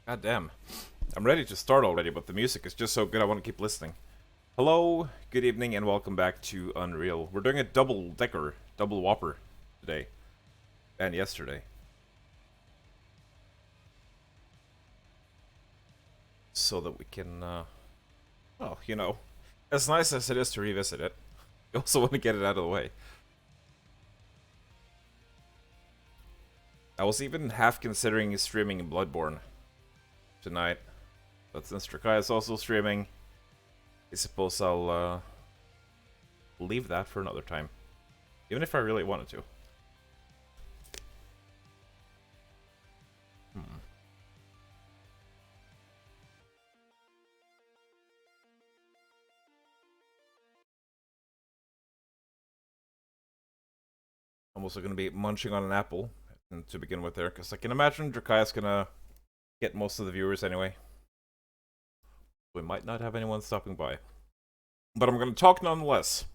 God damn. I'm ready to start already, but the music is just so good I want to keep listening. Hello, good evening, and welcome back to Unreal. We're doing a double-decker, double whopper today. And yesterday. So that we can, well, you know, as nice as it is to revisit it, you also want to get it out of the way. I was even half considering streaming Bloodborne tonight, but since Drakai is also streaming, I suppose I'll leave that for another time, even if I really wanted to. I'm also going to be munching on an apple to begin with there, because I can imagine Drakai going to get most of the viewers anyway. We might not have anyone stopping by. But I'm going to talk nonetheless.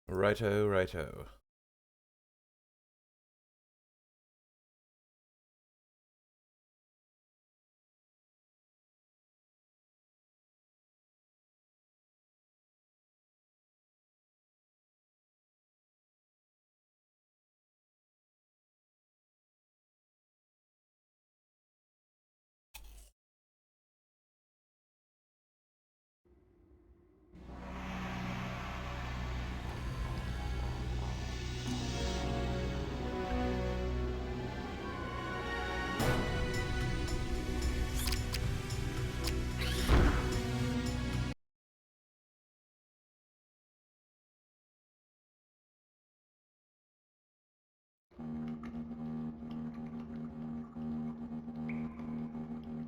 Righto, righto.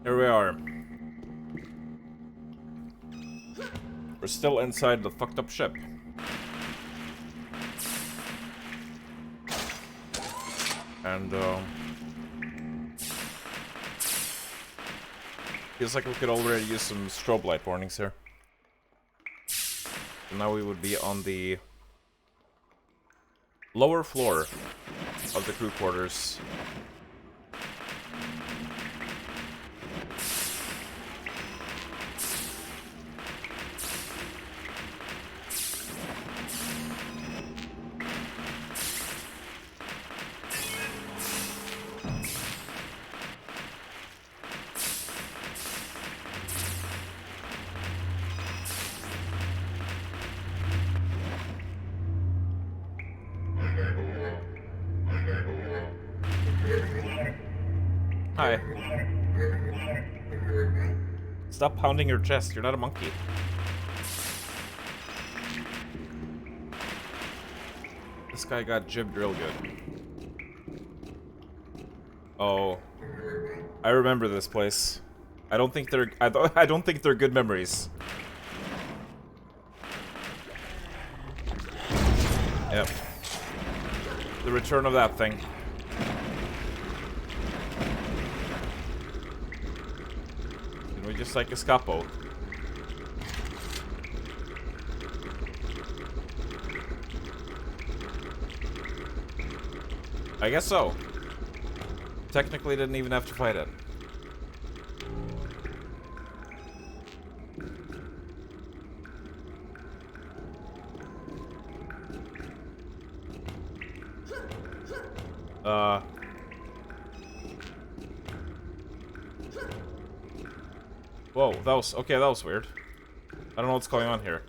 Here we are. We're still inside the fucked up ship. And, feels like we could already use some strobe light warnings here. So now we would be on the lower floor of the crew quarters. Hi. Stop pounding your chest, you're not a monkey. This guy got jibbed real good. Oh. I remember this place. I don't think they're I don't think they're good memories. Yep. The return of that thing. Can we just like escapo? I guess so. Technically didn't even have to fight it. Whoa, that was weird. I don't know what's going on here.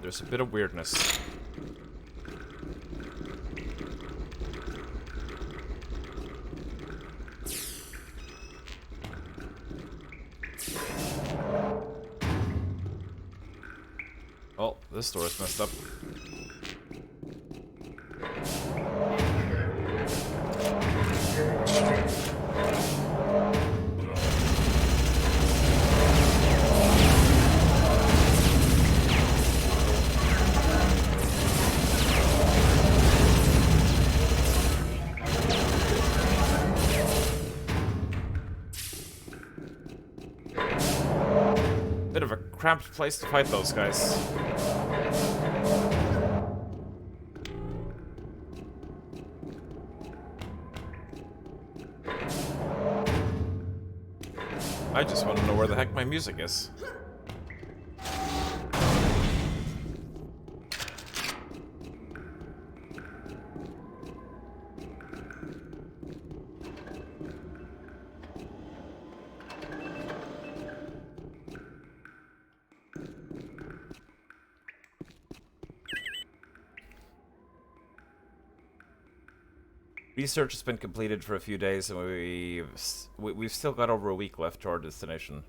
There's a bit of weirdness. Oh, this door is messed up. cramped place to fight those guys. I just want to know where the heck my music is. Research has been completed for a few days, and we've still got over a week left to our destination.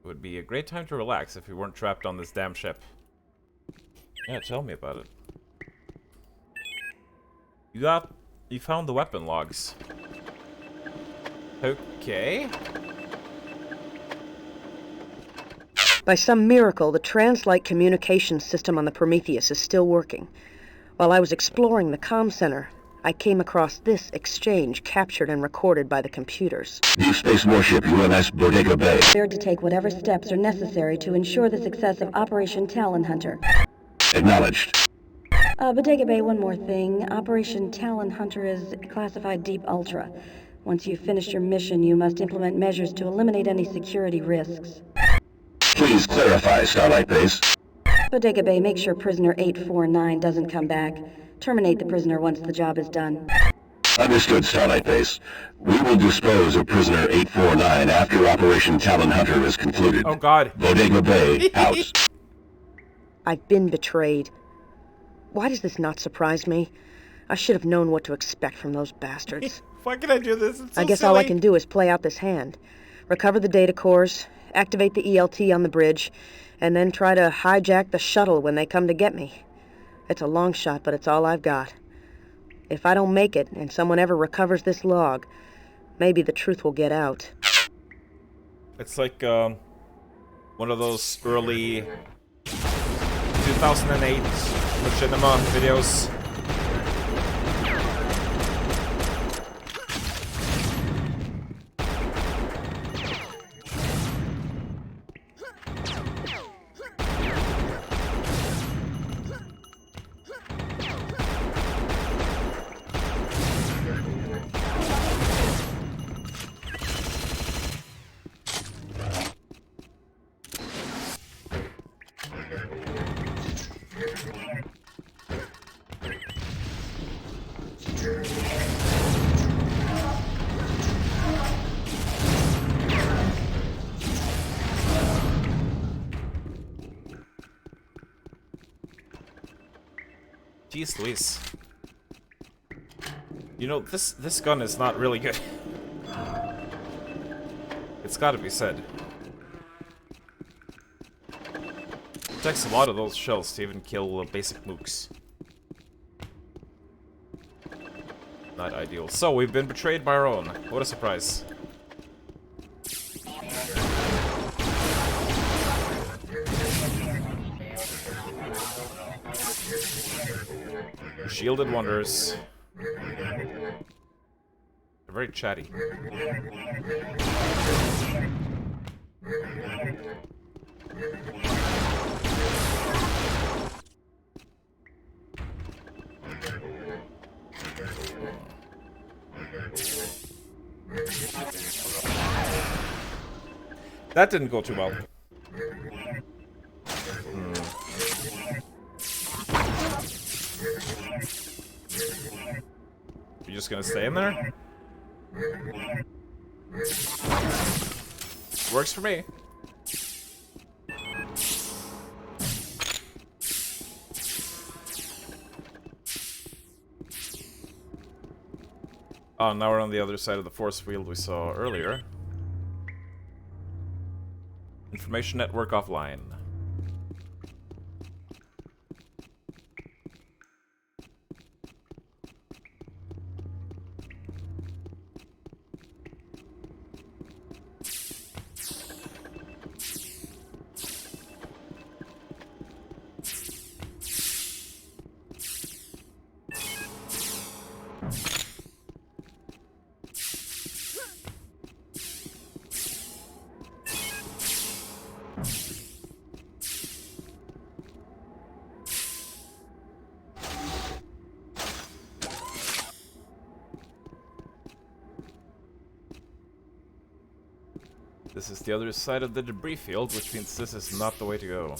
It would be a great time to relax if we weren't trapped on this damn ship. Yeah, tell me about it. You found the weapon logs. Okay. By some miracle, the translite communications system on the Prometheus is still working. While I was exploring the comm center, I came across this exchange captured and recorded by the computers. Deep Space Warship UMS Bodega Bay. Prepared to take whatever steps are necessary to ensure the success of Operation Talon Hunter. Acknowledged. Bodega Bay, one more thing. Operation Talon Hunter is classified Deep Ultra. Once you've finished your mission, you must implement measures to eliminate any security risks. Please clarify, Starlight Base. Bodega Bay, make sure prisoner 849 doesn't come back. Terminate the prisoner once the job is done. Understood, Starlight Base. We will dispose of prisoner 849 after Operation Talon Hunter is concluded. Oh god. Bodega Bay, out. I've been betrayed. Why does this not surprise me? I should have known what to expect from those bastards. Why can I do this? It's so I guess silly. all I can do is play out this hand. Recover the data cores, activate the ELT on the bridge, and then try to hijack the shuttle when they come to get me. It's a long shot, but it's all I've got. If I don't make it, and someone ever recovers this log, maybe the truth will get out. It's like, one of those early 2008 machinima videos. Jeez Louise. You know, this gun is not really good. It's gotta be said. It takes a lot of those shells to even kill basic mooks. Not ideal. So, we've been betrayed by our own. What a surprise. Shielded wonders. They're very chatty. That didn't go too well. You just gonna stay in there? Works for me. Oh, now we're on the other side of the force field we saw earlier. Information network offline. This is the other side of the debris field, which means this is not the way to go.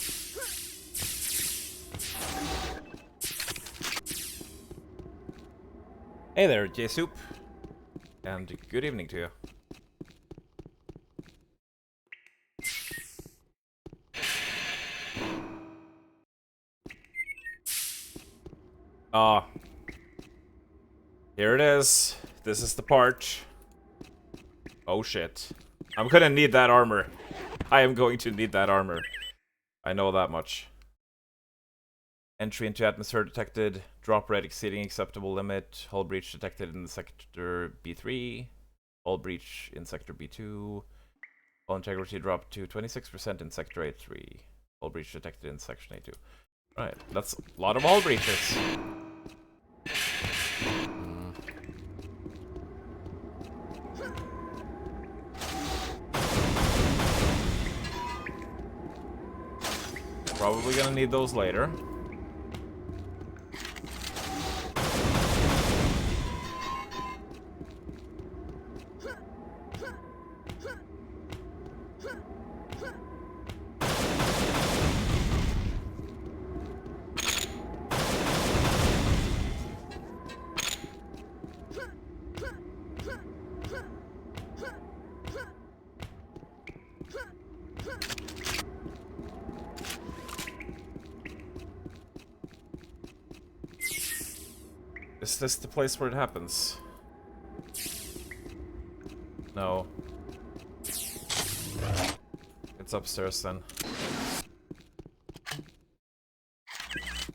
Hey there, J-Soup. And good evening to you. Ah. Here it is. This is the part. Oh shit. I'm gonna need that armor. I am going to need that armor. I know that much. Entry into atmosphere detected. Drop rate exceeding acceptable limit. Hull breach detected in sector B3. Hull breach in sector B2. Hull integrity dropped to 26% in sector A3. Hull breach detected in section A2. Right, that's a lot of hull breaches. Probably gonna need those later. Is this the place where it happens? No. It's upstairs then.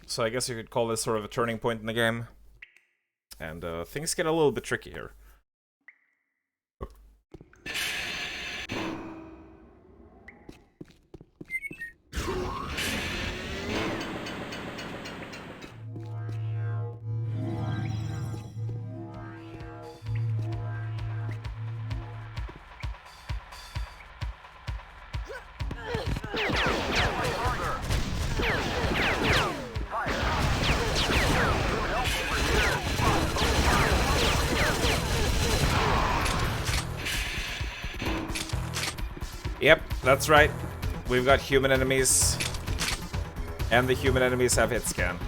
So I guess you could call this sort of a turning point in the game. And things get a little bit tricky here. Yep, that's right. We've got human enemies. And the human enemies have hit scan.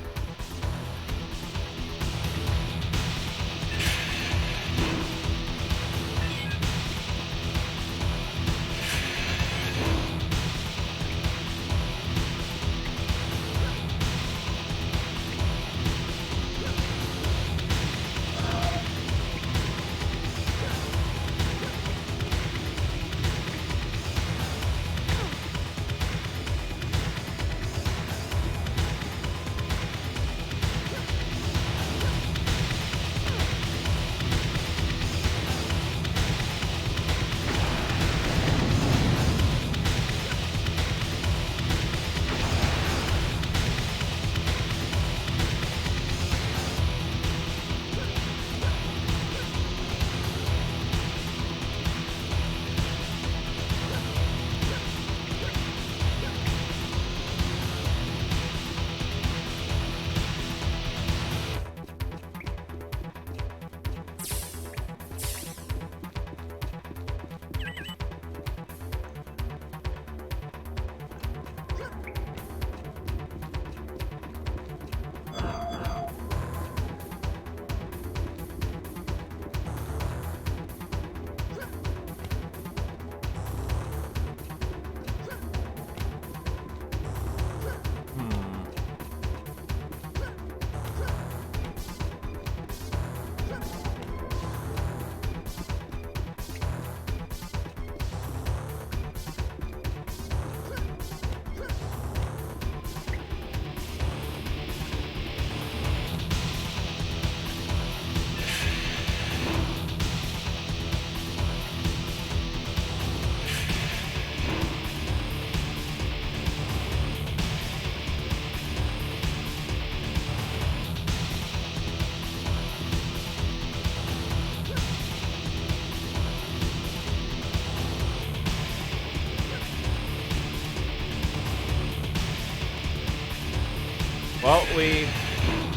Well, we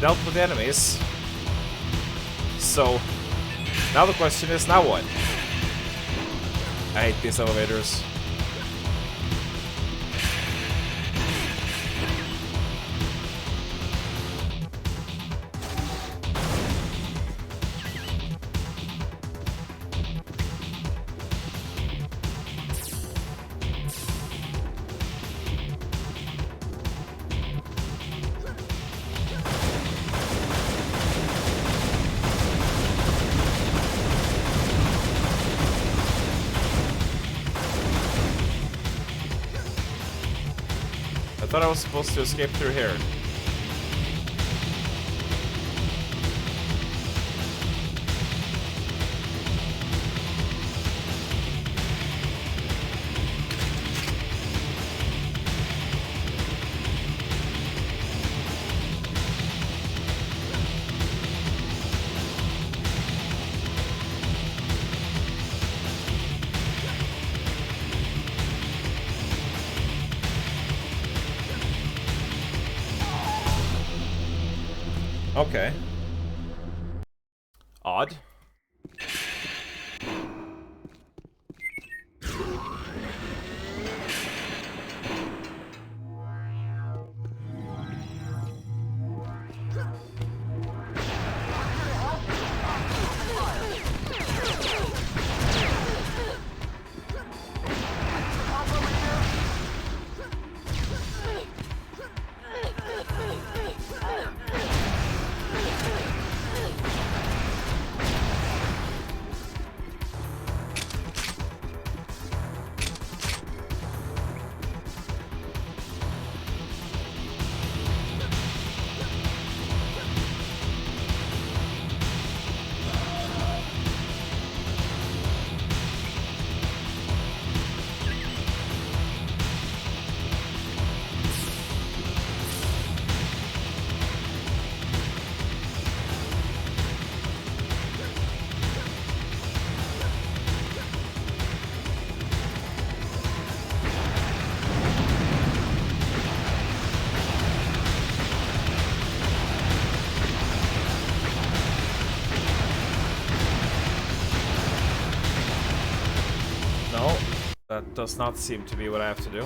dealt with enemies. So, now the question is, now what? I hate these elevators. I thought I was supposed to escape through here. Okay. Odd. No, that does not seem to be what I have to do.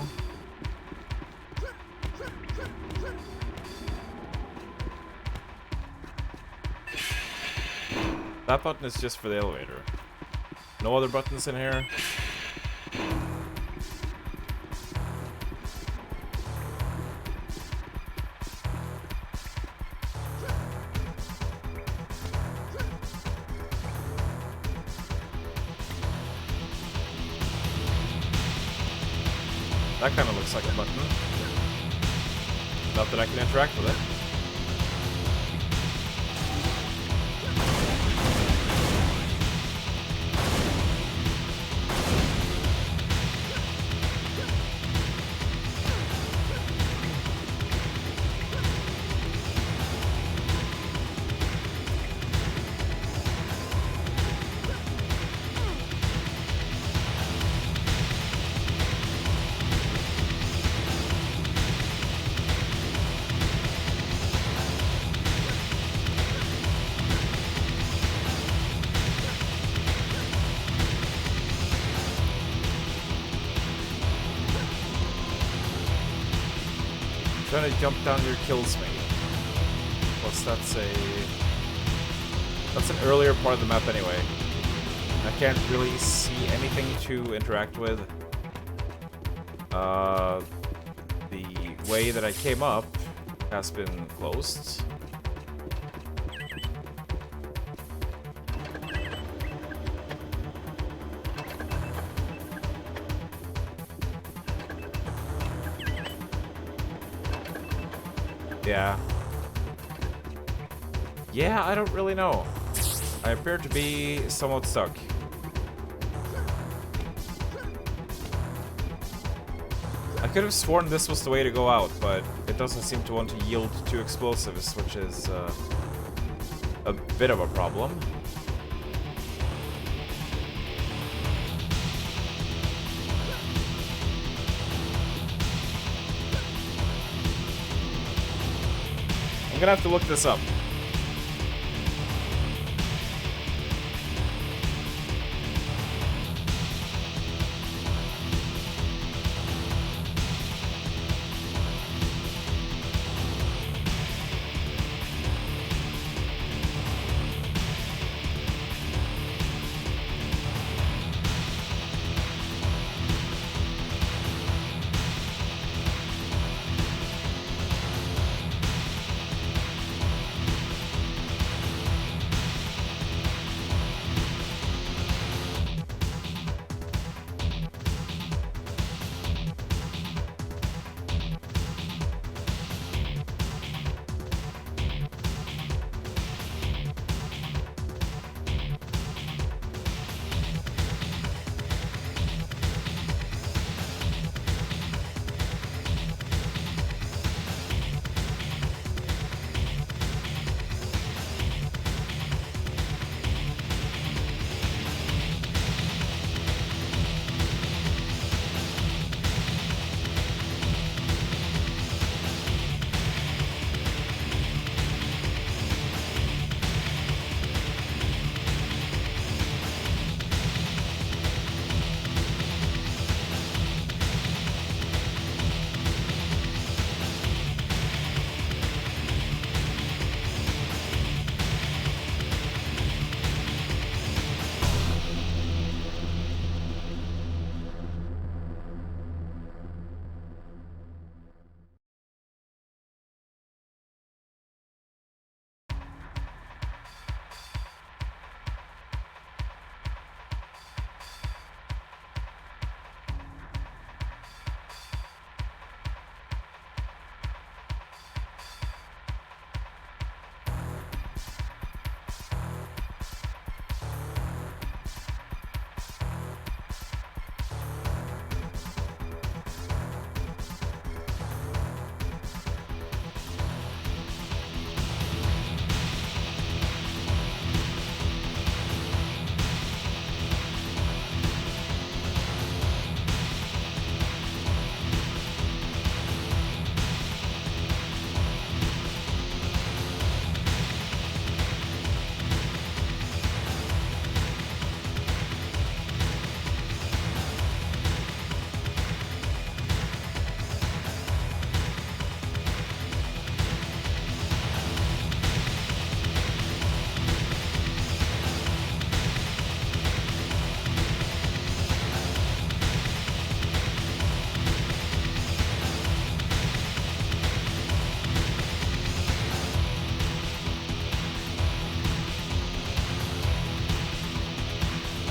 That button is just for the elevator. No other buttons in here. That kind of looks like a button. Not that I can interact with it. Trying to jump down here kills me. Plus that's an earlier part of the map anyway. I can't really see anything to interact with. The way that I came up has been closed. Yeah. Yeah, I don't really know. I appear to be somewhat stuck. I could have sworn this was the way to go out, but it doesn't seem to want to yield to explosives, which is a bit of a problem. I'm gonna have to look this up.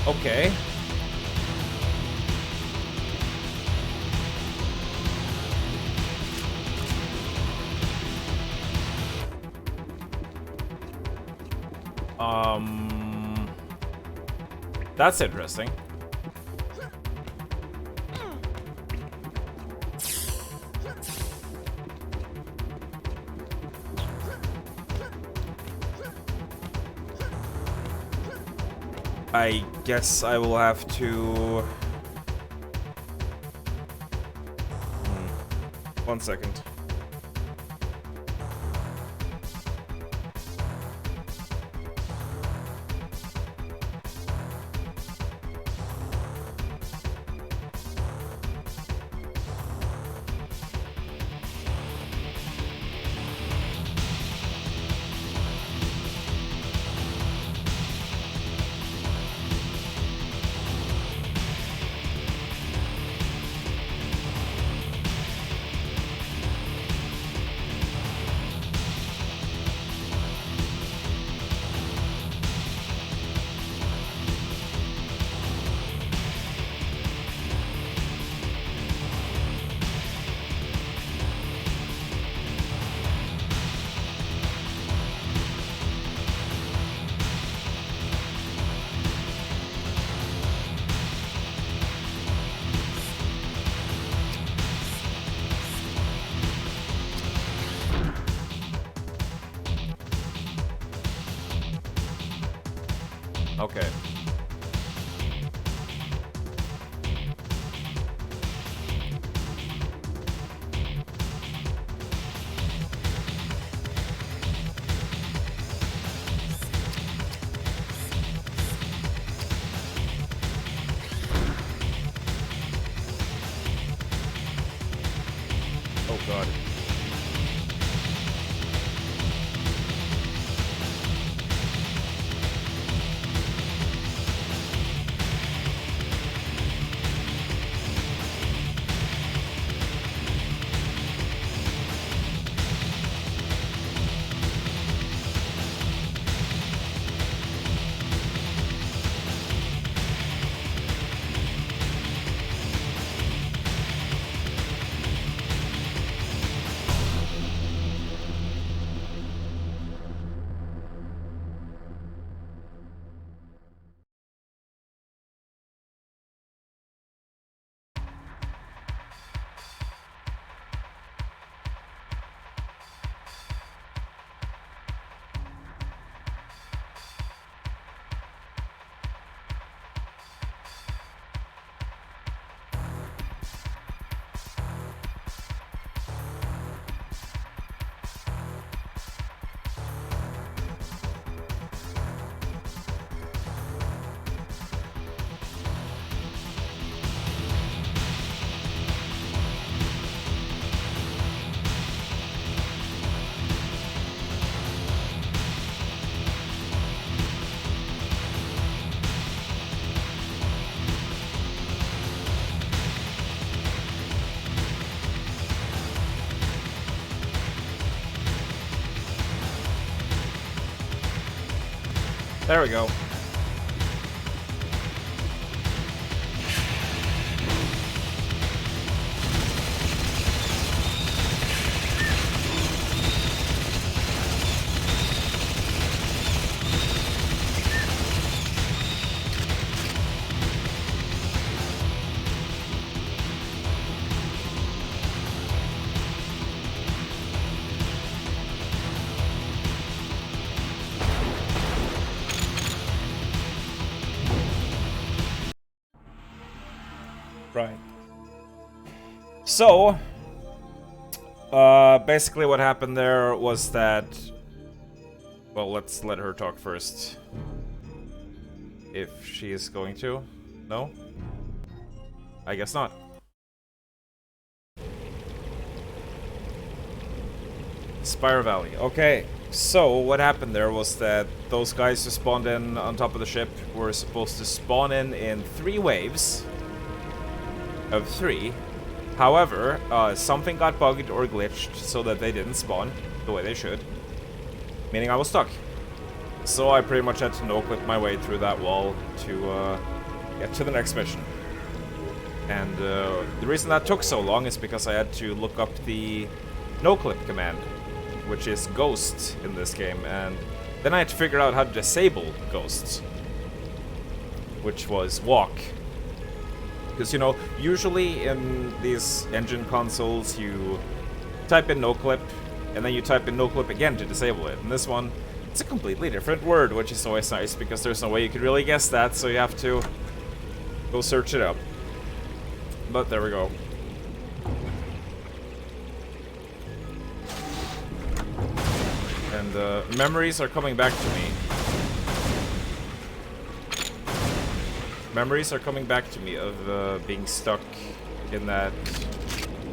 Okay. That's interesting. I guess I will have to... 1 second. Okay. Oh god. There we go. Right. So, basically what happened there was that... Well, let's let her talk first. If she is going to. No? I guess not. Spire Valley. Okay. So, what happened there was that those guys who spawned in on top of the ship were supposed to spawn in 3 waves of 3. However, something got bugged or glitched so that they didn't spawn the way they should. Meaning I was stuck. So I pretty much had to no-clip my way through that wall to get to the next mission. And the reason that took so long is because I had to look up the no-clip command, which is Ghost in this game, and then I had to figure out how to disable Ghosts, which was Walk. Because, you know, usually in these engine consoles, you type in no-clip, and then you type in no-clip again to disable it. In this one, it's a completely different word, which is always nice, because there's no way you could really guess that, so you have to go search it up. But there we go. And memories are coming back to me. Memories are coming back to me of being stuck in that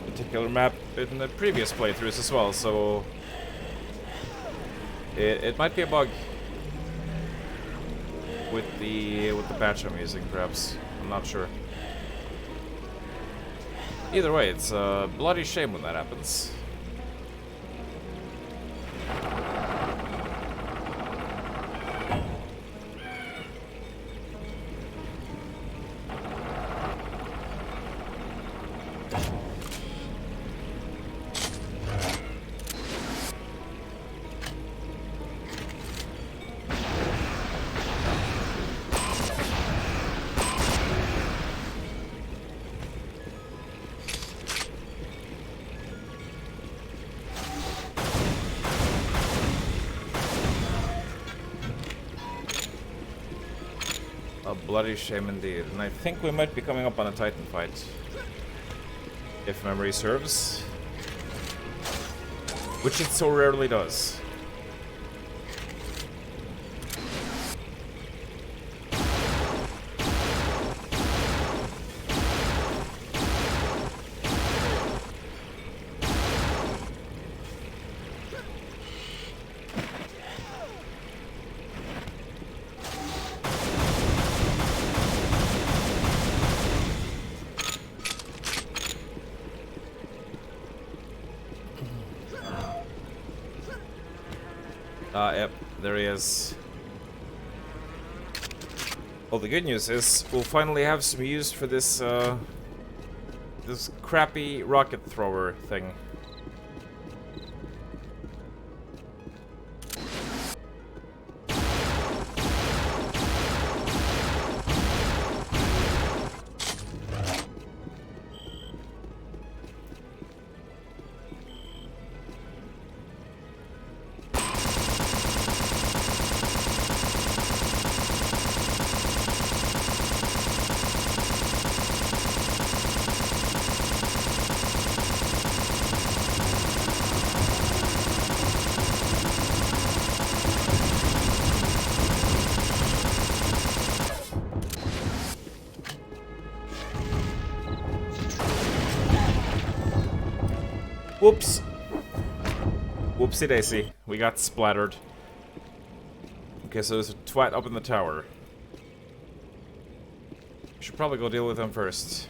particular map in the previous playthroughs as well, so it might be a bug with the patch I'm using, perhaps. I'm not sure. Either way, it's a bloody shame when that happens. A bloody shame indeed, and I think we might be coming up on a Titan fight, if memory serves, which it so rarely does. Yep, there he is. Well, the good news is we'll finally have some use for this, this crappy rocket thrower thing. Whoops. Whoopsie daisy. We got splattered. Okay, so there's a twat up in the tower. Should probably go deal with him first.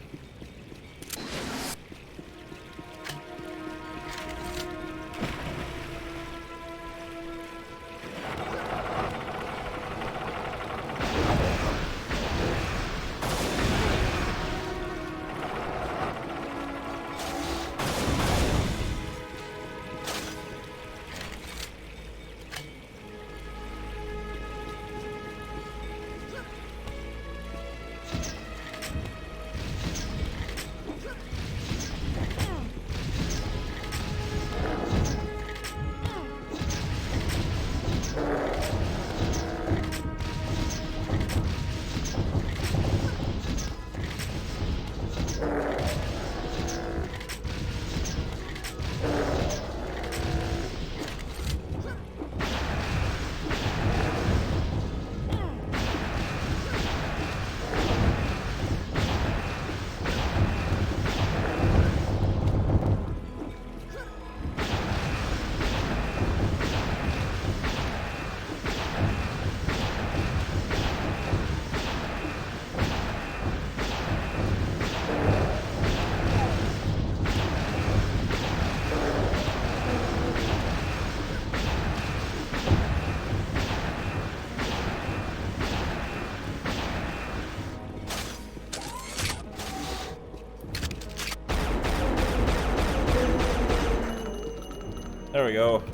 There we go.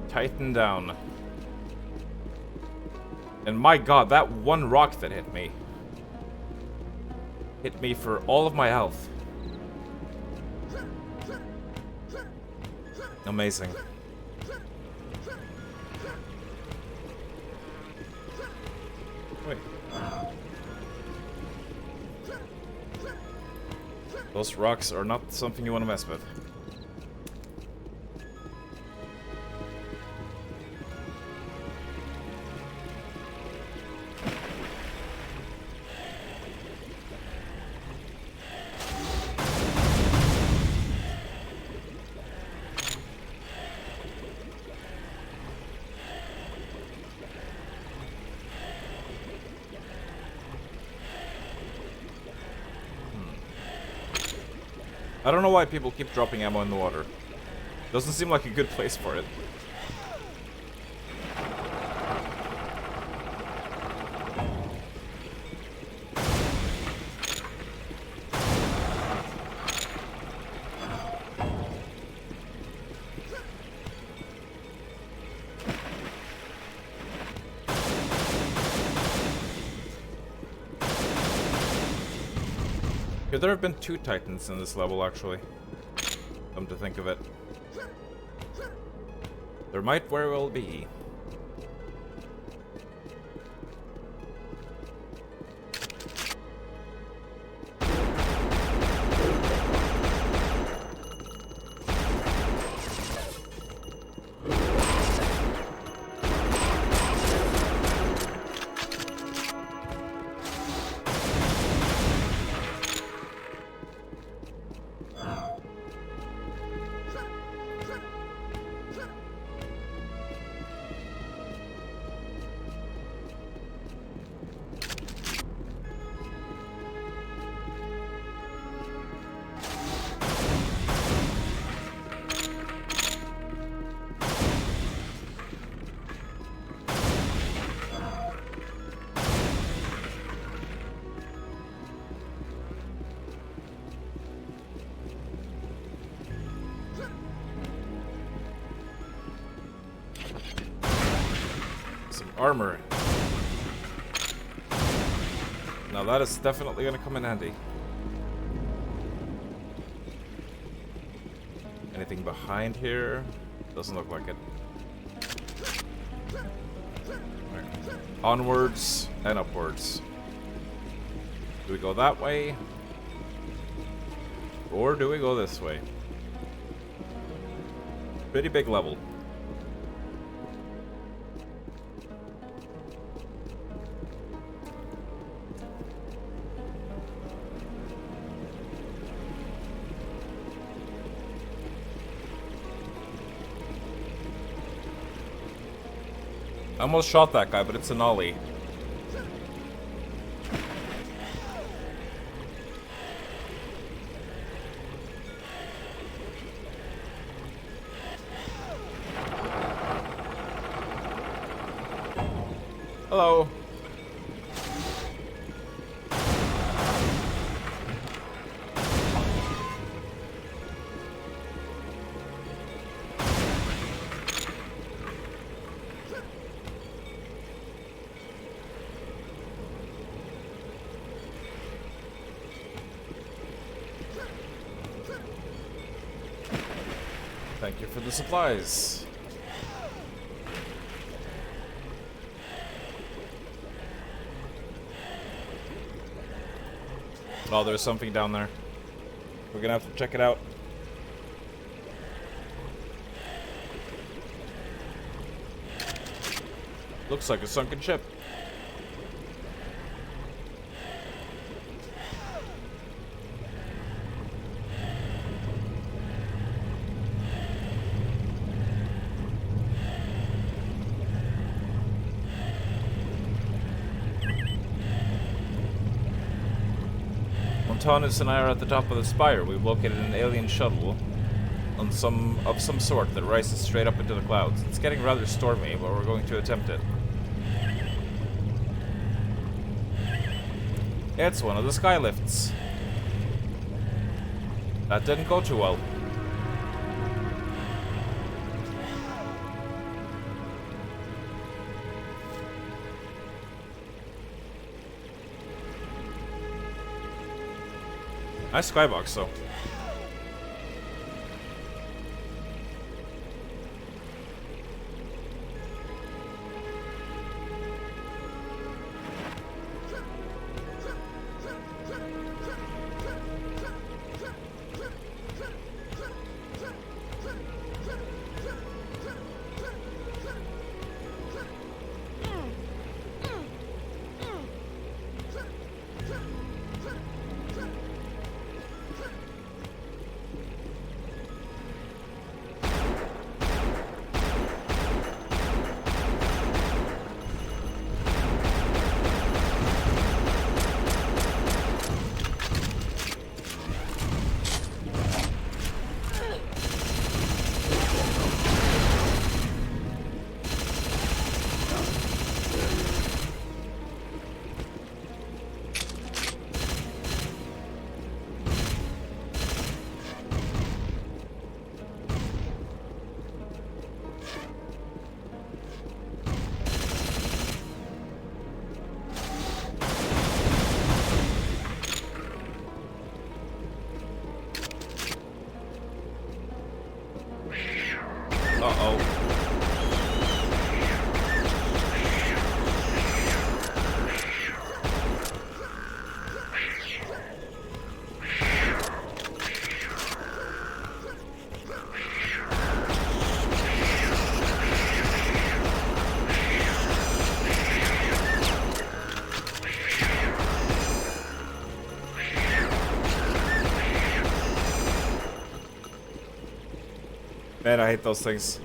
Tighten down. And my god, that one rock that hit me for all of my health. Amazing. Wait. Those rocks are not something you want to mess with. I don't know why people keep dropping ammo in the water. Doesn't seem like a good place for it. Could there have been 2 Titans in this level, actually? Come to think of it. There might very well be. Armor. Now that is definitely gonna come in handy. Anything behind here? Doesn't look like it. Right. Onwards and upwards. Do we go that way? Or do we go this way? Pretty big level. I almost shot that guy, but it's an ollie. Hello. Thank you for the supplies. Oh, there's something down there. We're gonna have to check it out. Looks like a sunken ship. Montanus and I are at the top of the spire. We've located an alien shuttle of some sort that rises straight up into the clouds. It's getting rather stormy, but we're going to attempt it. It's one of the skylifts. That didn't go too well. Nice skybox, though. Uh-oh. Man, I hate those things.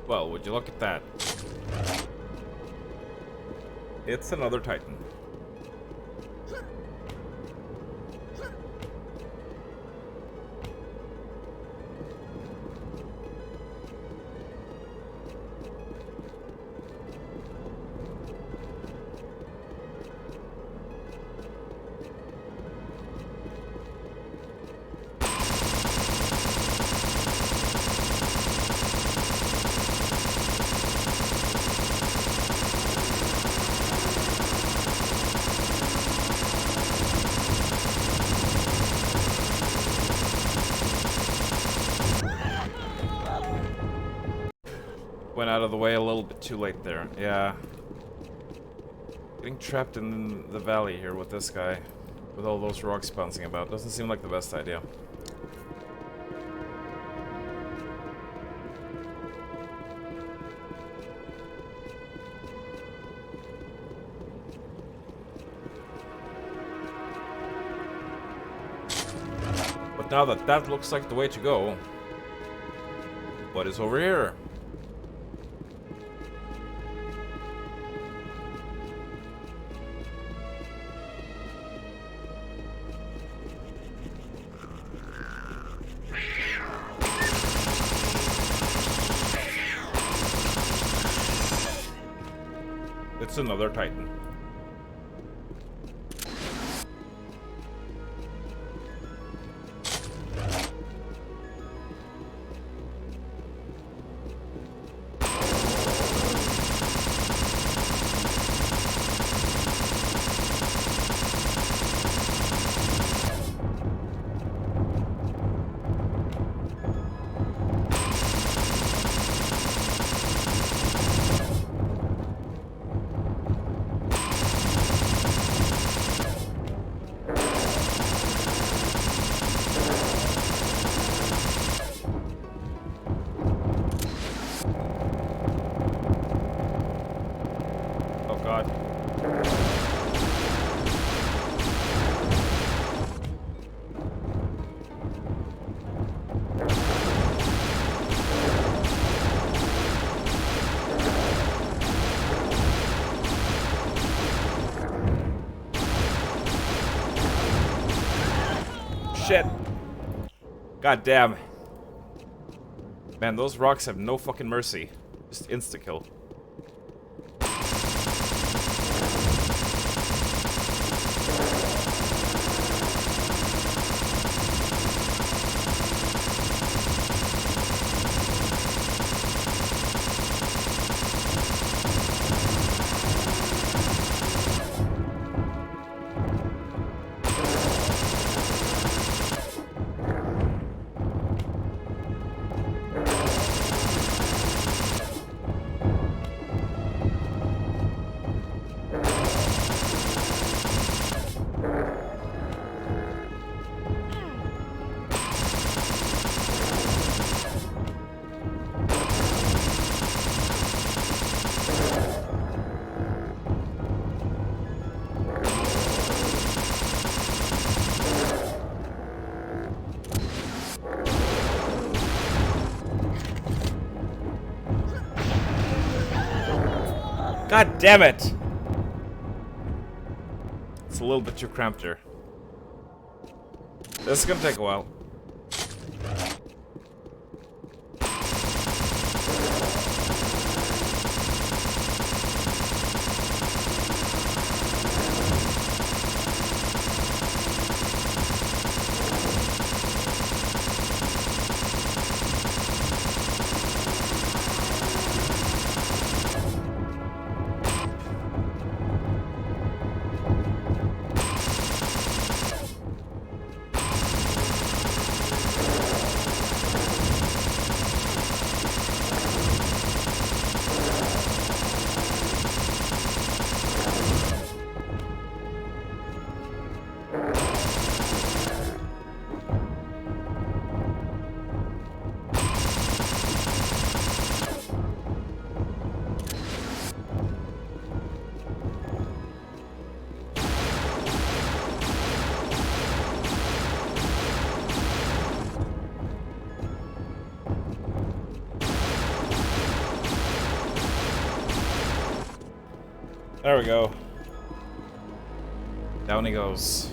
Well, would you look at that? It's another Titan. Went out of the way a little bit too late there. Yeah. Getting trapped in the valley here with this guy, with all those rocks bouncing about, doesn't seem like the best idea. But now that that looks like the way to go, what is over here? It's another Titan. shit. God damn. Man, those rocks have no fucking mercy. Just insta-kill. God damn it! It's a little bit too cramped here. This is gonna take a while. There we go. Down he goes.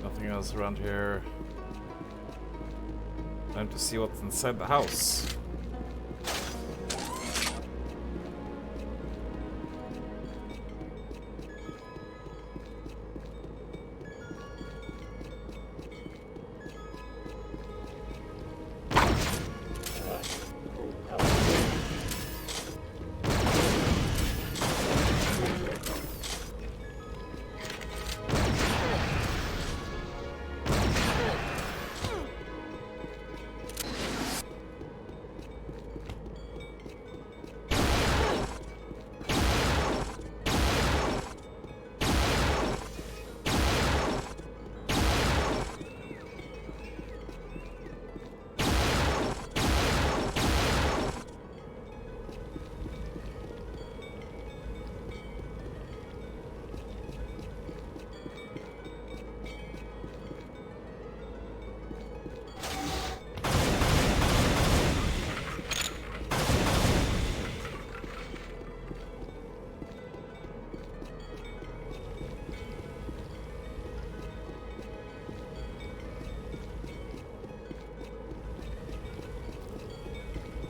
Nothing else around here. Time to see what's inside the house.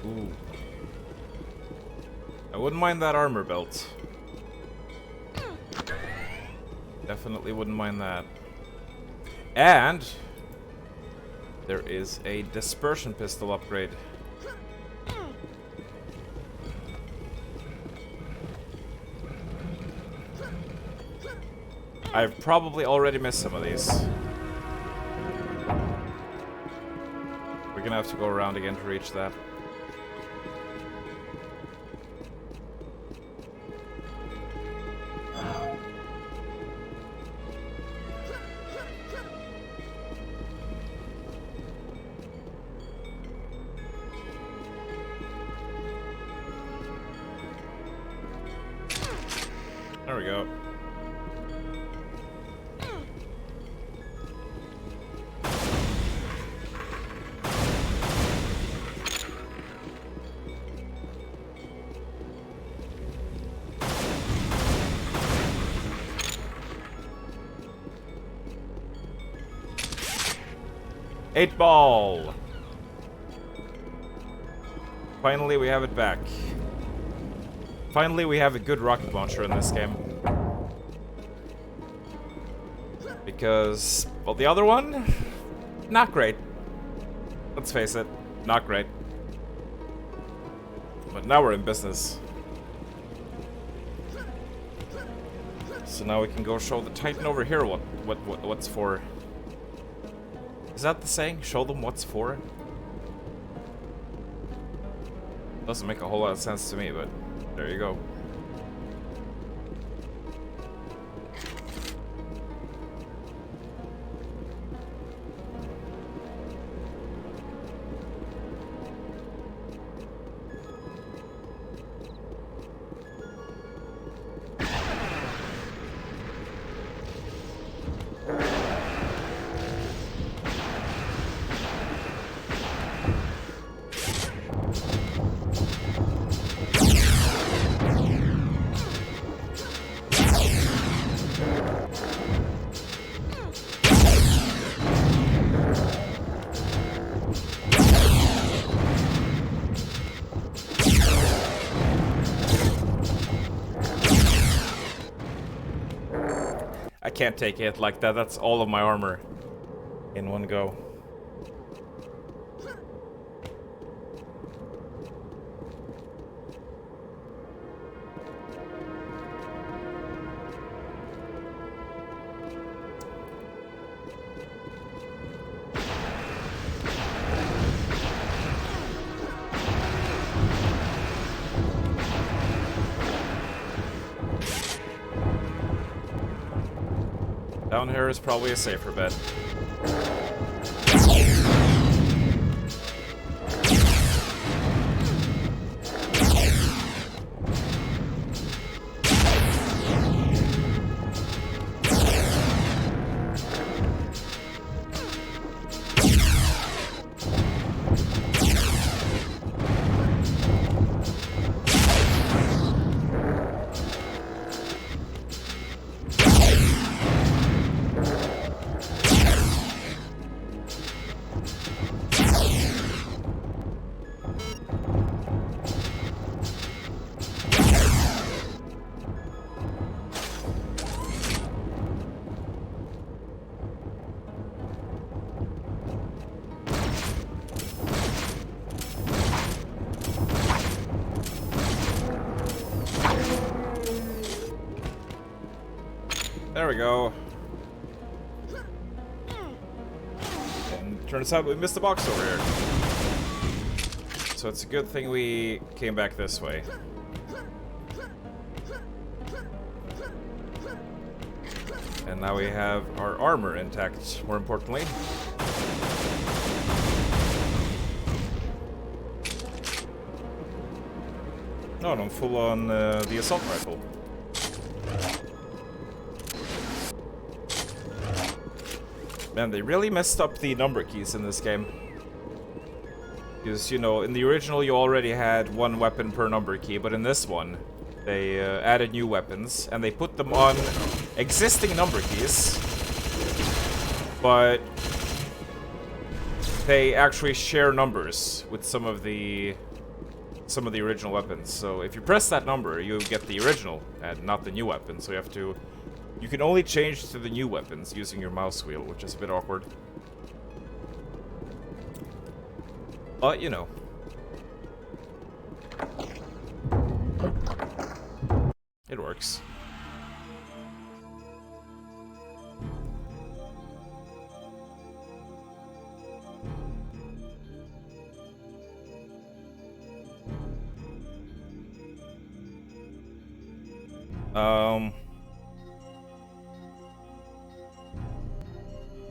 Ooh. I wouldn't mind that armor belt. Definitely wouldn't mind that. And there is a dispersion pistol upgrade. I've probably already missed some of these. We're gonna have to go around again to reach that. There we go. Eight ball! Finally, we have it back. Finally, we have a good rocket launcher in this game. Because, well, the other one? Not great. Let's face it, not great. But now we're in business. So now we can go show the Titan over here what's for. Is that the saying? Show them what's for? Doesn't make a whole lot of sense to me, but there you go. I can't take a hit like that. That's all of my armor in one go. Down here is probably a safer bet. There we go. And turns out we missed the box over here. So it's a good thing we came back this way. And now we have our armor intact, more importantly. No, I'm full on the assault rifle. Man, they really messed up the number keys in this game. Because, you know, in the original you already had one weapon per number key, but in this one, they added new weapons, and they put them on existing number keys, but they actually share numbers with some of the original weapons. So if you press that number, you get the original, and not the new weapon, so you can only change to the new weapons using your mouse wheel, which is a bit awkward. But, you know. It works.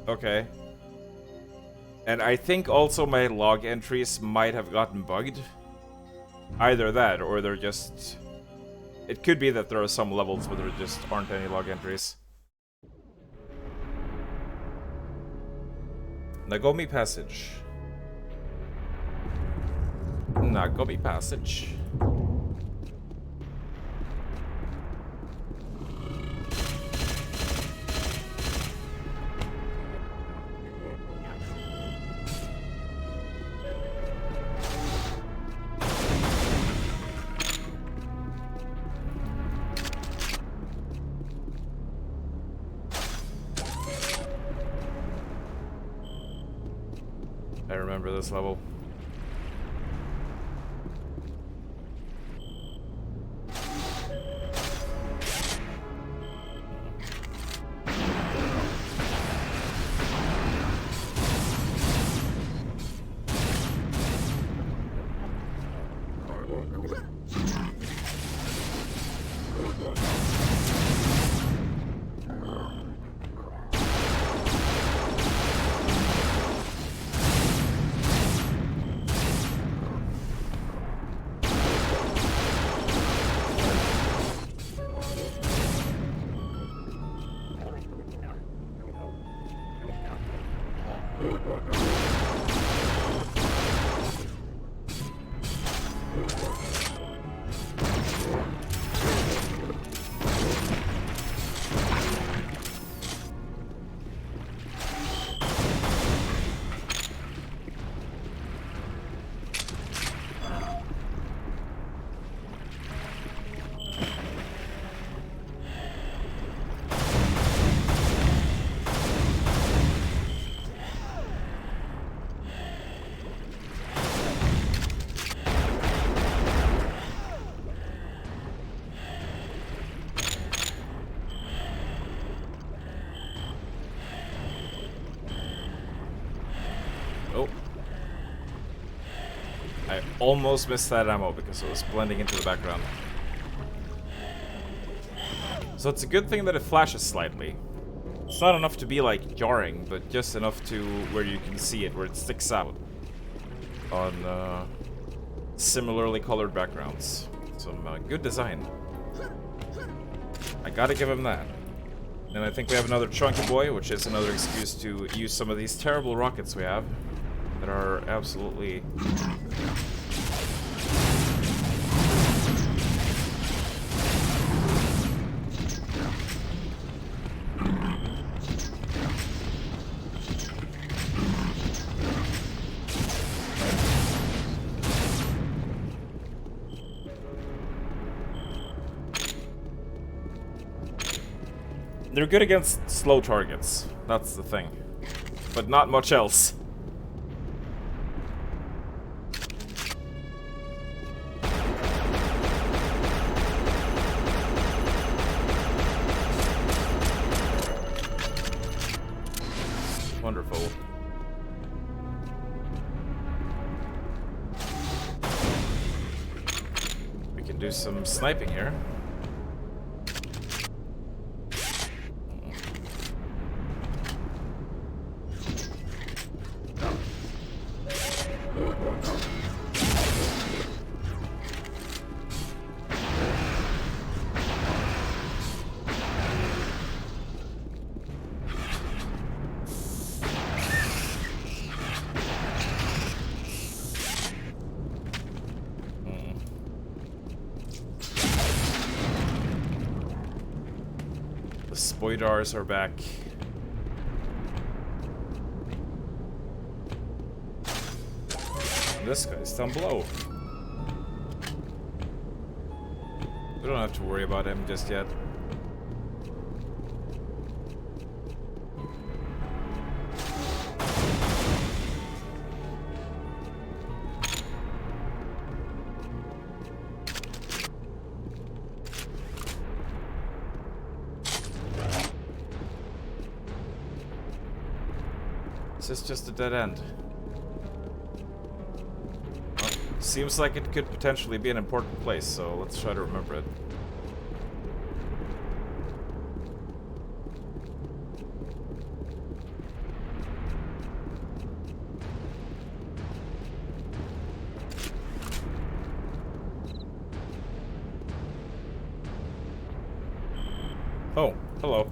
Okay. And I think also my log entries might have gotten bugged. Either that, or they're just... It could be that there are some levels where there just aren't any log entries. Nagomi Passage. Nagomi Passage. I remember this level. Oh. I almost missed that ammo because it was blending into the background. So it's a good thing that it flashes slightly. It's not enough to be like jarring, but just enough to where you can see it, where it sticks out on similarly colored backgrounds. Some good design. I gotta give him that. And I think we have another chunky boy, which is another excuse to use some of these terrible rockets we have that are absolutely... They're good against slow targets, that's the thing. But not much else. Wonderful. We can do some sniping here. The spoidars are back. This guy's down below. We don't have to worry about him just yet. This is just a dead end. Well, seems like it could potentially be an important place, so let's try to remember it. Oh, hello.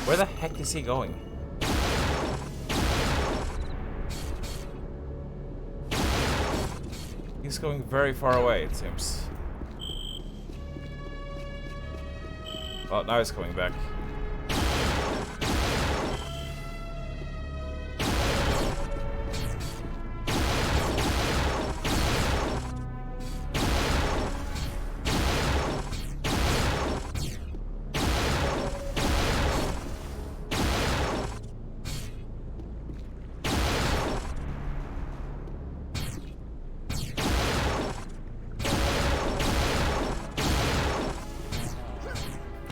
Where the heck is he going? He's going very far away, it seems. Oh, now he's coming back.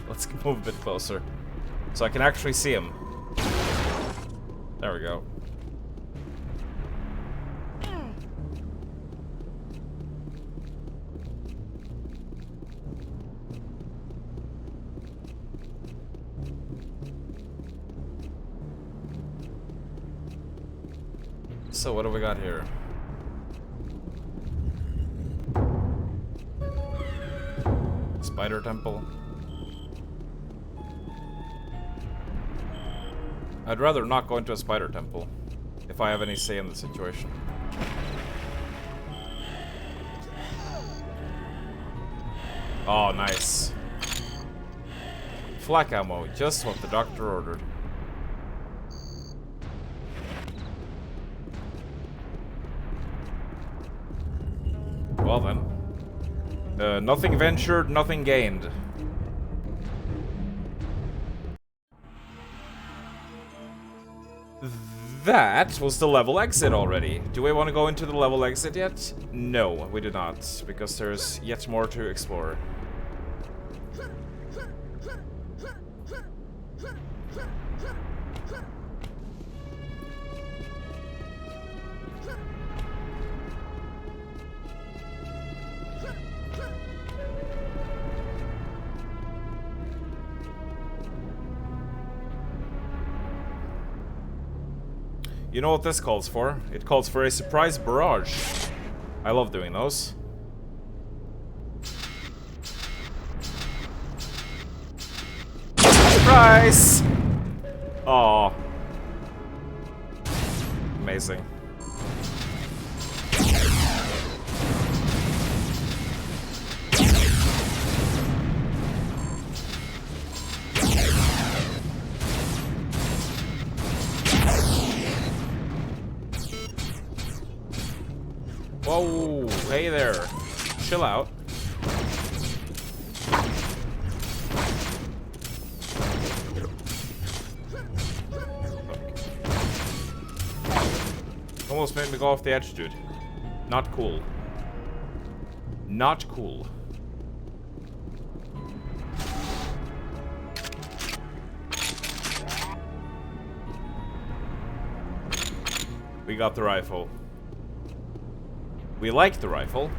Let's move a bit closer, so I can actually see him. There we go. So what do we got here? Spider temple. I'd rather not go into a spider temple if I have any say in the situation. Oh, nice. Flak ammo, just what the doctor ordered. Well then. Nothing ventured, nothing gained. That was the level exit already. Do we want to go into the level exit yet? No, we do not, because there's yet more to explore. You know what this calls for? It calls for a surprise barrage. I love doing those. Surprise! Aw. Amazing. Whoa, hey there. Chill out. Almost made me go off the edge, dude. Not cool. Not cool. We got the rifle. We like the rifle.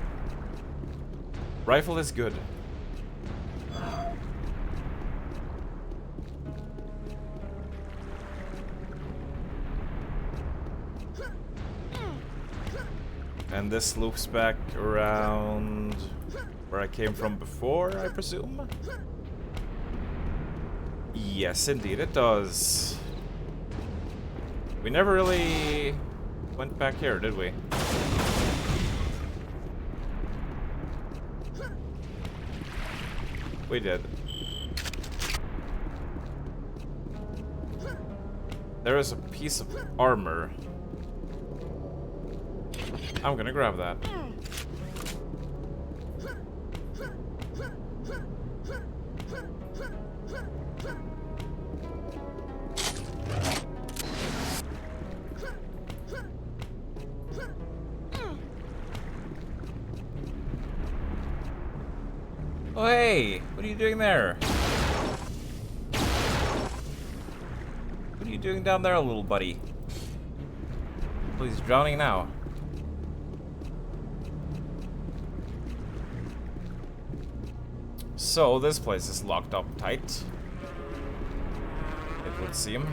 Rifle is good. And this loops back around where I came from before, I presume? Yes, indeed it does. We never really went back here, did we? We did. There is a piece of armor. I'm gonna grab that. Oh hey, what are you doing there? What are you doing down there, little buddy? Oh, he's drowning now. So, this place is locked up tight. It would seem.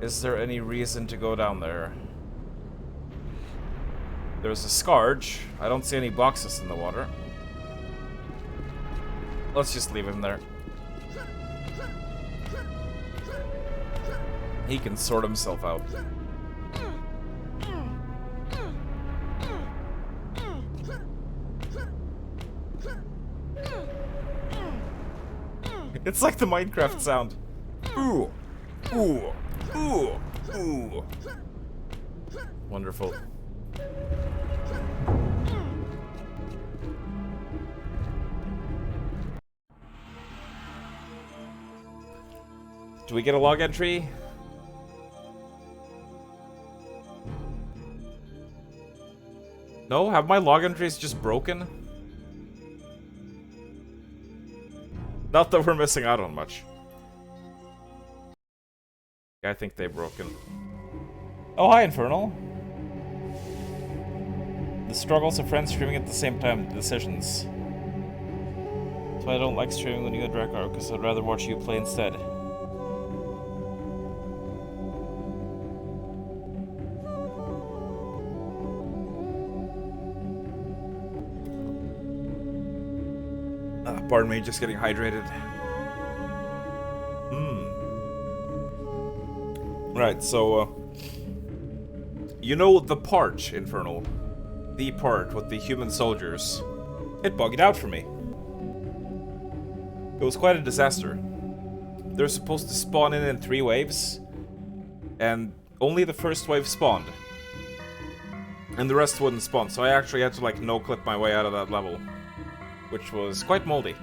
Is there any reason to go down there? There's a scourge. I don't see any boxes in the water. Let's just leave him there. He can sort himself out. It's like the Minecraft sound. Ooh. Ooh. Ooh. Ooh. Wonderful. Do we get a log entry? No? Have my log entries just broken? Not that we're missing out on much. I think they've broken. Oh, hi, Infernal. The struggles of friends streaming at the same time, decisions. That's why I don't like streaming when you go Drakkar, because I'd rather watch you play instead. Pardon me, just getting hydrated. Right, so, you know the part, Infernal. The part with the human soldiers. It bugged out for me. It was quite a disaster. They're supposed to spawn in 3 waves, and only the first wave spawned. And the rest wouldn't spawn, so I actually had to, like, no-clip my way out of that level. Which was quite moldy.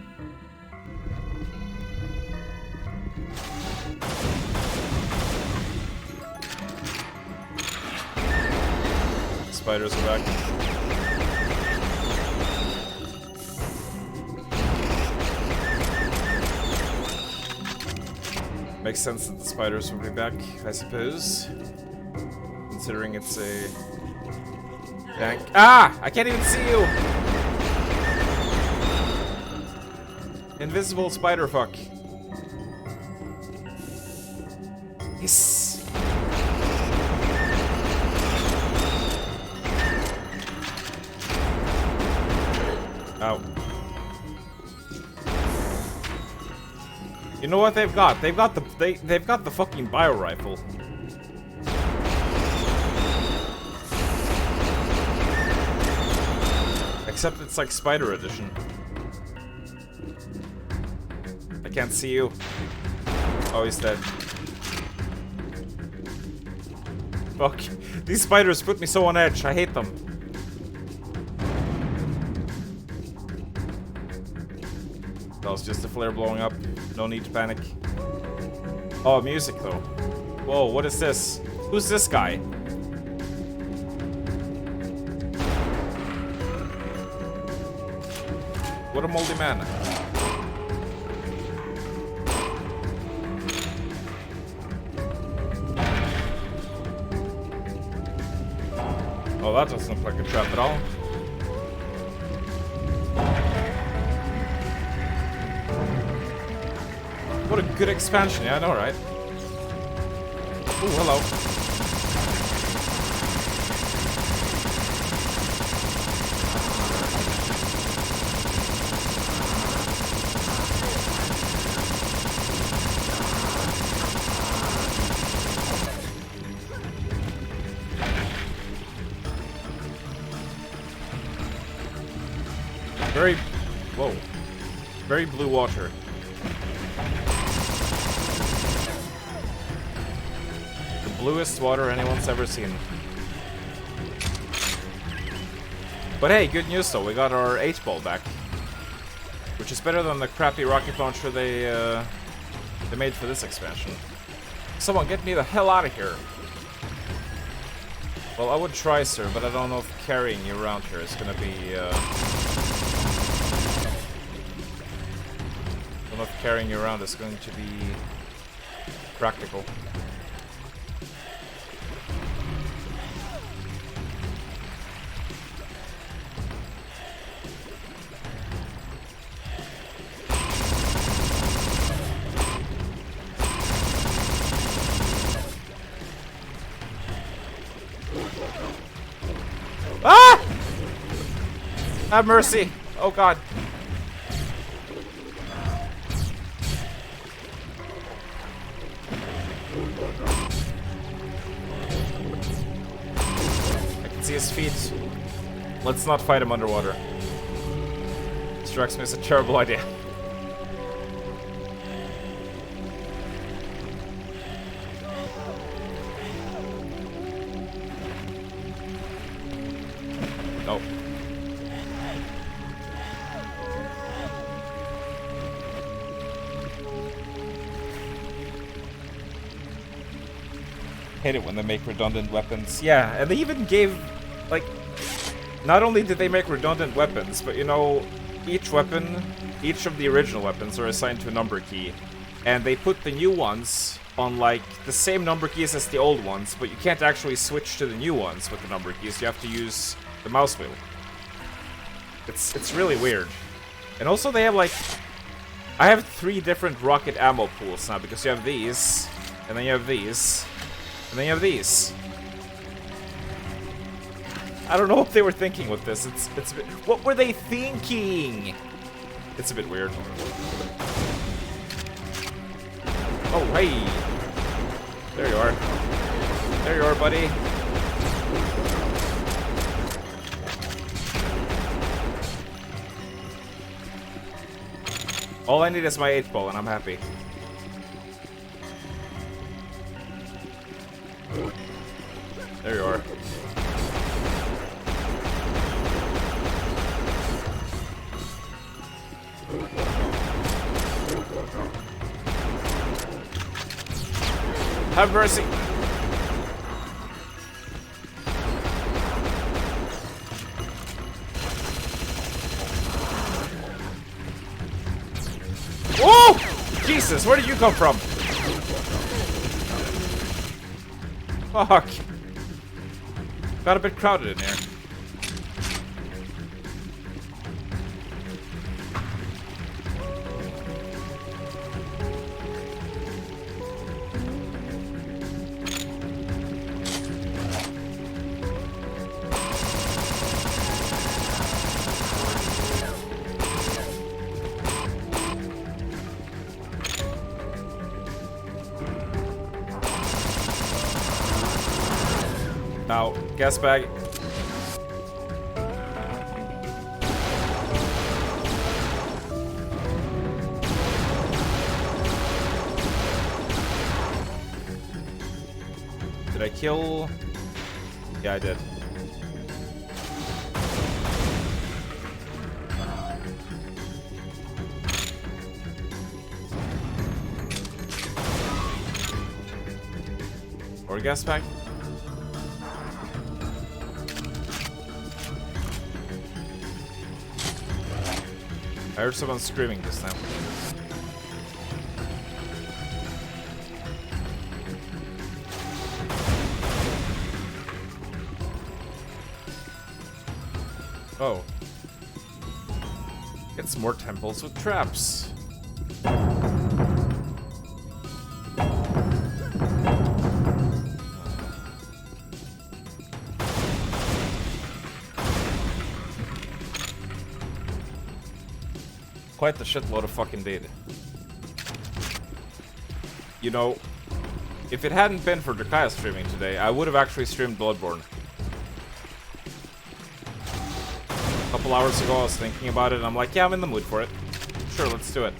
Spiders are back. Makes sense that the spiders will be back, I suppose. Considering it's a tank. Ah! I can't even see you! Invisible spider fuck. Yes. Ow. You know what they've got? They've got the fucking bio rifle. Except it's like Spider Edition. I can't see you. Oh, he's dead. Fuck. These spiders put me so on edge. I hate them. That was just a flare blowing up. No need to panic. Oh, music though. Whoa, what is this? Who's this guy? What a moldy man. Oh, that doesn't look like a trap at all. What a good expansion, yeah, I know, right? Ooh, hello. Very blue water. The bluest water anyone's ever seen. But hey, good news though, we got our 8-ball back. Which is better than the crappy rocket launcher they made for this expansion. Someone get me the hell out of here. Well, I would try, sir, but I don't know if carrying you around here is gonna be, I don't know if carrying you around is going to be practical. Ah! Have mercy. Oh god. I can see his feet. Let's not fight him underwater. Strikes me as a terrible idea. No. Hate it when they make redundant weapons. Yeah, and they even gave, like, not only did they make redundant weapons, but you know, each weapon, each of the original weapons are assigned to a number key. And they put the new ones on, like, the same number keys as the old ones, but you can't actually switch to the new ones with the number keys. You have to use the mouse wheel. It's really weird. And also they have, like, I have 3 different rocket ammo pools now, because you have these, and then you have these, and then you have these. I don't know what they were thinking with this. It's a bit, what were they thinking? It's a bit weird. Oh, hey. There you are. There you are, buddy. All I need is my 8-ball and I'm happy. There you are. Have mercy. Oh! Jesus, where did you come from? Fuck. Got a bit crowded in here. Now, gas bag. Did I kill? Yeah, I did. Or gas bag? I heard someone screaming just now. Oh. It's more temples with traps. Quite the shitload of fucking data. You know, if it hadn't been for Drakaya streaming today, I would have actually streamed Bloodborne. A couple hours ago I was thinking about it and I'm like, yeah, I'm in the mood for it. Sure, let's do it.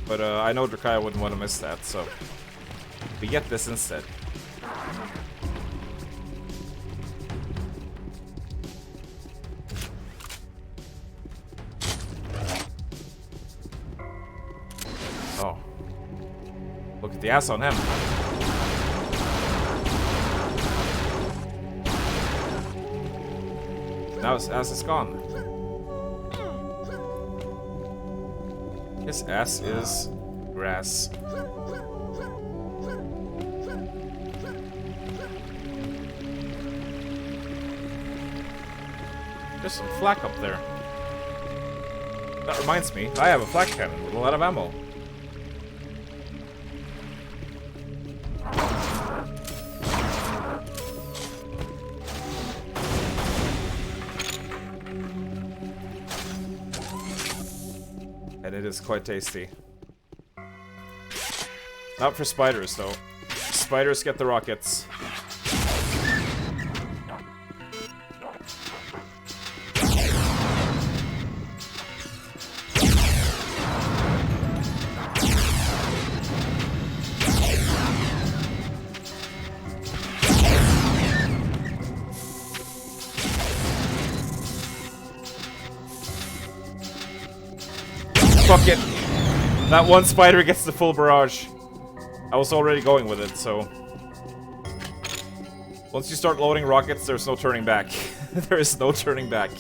But I know Drakaya wouldn't want to miss that, so we get this instead. Oh. Look at the ass on him. Now his ass is gone. His ass is grass. There's some flak up there. That reminds me, I have a flak cannon with a lot of ammo. And it is quite tasty. Not for spiders, though. Spiders get the rockets. Fuck it. That one spider gets the full barrage. I was already going with it, so... Once you start loading rockets, there's no turning back. There is no turning back.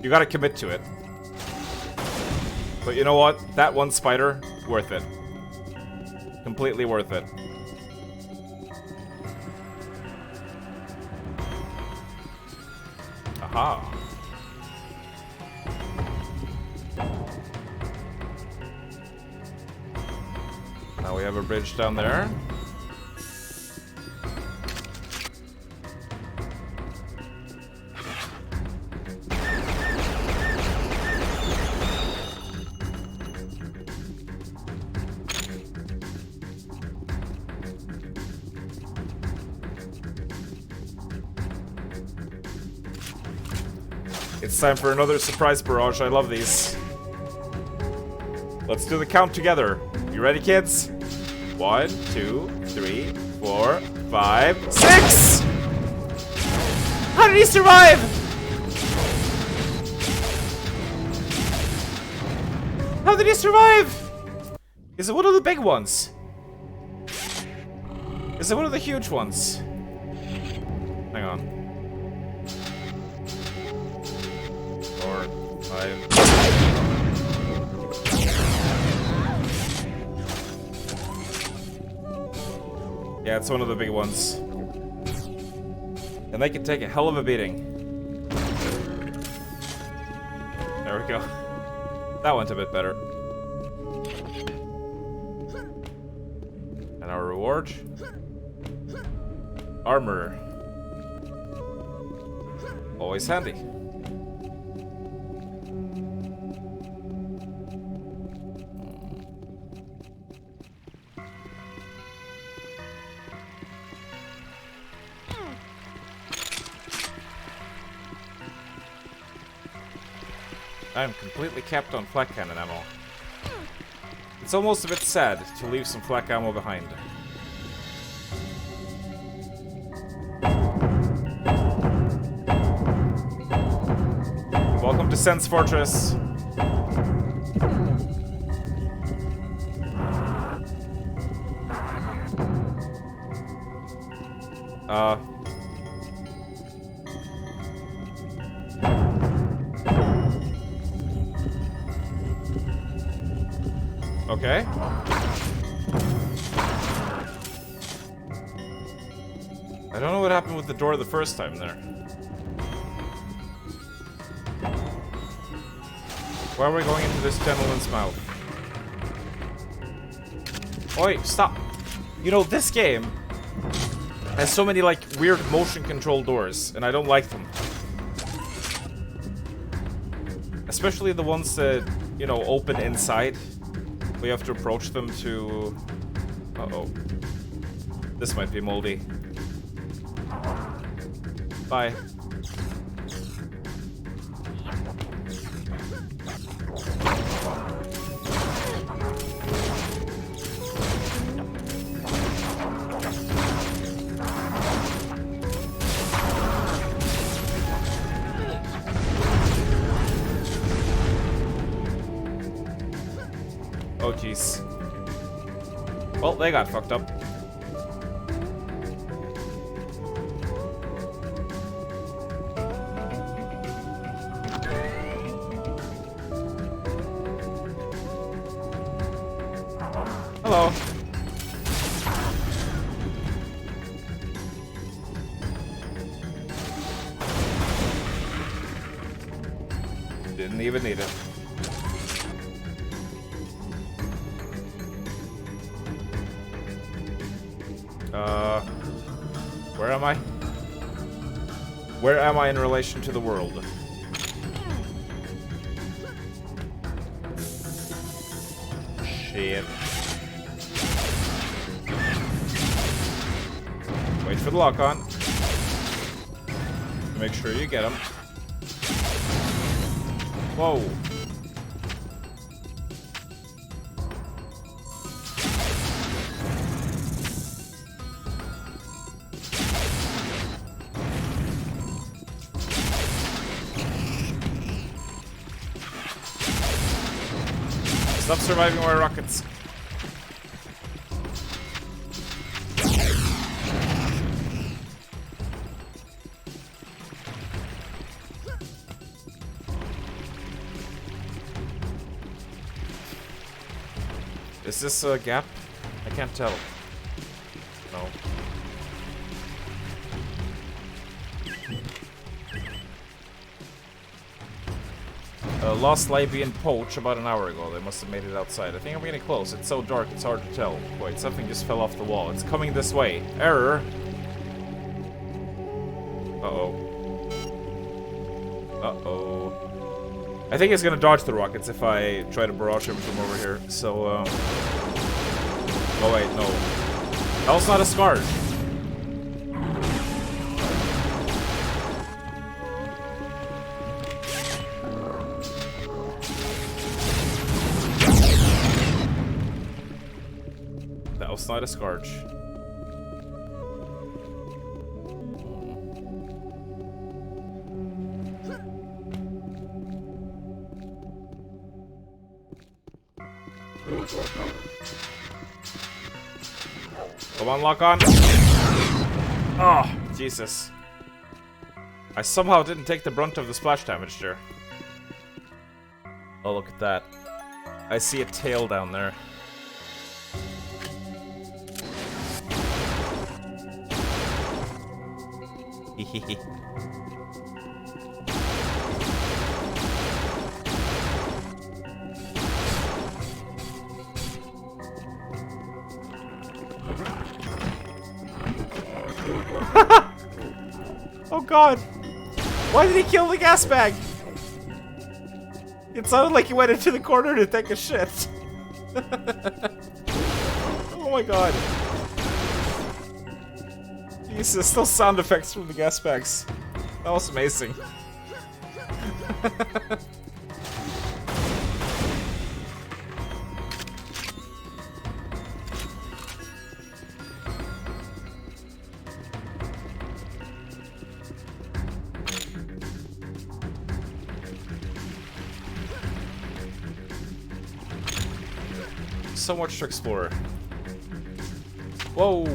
You gotta commit to it. But you know what? That one spider, worth it. Completely worth it. Aha. Now we have a bridge down there. It's time for another surprise barrage. I love these. Let's do the count together. You ready, kids? 1, 2, 3, 4, 5, 6! How did he survive? How did he survive? Is it one of the big ones? Is it one of the huge ones? Hang on. 4, 5... Yeah, it's one of the big ones. And they can take a hell of a beating. There we go. That went a bit better. And our reward? Armor. Always handy. I'm completely capped on flak cannon ammo. It's almost a bit sad to leave some flak ammo behind. Welcome to Sense Fortress. Okay. I don't know what happened with the door the first time there. Why are we going into this gentleman's mouth? Oi, stop! You know, this game has so many, like, weird motion control doors, and I don't like them. Especially the ones that, you know, open inside. We have to approach them to... Uh-oh. This might be moldy. Bye. Oh, jeez. Well, they got fucked up. Didn't even need it. Where am I? Where am I in relation to the world? Shit. Wait for the lock on. Make sure you get him. Whoa. Stop surviving my rockets. Is this a gap? I can't tell. No. Lost Libyan poach about an hour ago. They must have made it outside. I think I'm getting close. It's so dark, it's hard to tell. Wait, something just fell off the wall. It's coming this way. Error! Uh-oh. Uh-oh. I think it's gonna dodge the rockets if I try to barrage him from over here. So, oh wait, no. That was not a scarf. That was not a scourge. Come on, lock on. Oh, Jesus. I somehow didn't take the brunt of the splash damage there. Oh, look at that. I see a tail down there. Hehehe. Oh god! Why did he kill the gas bag? It sounded like he went into the corner to take a shit. Oh my god. Jesus, those sound effects from the gas bags. That was amazing. So much to explore. Whoa!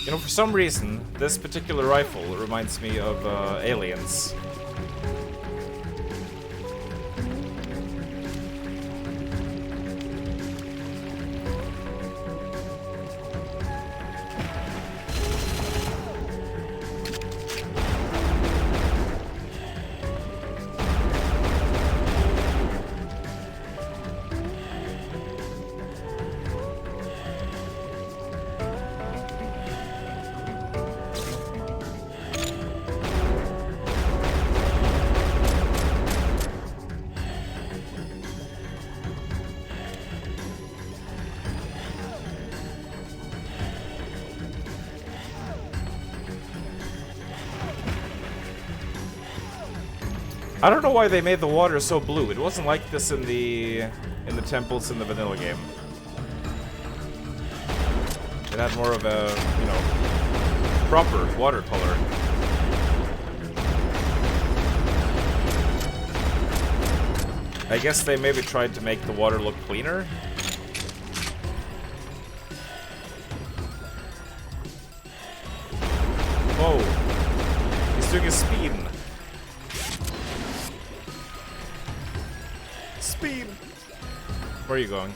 You know, for some reason, this particular rifle reminds me of Aliens. I don't know why they made the water so blue. It wasn't like this in the temples in the vanilla game. It had more of a, you know, proper watercolor. I guess they maybe tried to make the water look cleaner. Whoa. He's doing a spin. Speed. Where are you going?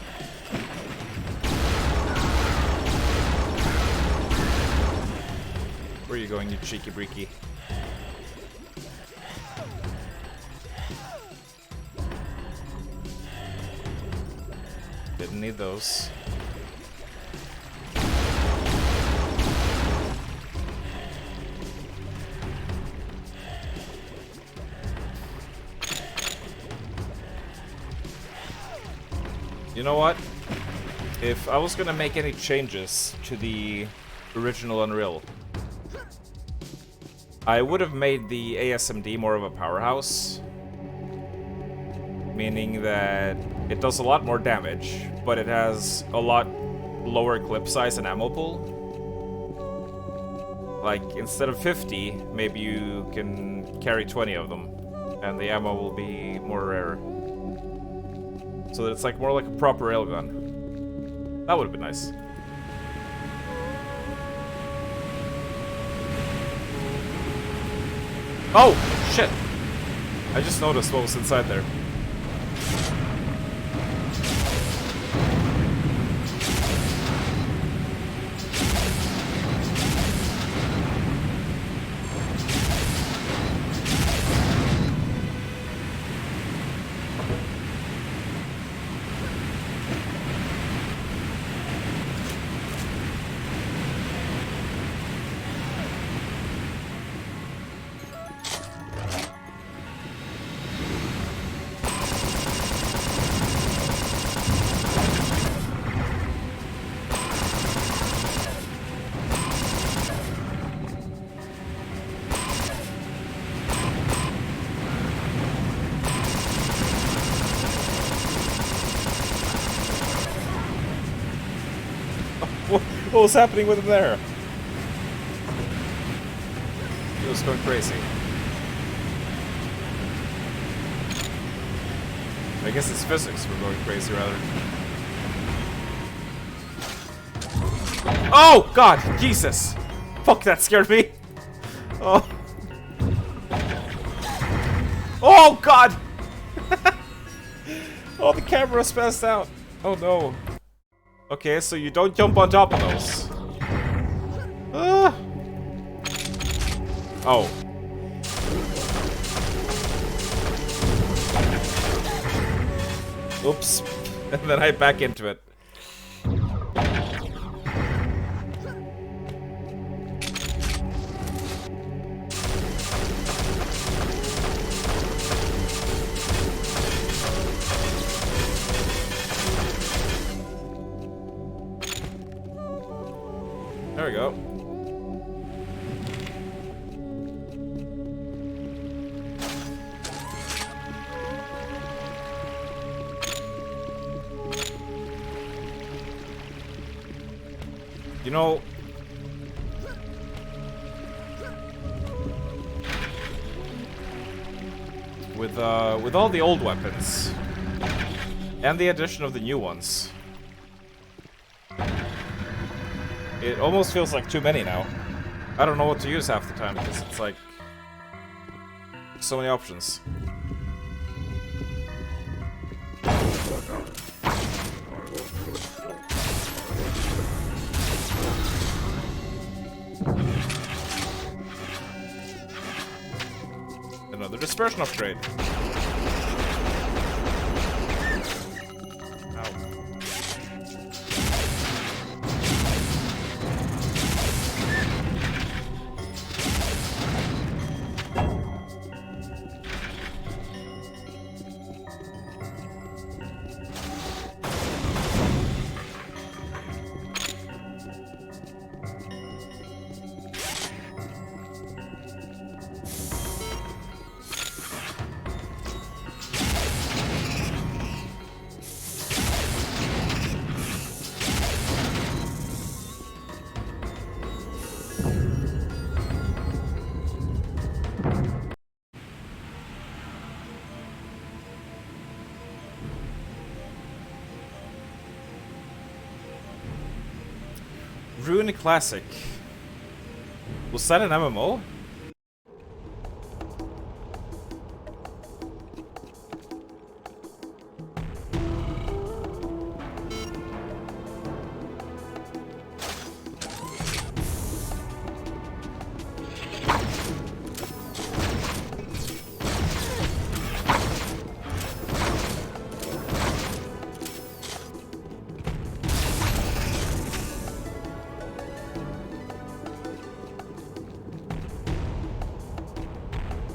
Where are you going, you cheeky breaky? need those. You know what? If I was gonna make any changes to the original Unreal, I would have made the ASMD more of a powerhouse. Meaning that it does a lot more damage, but it has a lot lower clip size and ammo pool. Like, instead of 50, maybe you can carry 20 of them, and the ammo will be more rare. So that it's like more like a proper railgun. That would have been nice. Oh, shit! I just noticed what was inside there. What was happening with him there? He was going crazy. I guess his physics were going crazy, rather. Oh, God! Jesus! Fuck, that scared me! Oh. Oh, God! Oh, the camera spazzed out. Oh, no. Okay, so you don't jump on top of those. Oh. Oops. And then I back into it. There we go. You know, with all the old weapons and the addition of the new ones, it almost feels like too many now. I don't know what to use half the time because it's like so many options. Another dispersion upgrade. Ruin Classic. Was that an MMO?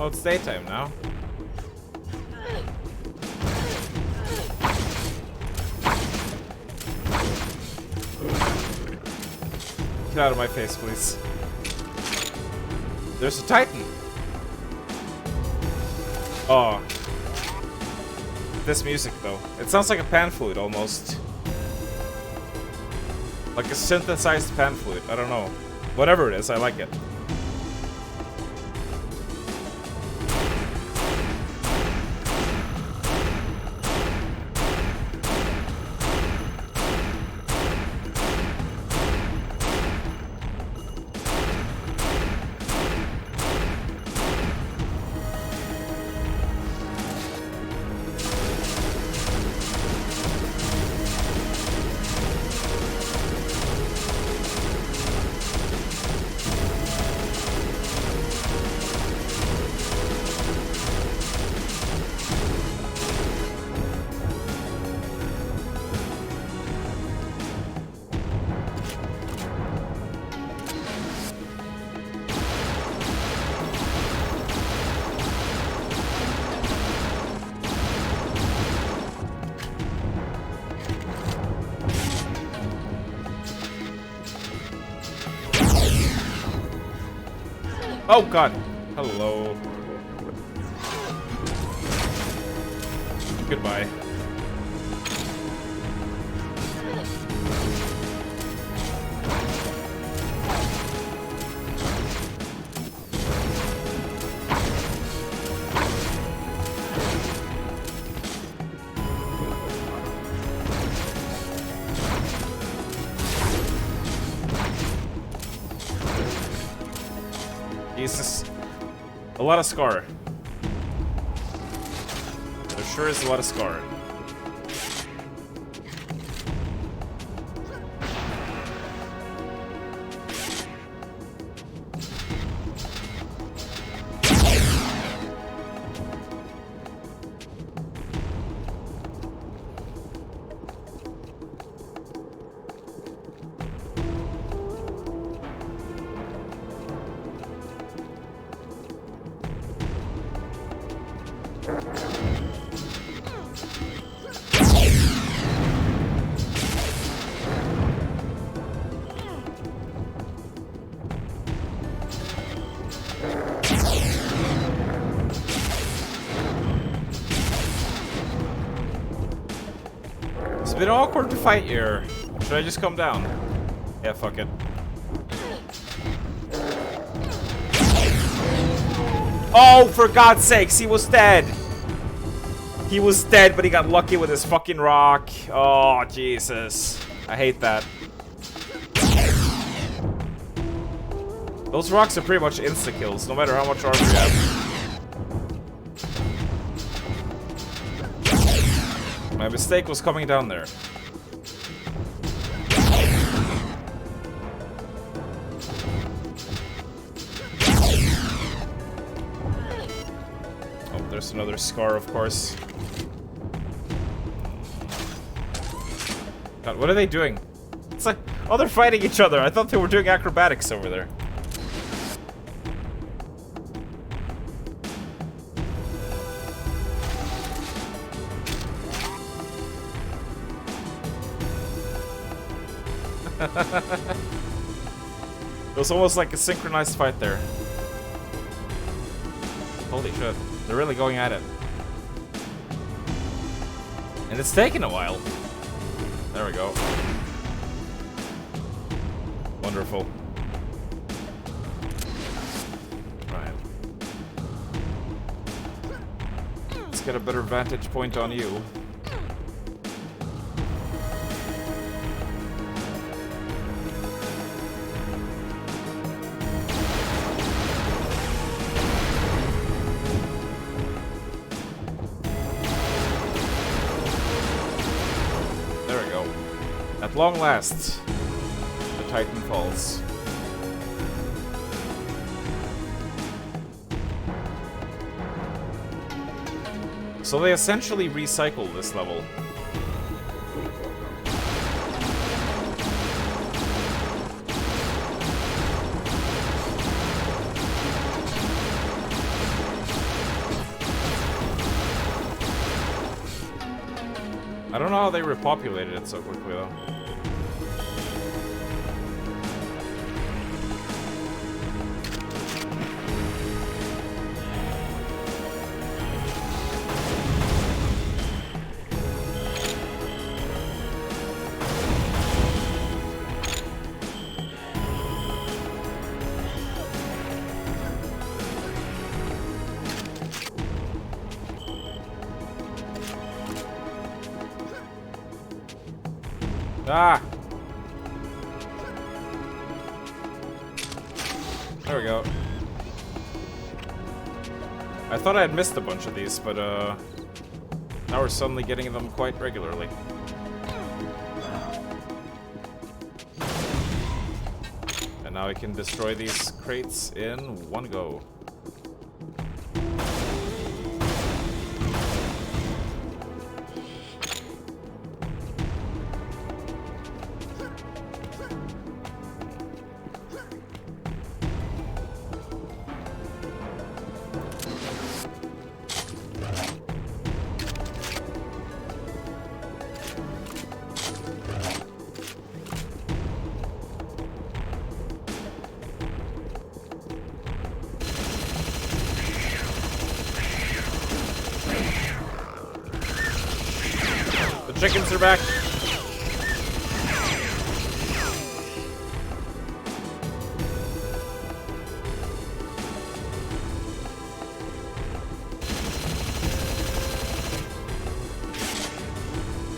Oh, it's daytime now. Get out of my face, please. There's a Titan. Oh. This music, though. It sounds like a pan flute, almost. Like a synthesized pan flute. I don't know. Whatever it is, I like it. Oh god. Hello. Goodbye. Jesus. A lot of scar. There sure is a lot of scar. It's a bit awkward to fight here. Should I just come down? Yeah, fuck it. Oh, for God's sakes, he was dead! He was dead, but he got lucky with his fucking rock. Oh, Jesus. I hate that. Those rocks are pretty much insta-kills, no matter how much armor you have. My mistake was coming down there. Oh, there's another scar, of course. God, what are they doing? It's like, oh, they're fighting each other. I thought they were doing acrobatics over there. It was almost like a synchronized fight there. Holy shit. They're really going at it. And it's taken a while. There we go. Wonderful. Right. Let's get a better vantage point on you. At long last, the Titan falls. So they essentially recycle this level. don't know how they repopulated it so quickly, though. Ah! There we go. I thought I had missed a bunch of these, but now we're suddenly getting them quite regularly. And now I can destroy these crates in one go. Chickens are back.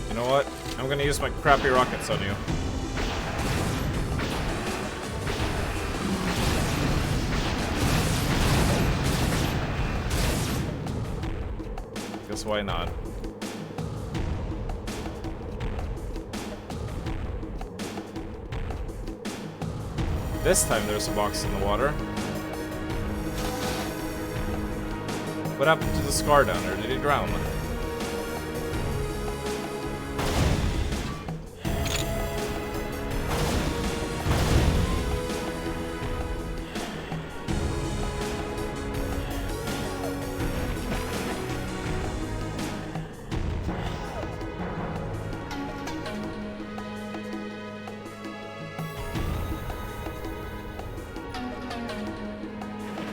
You know what? I'm gonna use my crappy rockets on you. Guess why not? This time there's a box in the water. What happened to the Scar down there? Did he drown?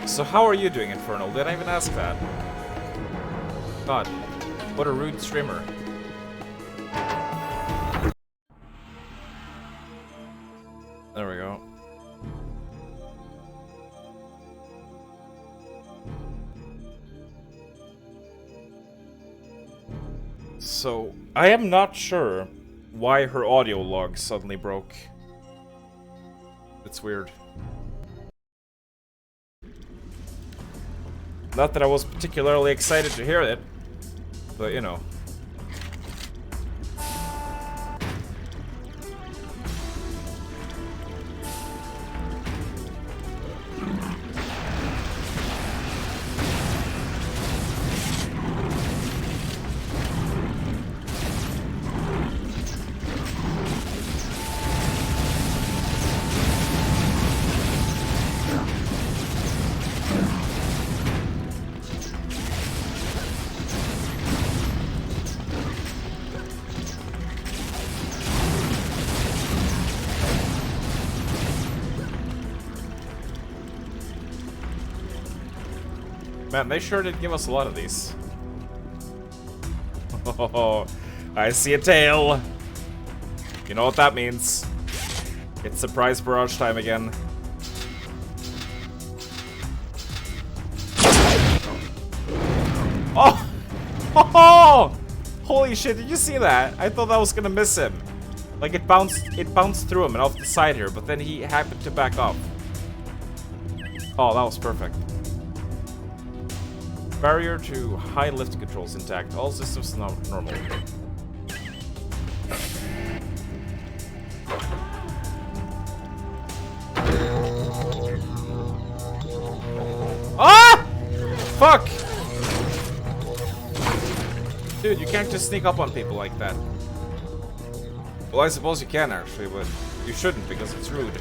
So how are you doing, Infernal? Did I even ask that? God, what a rude streamer. There we go. So, I am not sure why her audio log suddenly broke. It's weird. Not that I was particularly excited to hear it, but you know. Man, they sure did give us a lot of these. Oh, I see a tail. You know what that means. It's surprise barrage time again. Oh! Oh! Holy shit, did you see that? I thought that was gonna miss him. Like it bounced through him and off the side here, but then he happened to back off. Oh, that was perfect. Barrier to high lift controls intact. All systems normal. Ah! Fuck! Dude, you can't just sneak up on people like that. Well, I suppose you can actually, but you shouldn't because it's rude.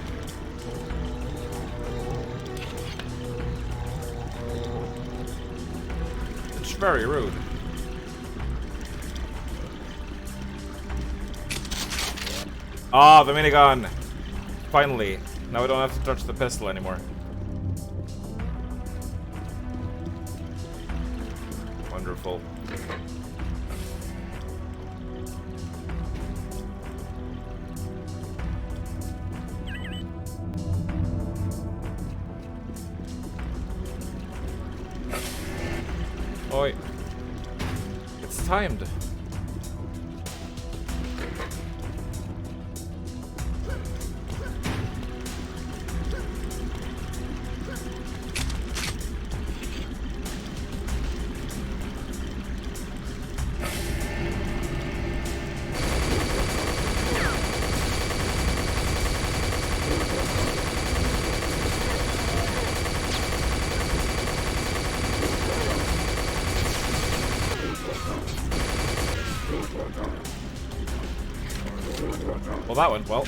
Very rude. Ah, the minigun! Finally. Now we don't have to touch the pistol anymore. Wonderful. Oi. It's timed. Well, that went well.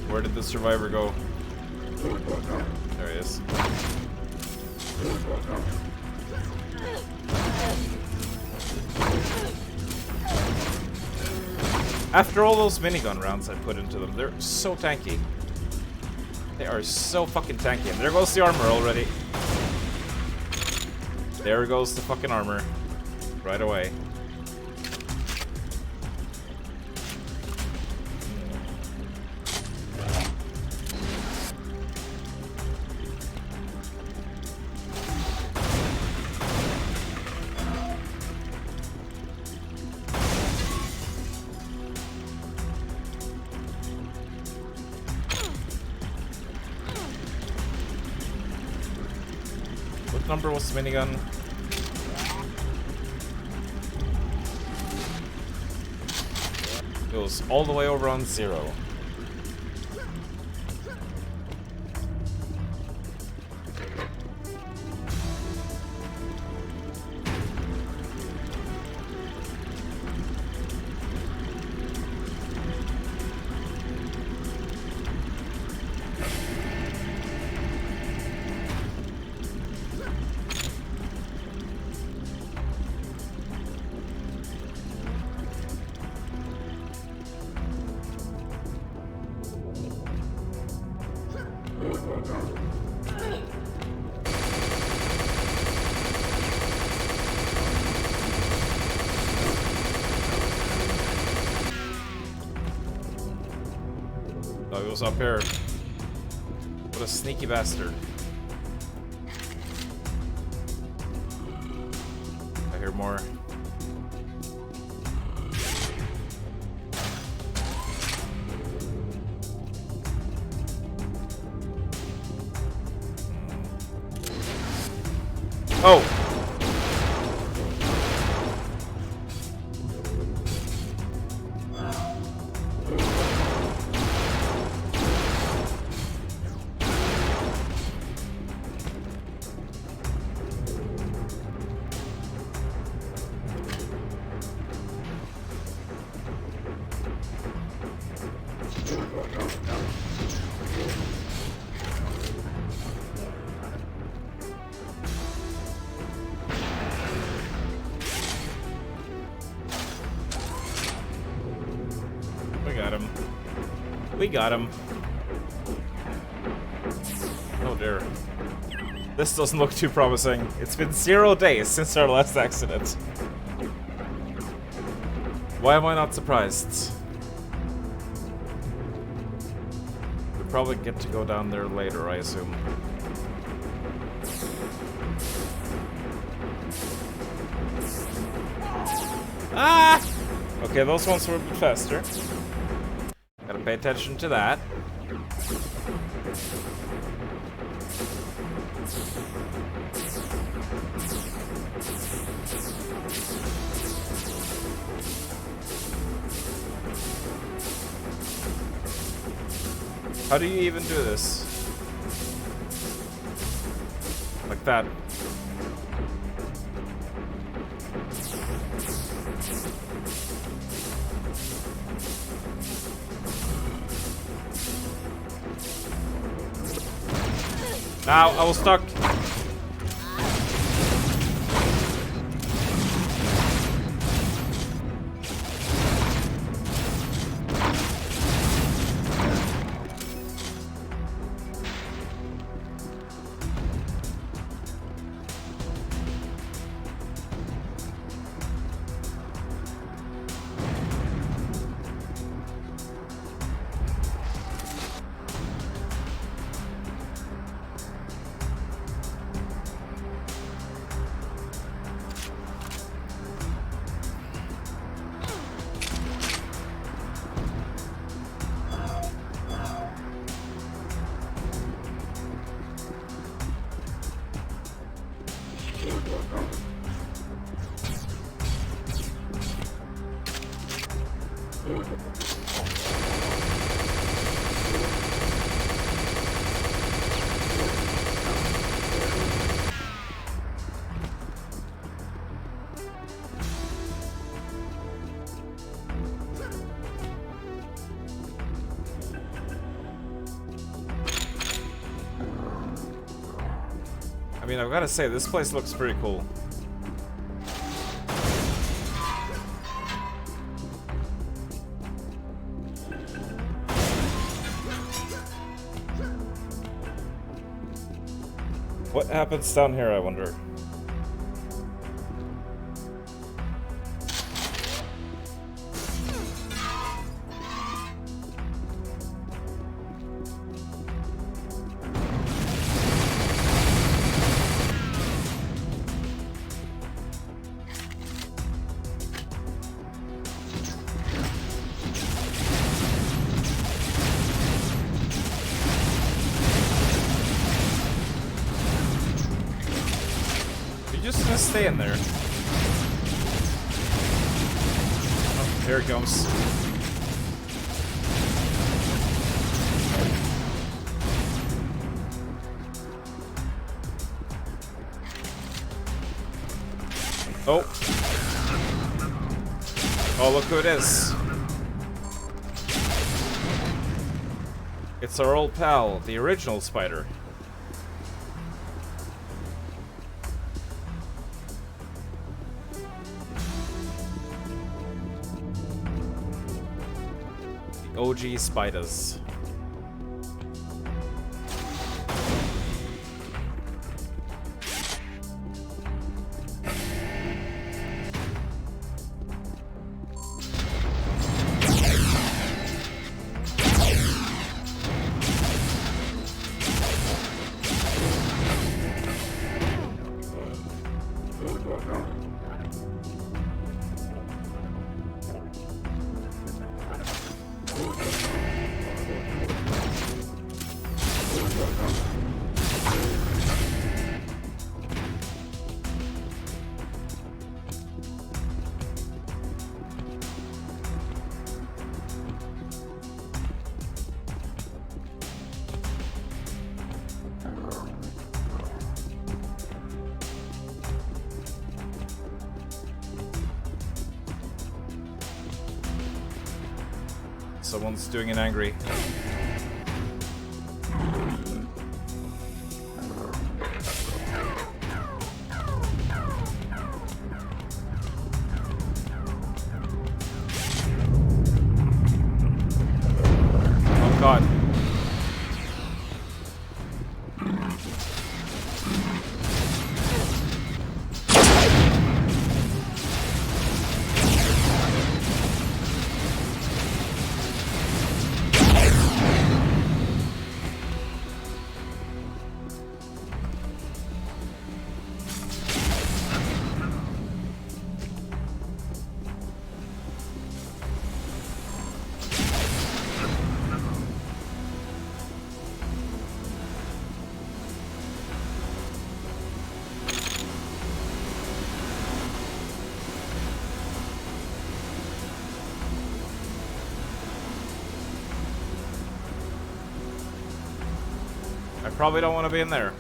Where did the survivor go? There he is. After all those minigun rounds I put into them, they're so tanky. They are so fucking tanky. And there goes the armor already. There goes the fucking armor. Right away. What number was the minigun? It was all the way over on 0. Oh, he was up here. What a sneaky bastard. I hear more. Oh! We got him. We got him. Oh dear. This doesn't look too promising. It's been 0 days since our last accident. Why am I not surprised? We'll probably get to go down there later, I assume. Ah! Okay, those ones were a bit faster. Gotta pay attention to that. How do you even do this? Like that. Ow, I was stuck. I mean, I've got to say, this place looks pretty cool. What happens down here, I wonder? Just gonna stay in there. Oh, there it comes. Oh. Oh, look who it is. It's our old pal, the original spider. OG spiders. Someone's doing an angry. Oh God. probably don't want to be in there.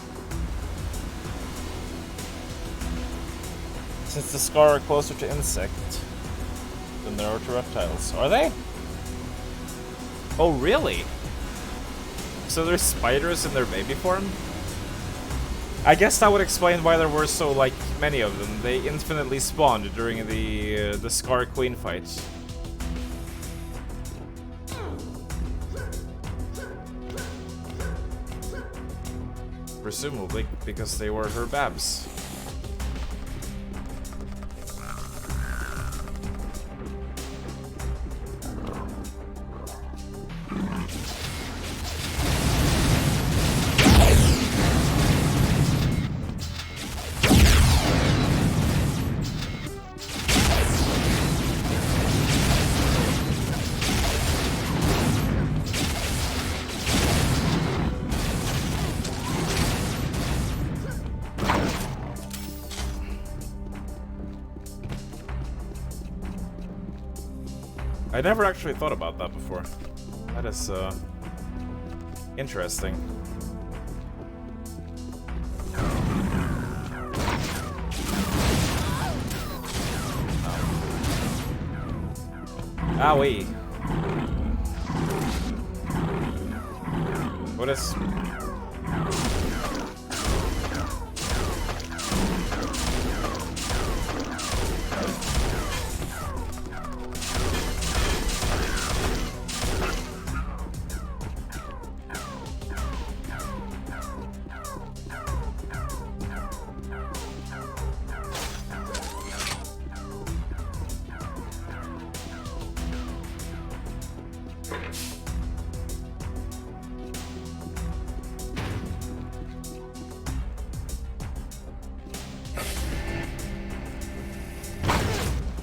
Since the Scar are closer to insect than they are to reptiles. Are they? Oh, really? So there's spiders in their baby form? I guess that would explain why there were so, like, many of them. They infinitely spawned during the Scar Queen fight. Presumably because they were her babs. I never actually thought about that before. That is, interesting. Owie. What is...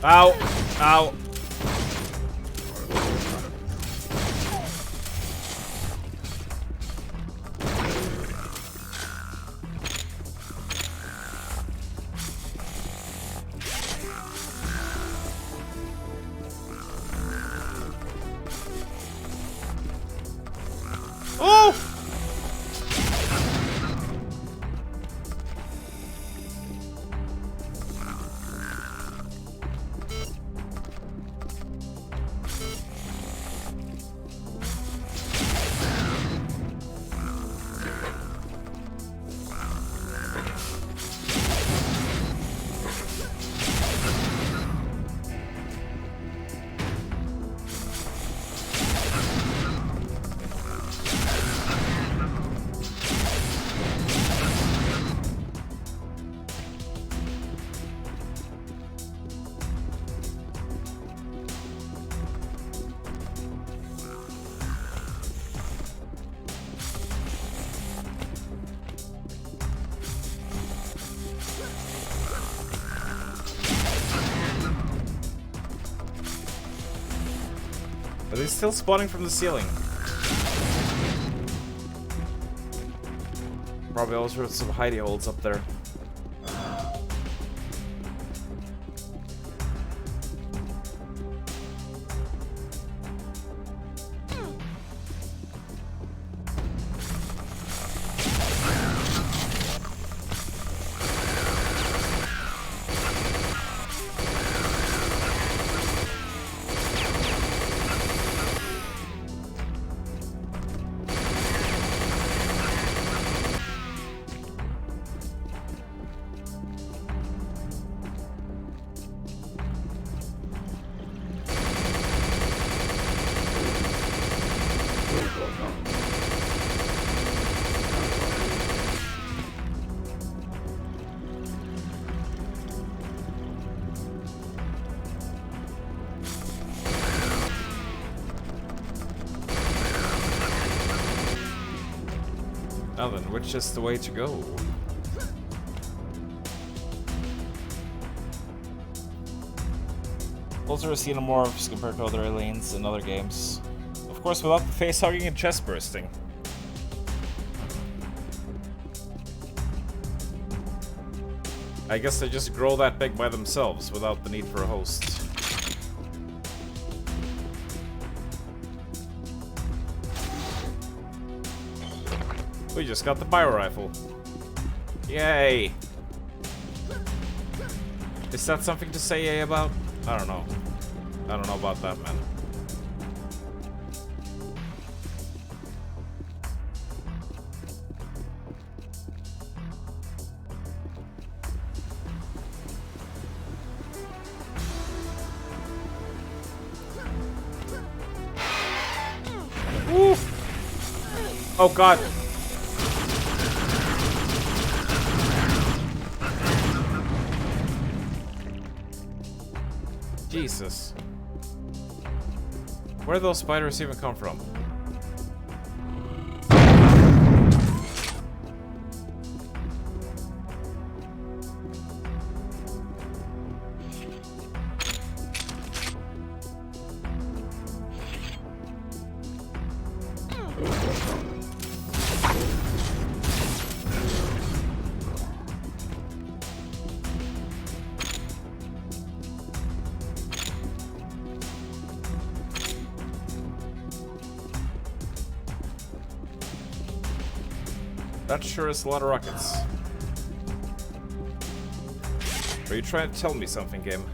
Ow! Ow! Oh! Are they still spawning from the ceiling? Probably all sorts of hidey holes up there. Now then, which is the way to go? Closer to xenomorphs compared to other aliens in other games. Of course, without the face hugging and chest bursting. I guess they just grow that big by themselves without the need for a host. We just got the pyro rifle. Yay! Is that something to say yay about? I don't know. I don't know about that, man. Oof. Oh god. Jesus. Where do those spiders even come from? That sure is a lot of rockets. Are you trying to tell me something, game?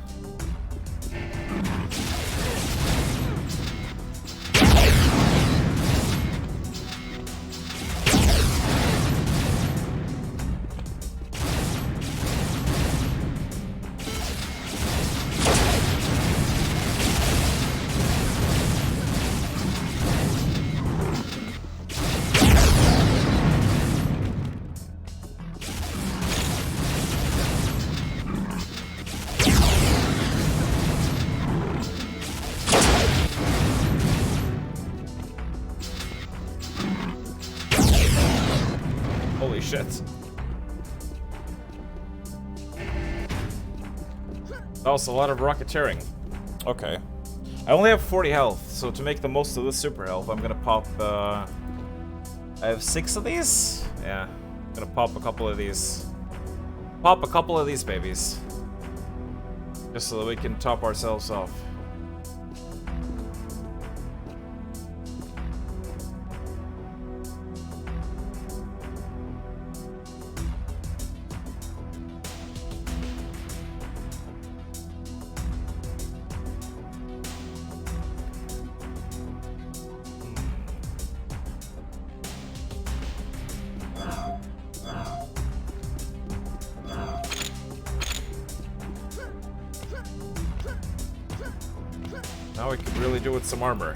Holy shit. That was a lot of rocketeering. Okay. I only have 40 health, so to make the most of this super health, I'm gonna pop, I have 6 of these? Yeah. I'm gonna pop a couple of these. Pop a couple of these babies. Just so that we can top ourselves off. Now we could really do with some armor.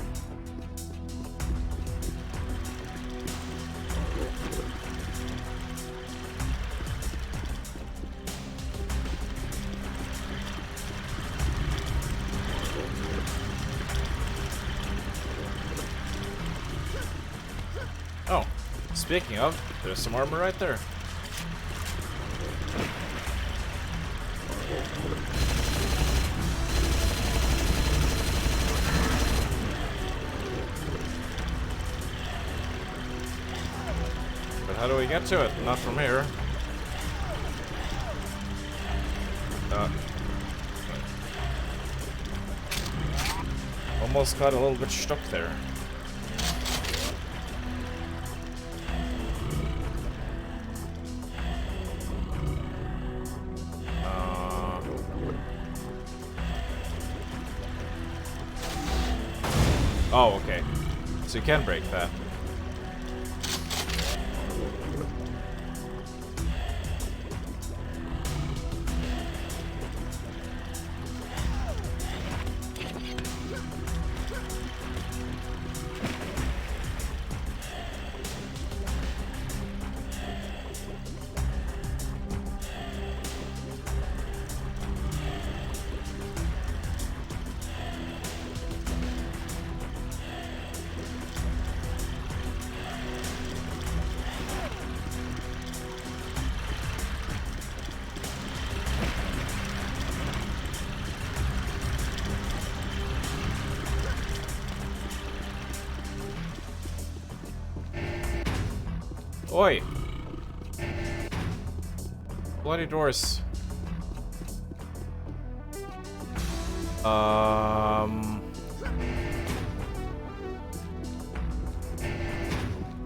Oh, speaking of, there's some armor right there. But how do we get to it? Not from here. Almost got a little bit stuck there. Oh, okay. So you can break that. Oi! Bloody doors.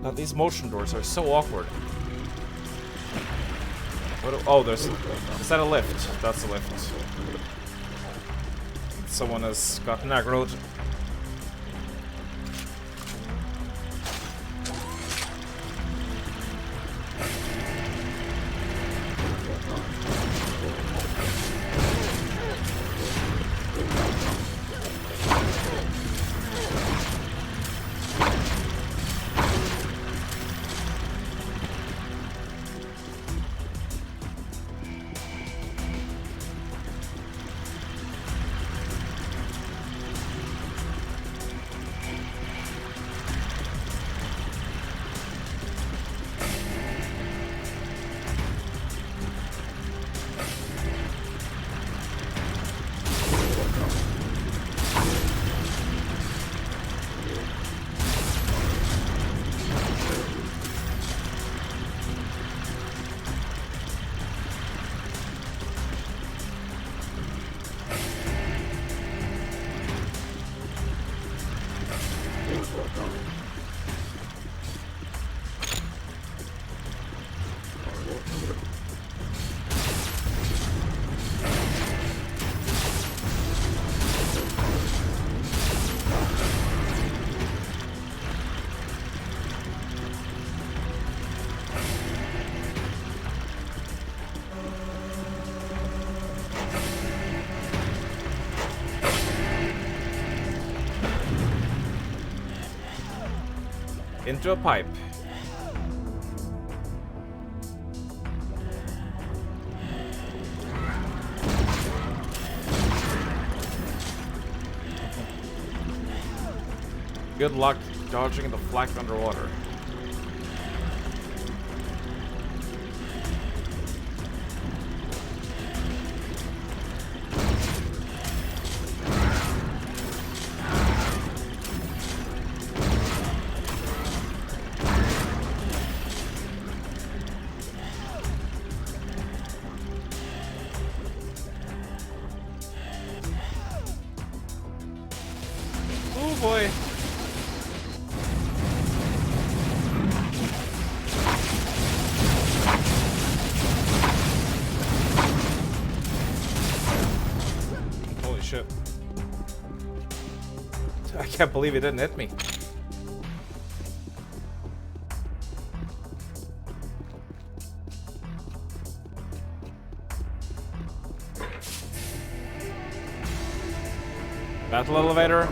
God, these motion doors are so awkward. Oh, there's... Is that a lift? That's a lift. Someone has gotten aggroed. Into a pipe. Good luck dodging the flak underwater. Oh boy. Holy shit. I can't believe it didn't hit me. Battle elevator.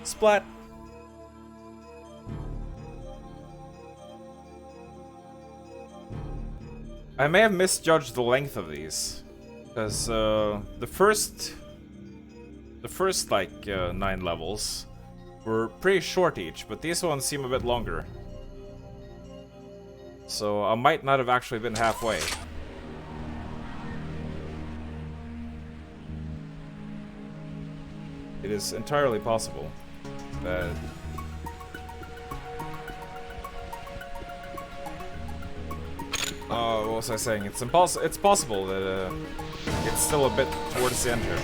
Splat. I may have misjudged the length of these, because the first like 9 levels were pretty short each, but these ones seem a bit longer. So I might not have actually been halfway. It is entirely possible that what was I saying? It's possible that it's still a bit towards the end here.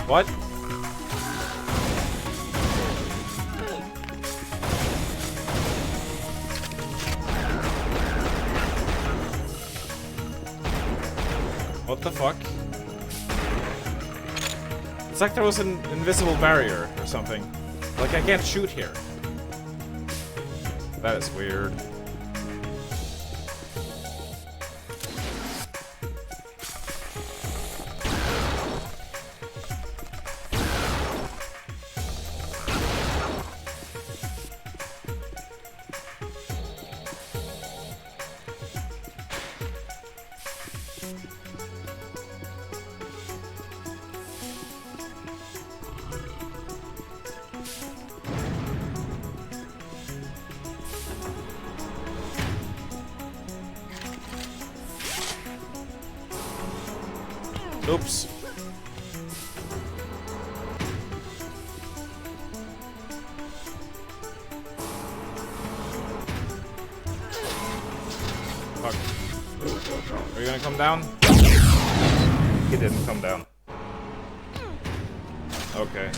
What? What the fuck? It's like there was an invisible barrier or something. Like I can't shoot here. That is weird. Oops. Fuck. Are you gonna come down? He didn't come down. Okay.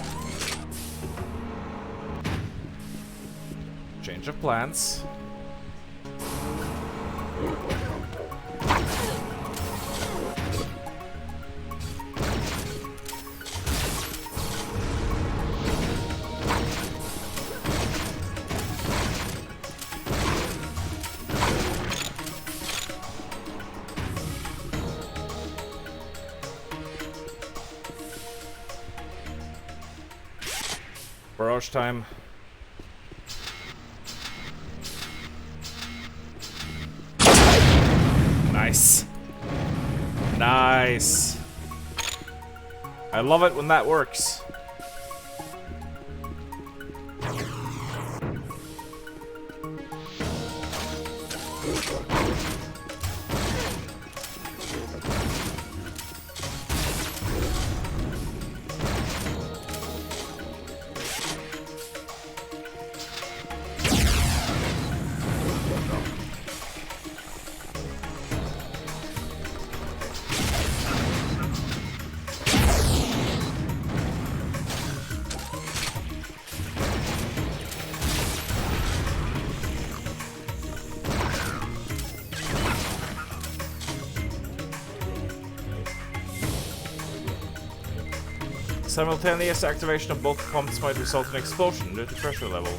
Change of plans. Barrage time. Nice. Nice. I love it when that works. Simultaneous activation of both pumps might result in explosion due to pressure level.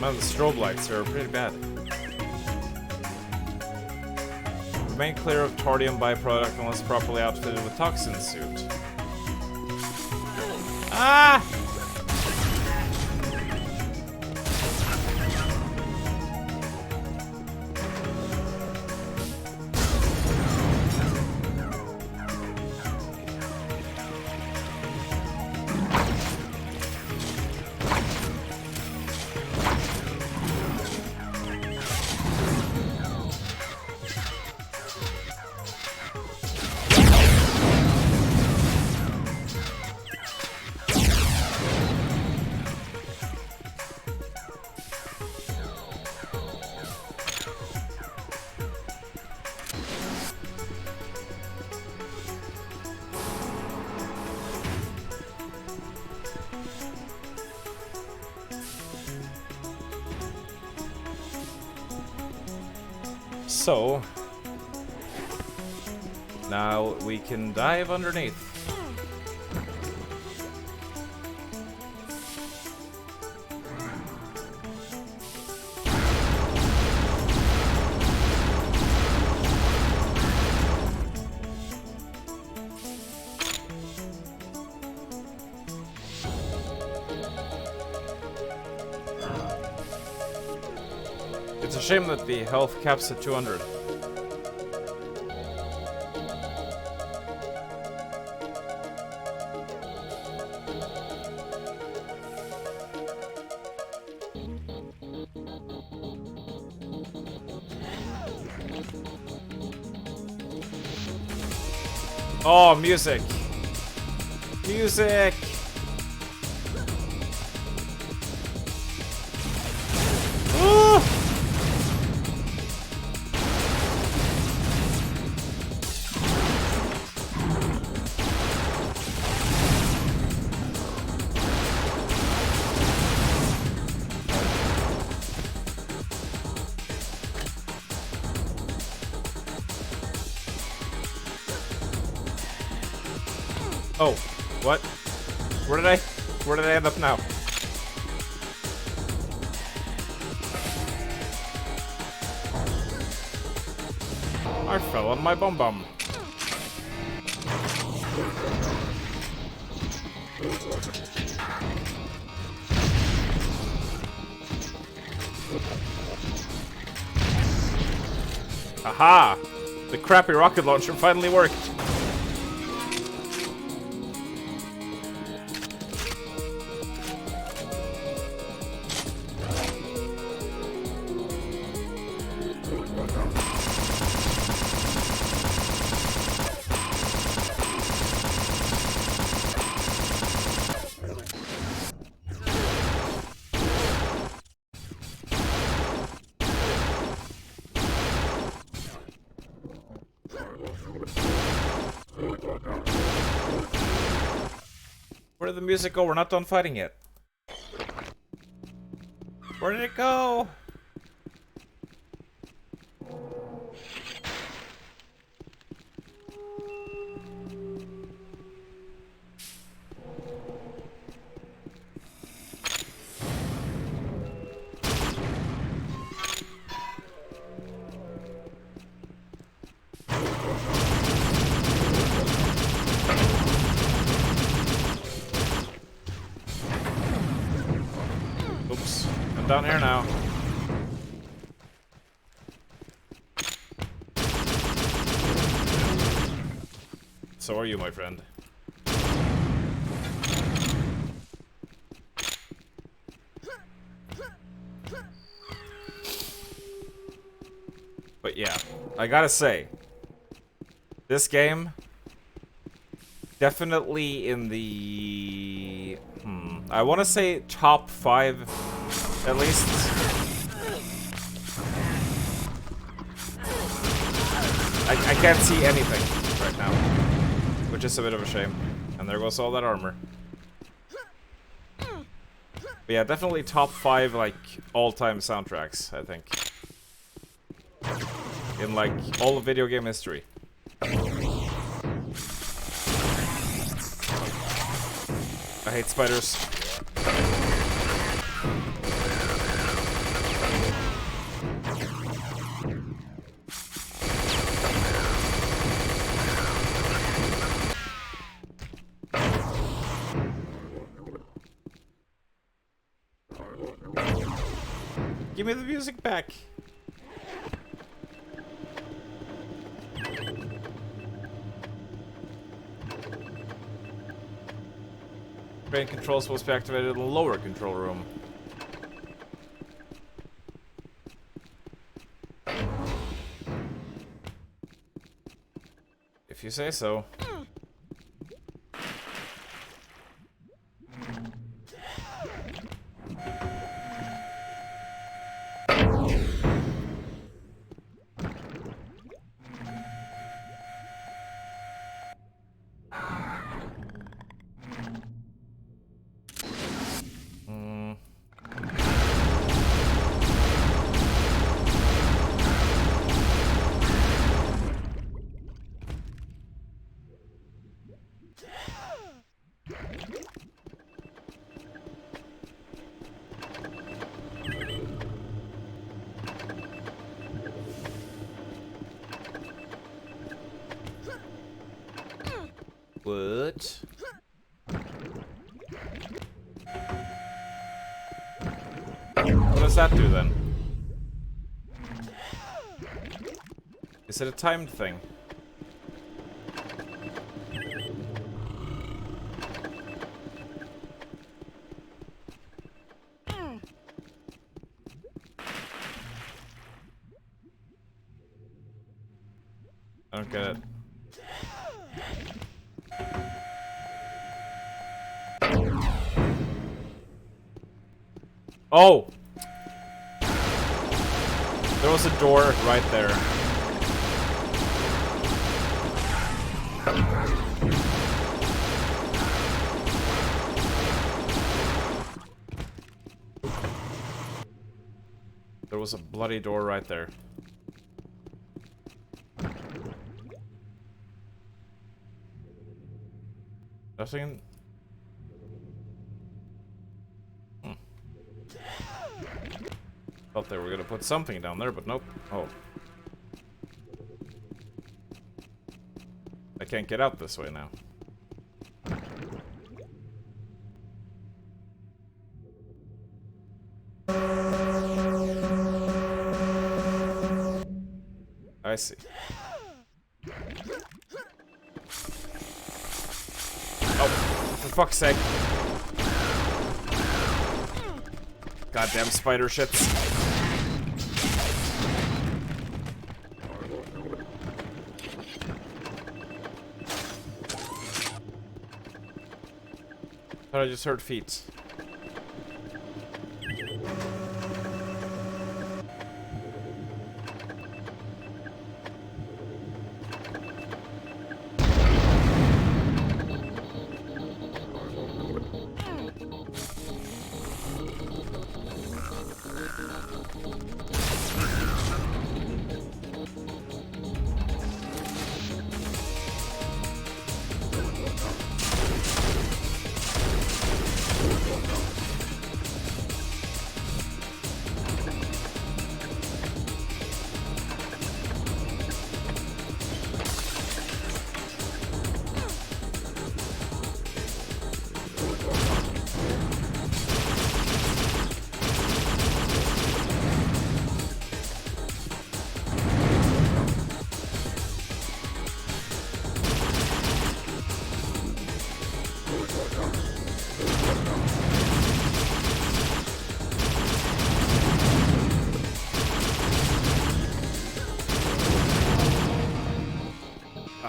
Man, the strobe lights are pretty bad. Remain clear of Tardium byproduct unless properly outfitted with toxin suit. Ah! So, now we can dive underneath. It's a shame that the health cap's at 200. Oh, music! Music! Ooh! Oh, what? Where did I end up now? I fell on my bum bum. Aha! The crappy rocket launcher finally worked. Where did the music go? We're not done fighting yet. Where did it go? Oops. I'm down here now. So are you, my friend. But yeah, I gotta say, this game definitely in the I want to say top 5 at least. I can't see anything right now, which is a bit of a shame. And there goes all that armor. But yeah, definitely top 5 like all-time soundtracks, I think. In like all of video game history. I hate spiders. Give me the music back. Brain control is supposed to be activated in the lower control room. If you say so. What? What does that do then? Is it a timed thing? I don't get it. Oh! There was a door right there. There was a bloody door right there. Nothing. Thought they were gonna put something down there, but nope. Oh. I can't get out this way now. I see. Oh, for fuck's sake. Goddamn spider shits. Thought I just heard feet.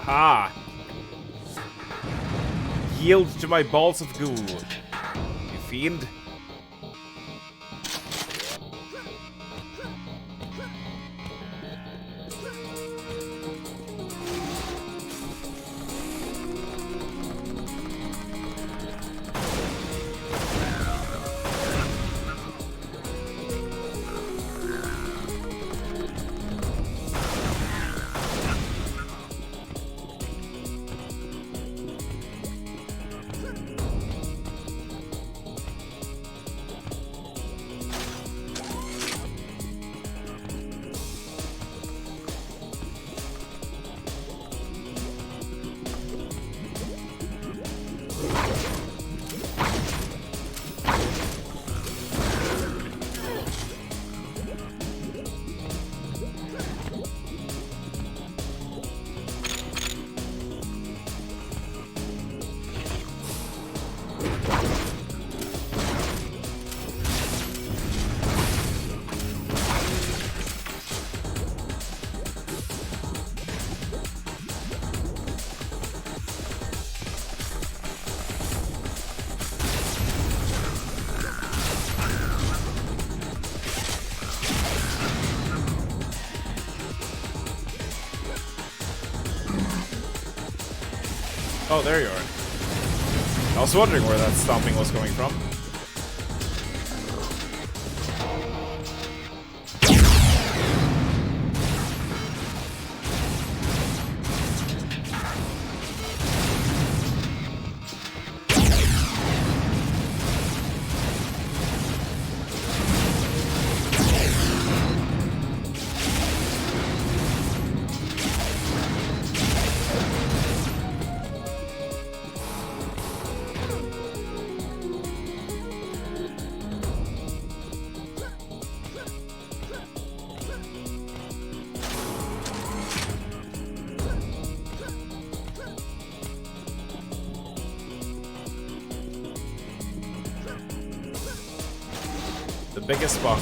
Aha! Yield to my balls of goo, you fiend. Oh, there you are. I was wondering where that stomping was coming from. The biggest bug.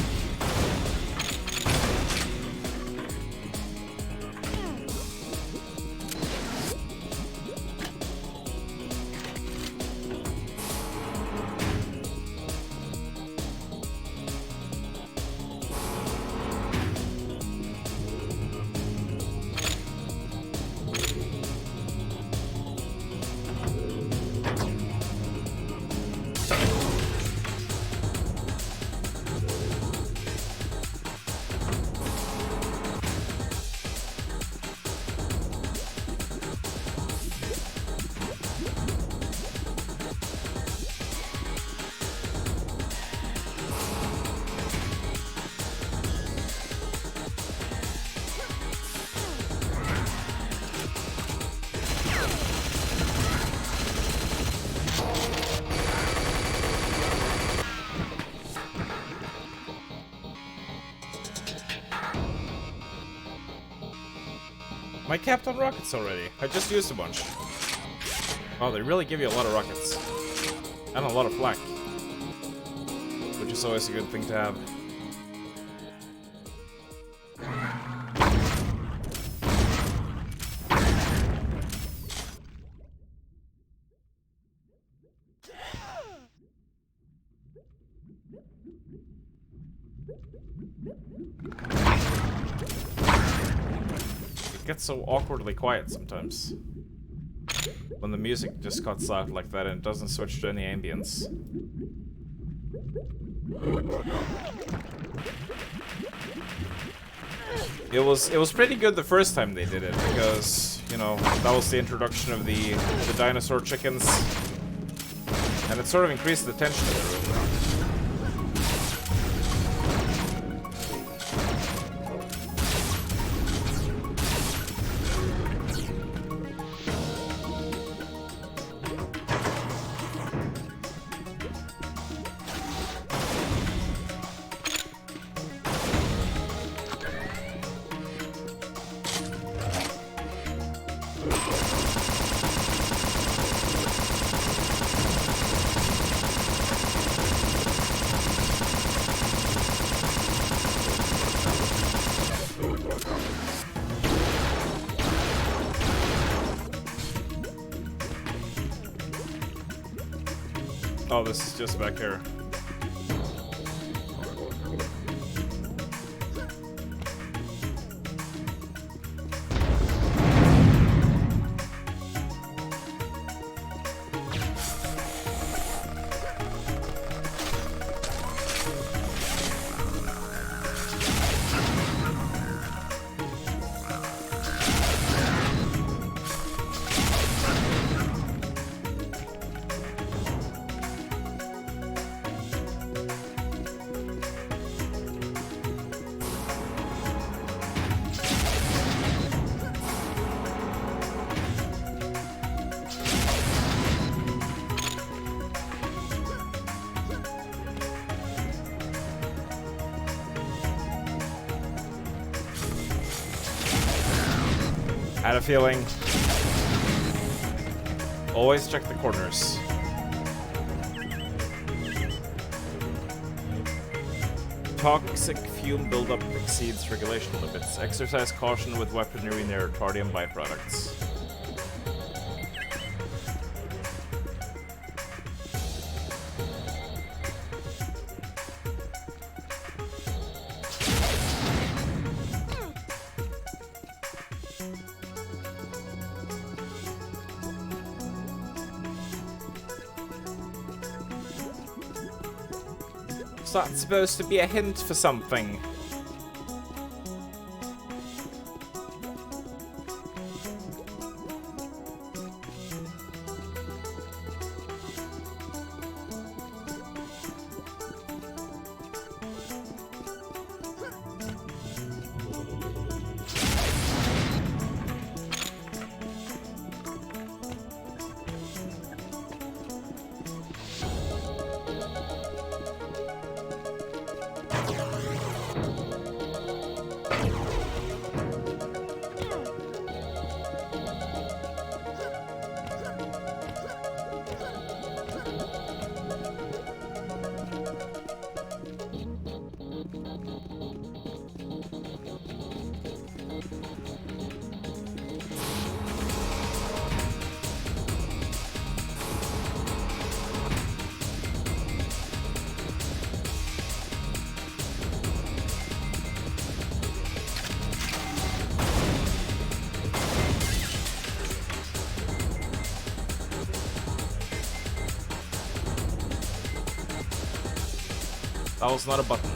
I capped on rockets already. I just used a bunch. Oh, they really give you a lot of rockets. And a lot of flak. Which is always a good thing to have. It gets so awkwardly quiet sometimes. When the music just cuts out like that and it doesn't switch to any ambience. It was pretty good the first time they did it, because, you know, that was the introduction of the dinosaur chickens. And it sort of increased the tension in the room. Oh, this is just back here. Had a feeling. Always check the corners. Toxic fume buildup exceeds regulation limits. Exercise caution with weaponry near tardium byproducts. So that's supposed to be a hint for something. That was not a button.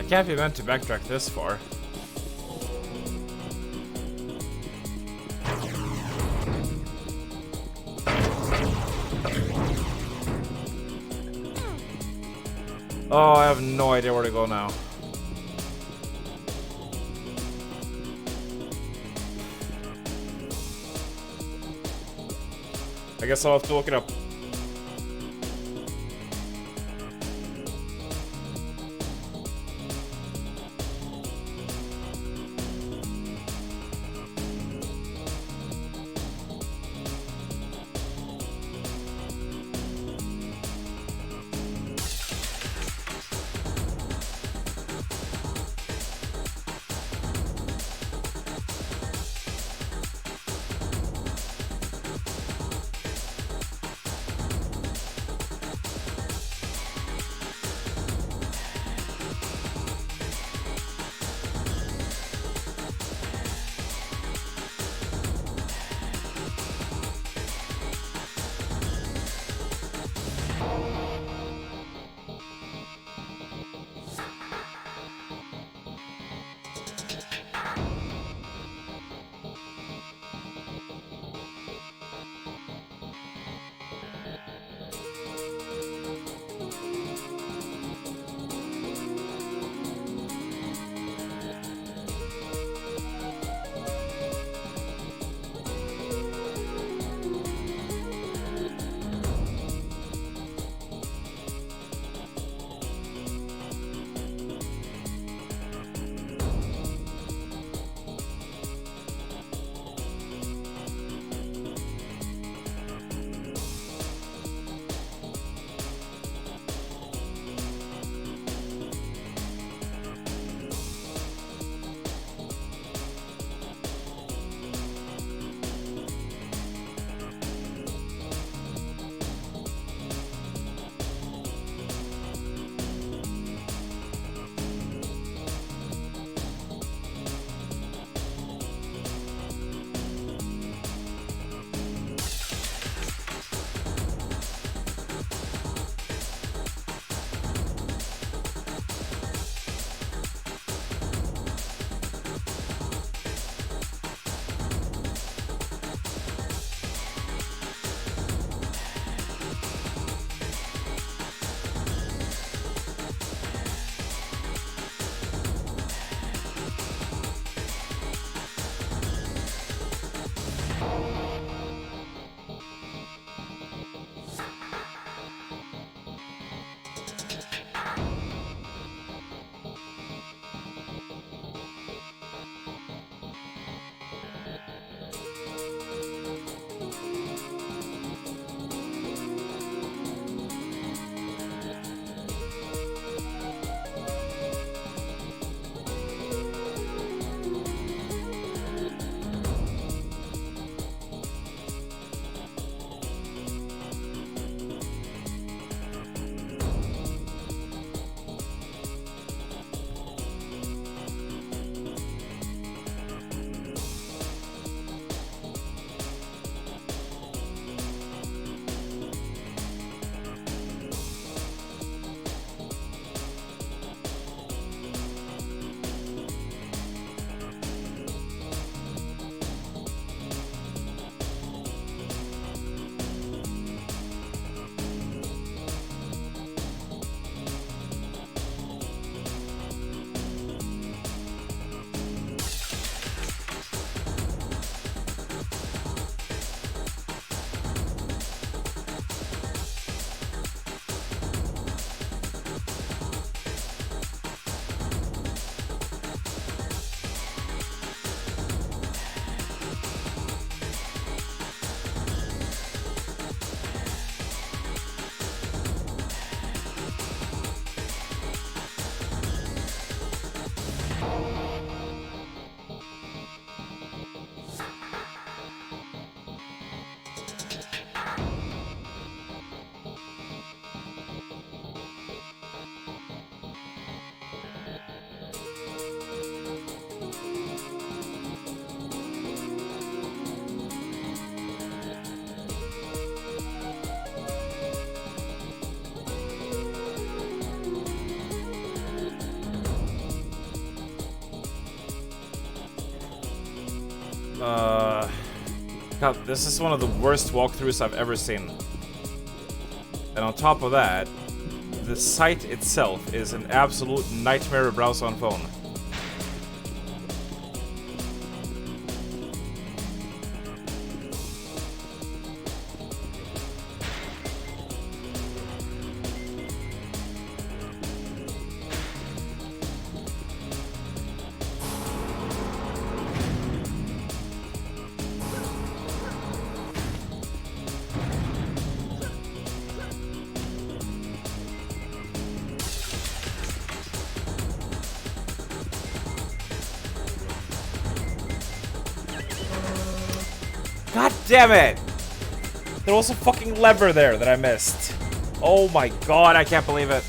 can't be meant to backtrack this far. Oh, I have no idea where to go now. I guess I'll have to look it up. God, this is one of the worst walkthroughs I've ever seen. And on top of that, the site itself is an absolute nightmare to browse on phone. God damn it! There was a fucking lever there that I missed. Oh my god, I can't believe it.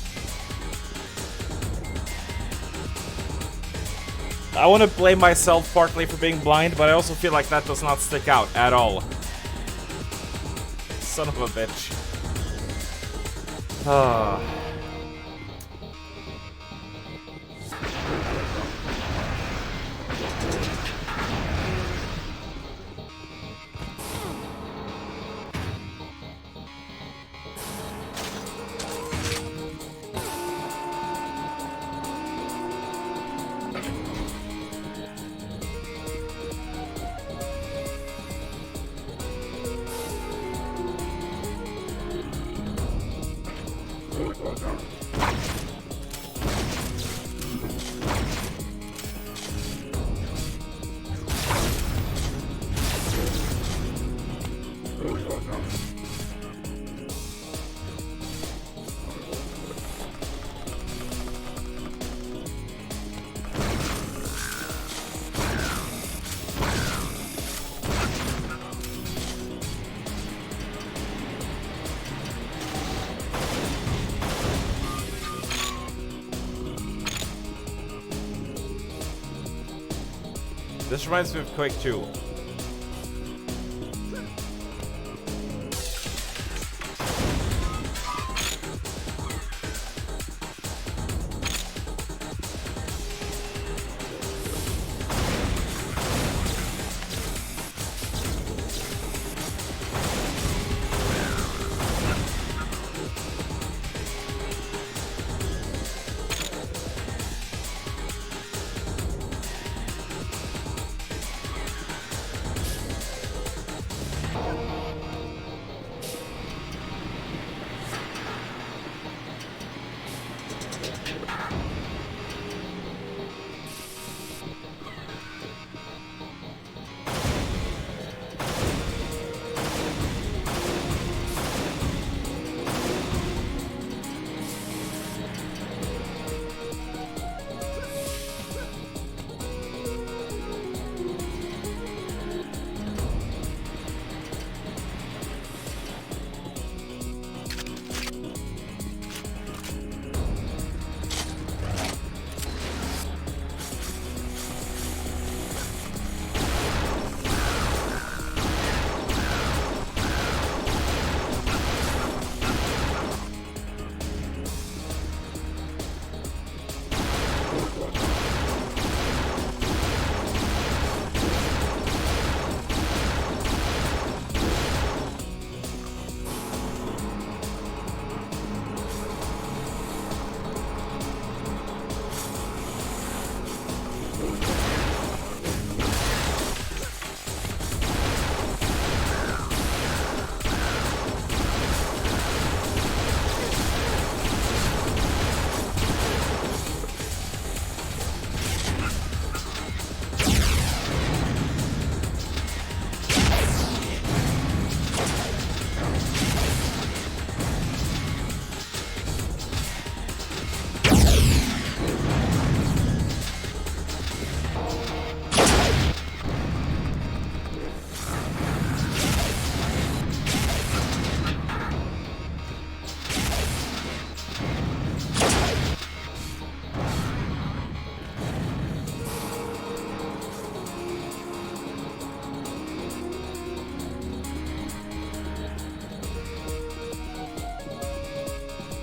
I want to blame myself partly for being blind, but I also feel like that does not stick out at all. Son of a bitch. Ah. This reminds me of Quake 2.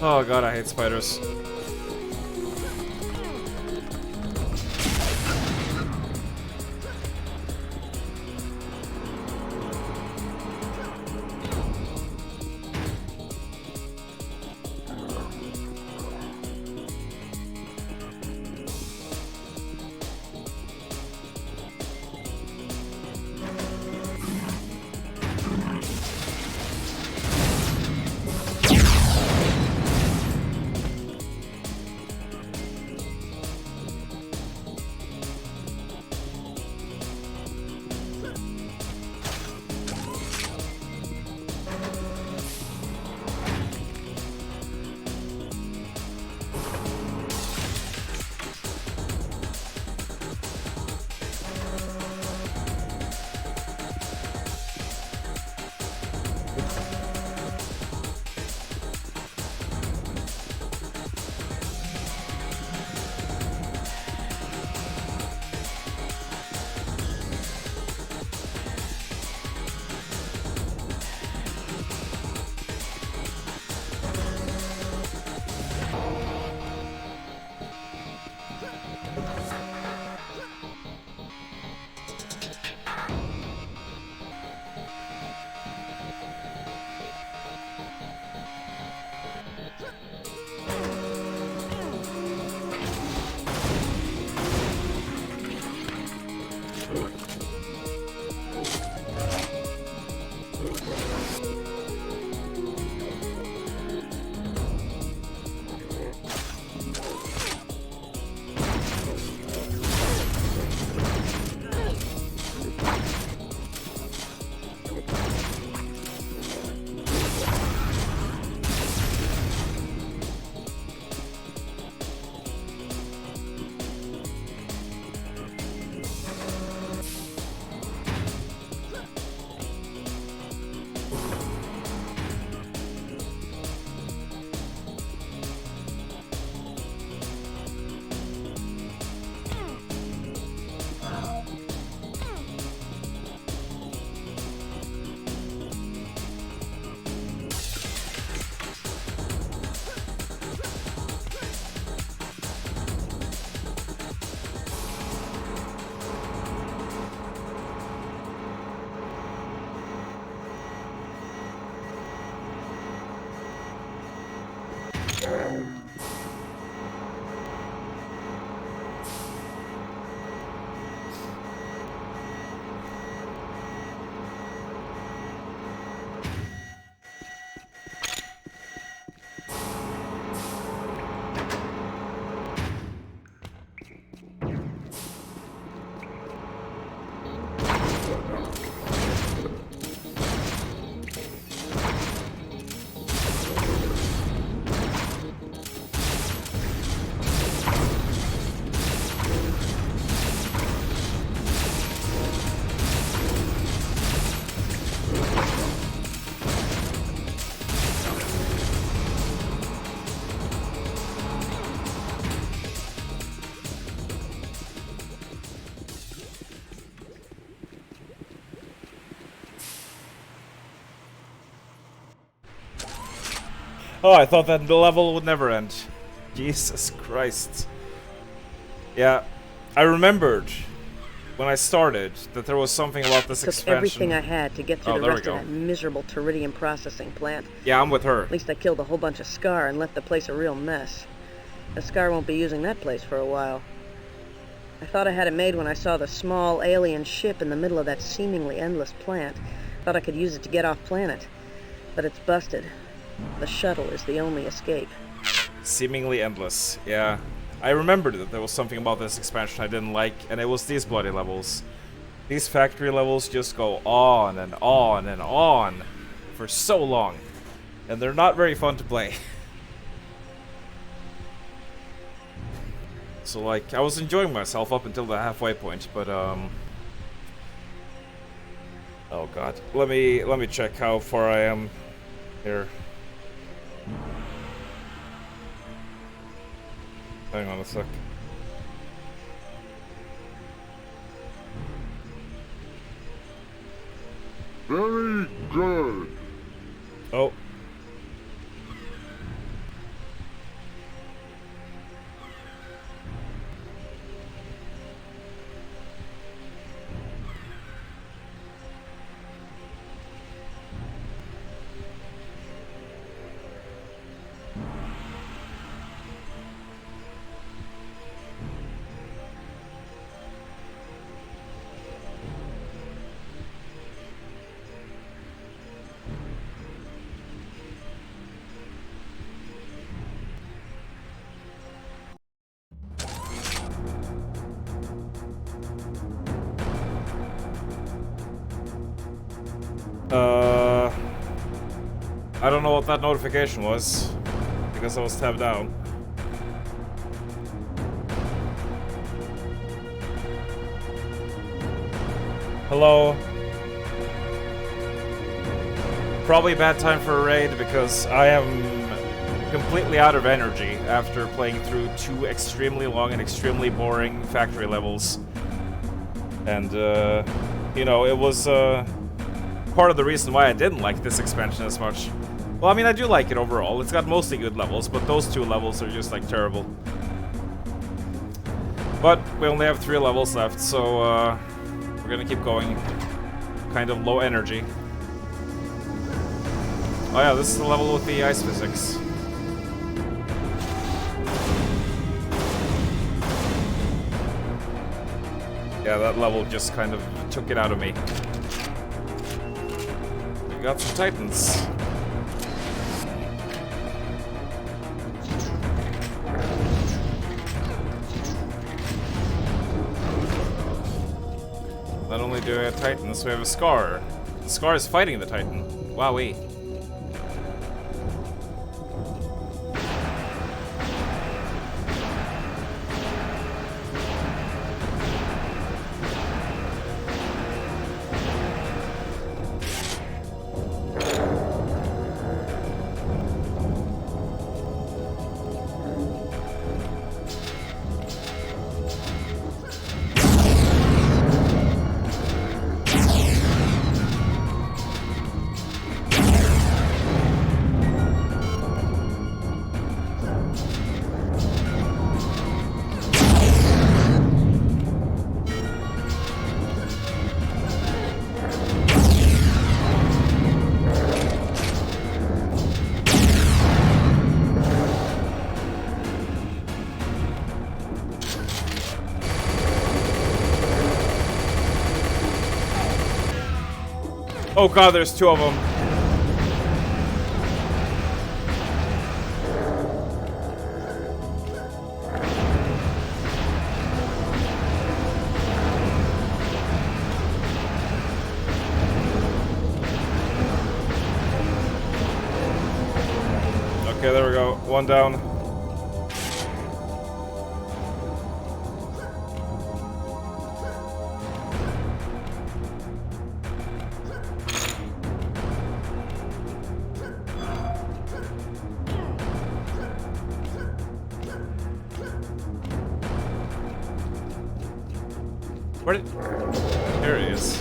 Oh god, I hate spiders. Oh, I thought that the level would never end. Jesus Christ. Yeah, I remembered when I started that there was something about this Took expansion. everything I had to get through Oh, the there we rest of go. that miserable Teridium processing plant. Yeah, I'm with her. At least I killed a whole bunch of Scar and left the place a real mess. The Scar won't be using that place for a while. I thought I had it made when I saw the small alien ship in the middle of that seemingly endless plant. Thought I could use it to get off planet. But it's busted. The shuttle is the only escape. Seemingly endless, yeah. I remembered that there was something about this expansion I didn't like, and it was these bloody levels. These factory levels just go on and on and on for so long, and they're not very fun to play. So, like, I was enjoying myself up until the halfway point, but, oh god. Let me check how far I am here. Hang on a sec. Very good. Oh. I don't know what that notification was, because I was tabbed down. Hello? Probably a bad time for a raid, because I am completely out of energy after playing through 2 extremely long and extremely boring factory levels. And, you know, it was, part of the reason why I didn't like this expansion as much. Well, I mean, I do like it overall. It's got mostly good levels, but those 2 levels are just, like, terrible. But we only have 3 levels left, so, we're gonna keep going. Kind of low energy. Oh yeah, this is the level with the ice physics. Yeah, that level just kind of took it out of me. We got some titans. Not only do we have titans, we have a Scar. The Scar is fighting the titan. Wowee. Oh god, there's 2 of them. One down. Where did... There he is.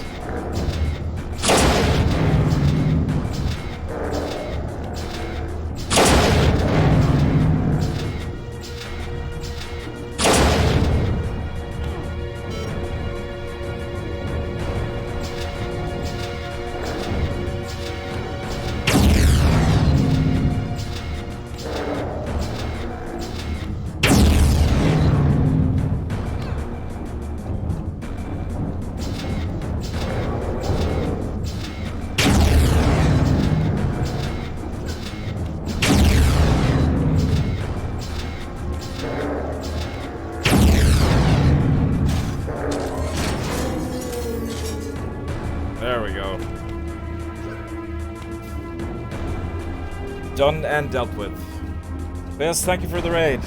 There we go. Done and dealt with. Yes, thank you for the raid.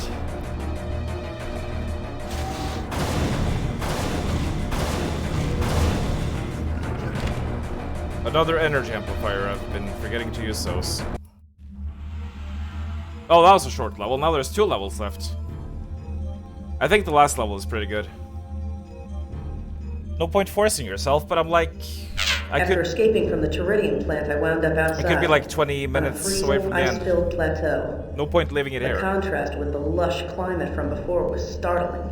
Another energy amplifier. I've been forgetting to use those. Oh, that was a short level. Now there's 2 levels left. I think the last level is pretty good. No point forcing yourself, but I'm like... After escaping from the Teridium plant, I wound up outside. I could be like 20 minutes away from the end. Ice-filled plateau. No point leaving it The here. contrast with the lush climate from before was startling.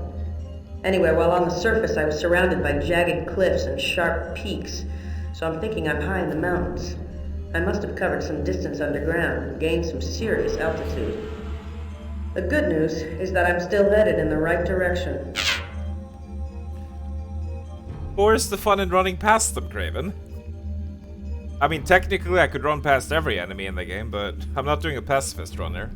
Anyway, while on the surface, I was surrounded by jagged cliffs and sharp peaks, so I'm thinking I'm high in the mountains. I must have covered some distance underground and gained some serious altitude. The good news is that I'm still headed in the right direction. Where's the fun in running past them, Craven? I mean, technically I could run past every enemy in the game, but I'm not doing a pacifist run there.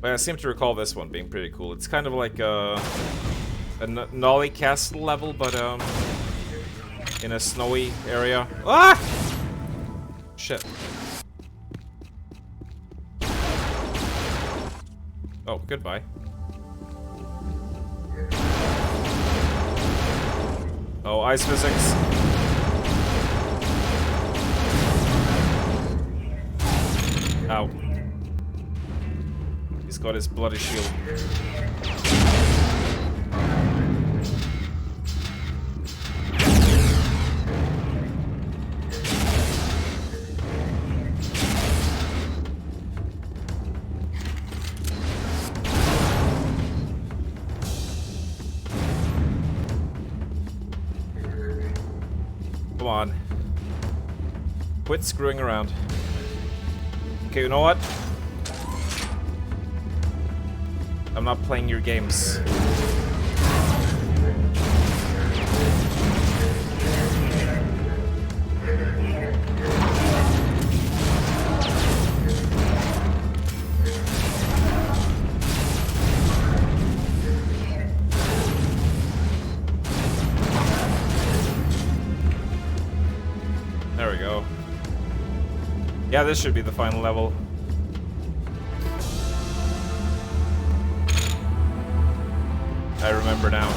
But I seem to recall this one being pretty cool. It's kind of like a Nolly Castle level, but in a snowy area. Ah! Shit. Oh, goodbye. Oh, ice physics. Ow. He's got his bloody shield. Come on. Quit screwing around. Okay, you know what? I'm not playing your games. There we go. Yeah, this should be the final level. I remember now.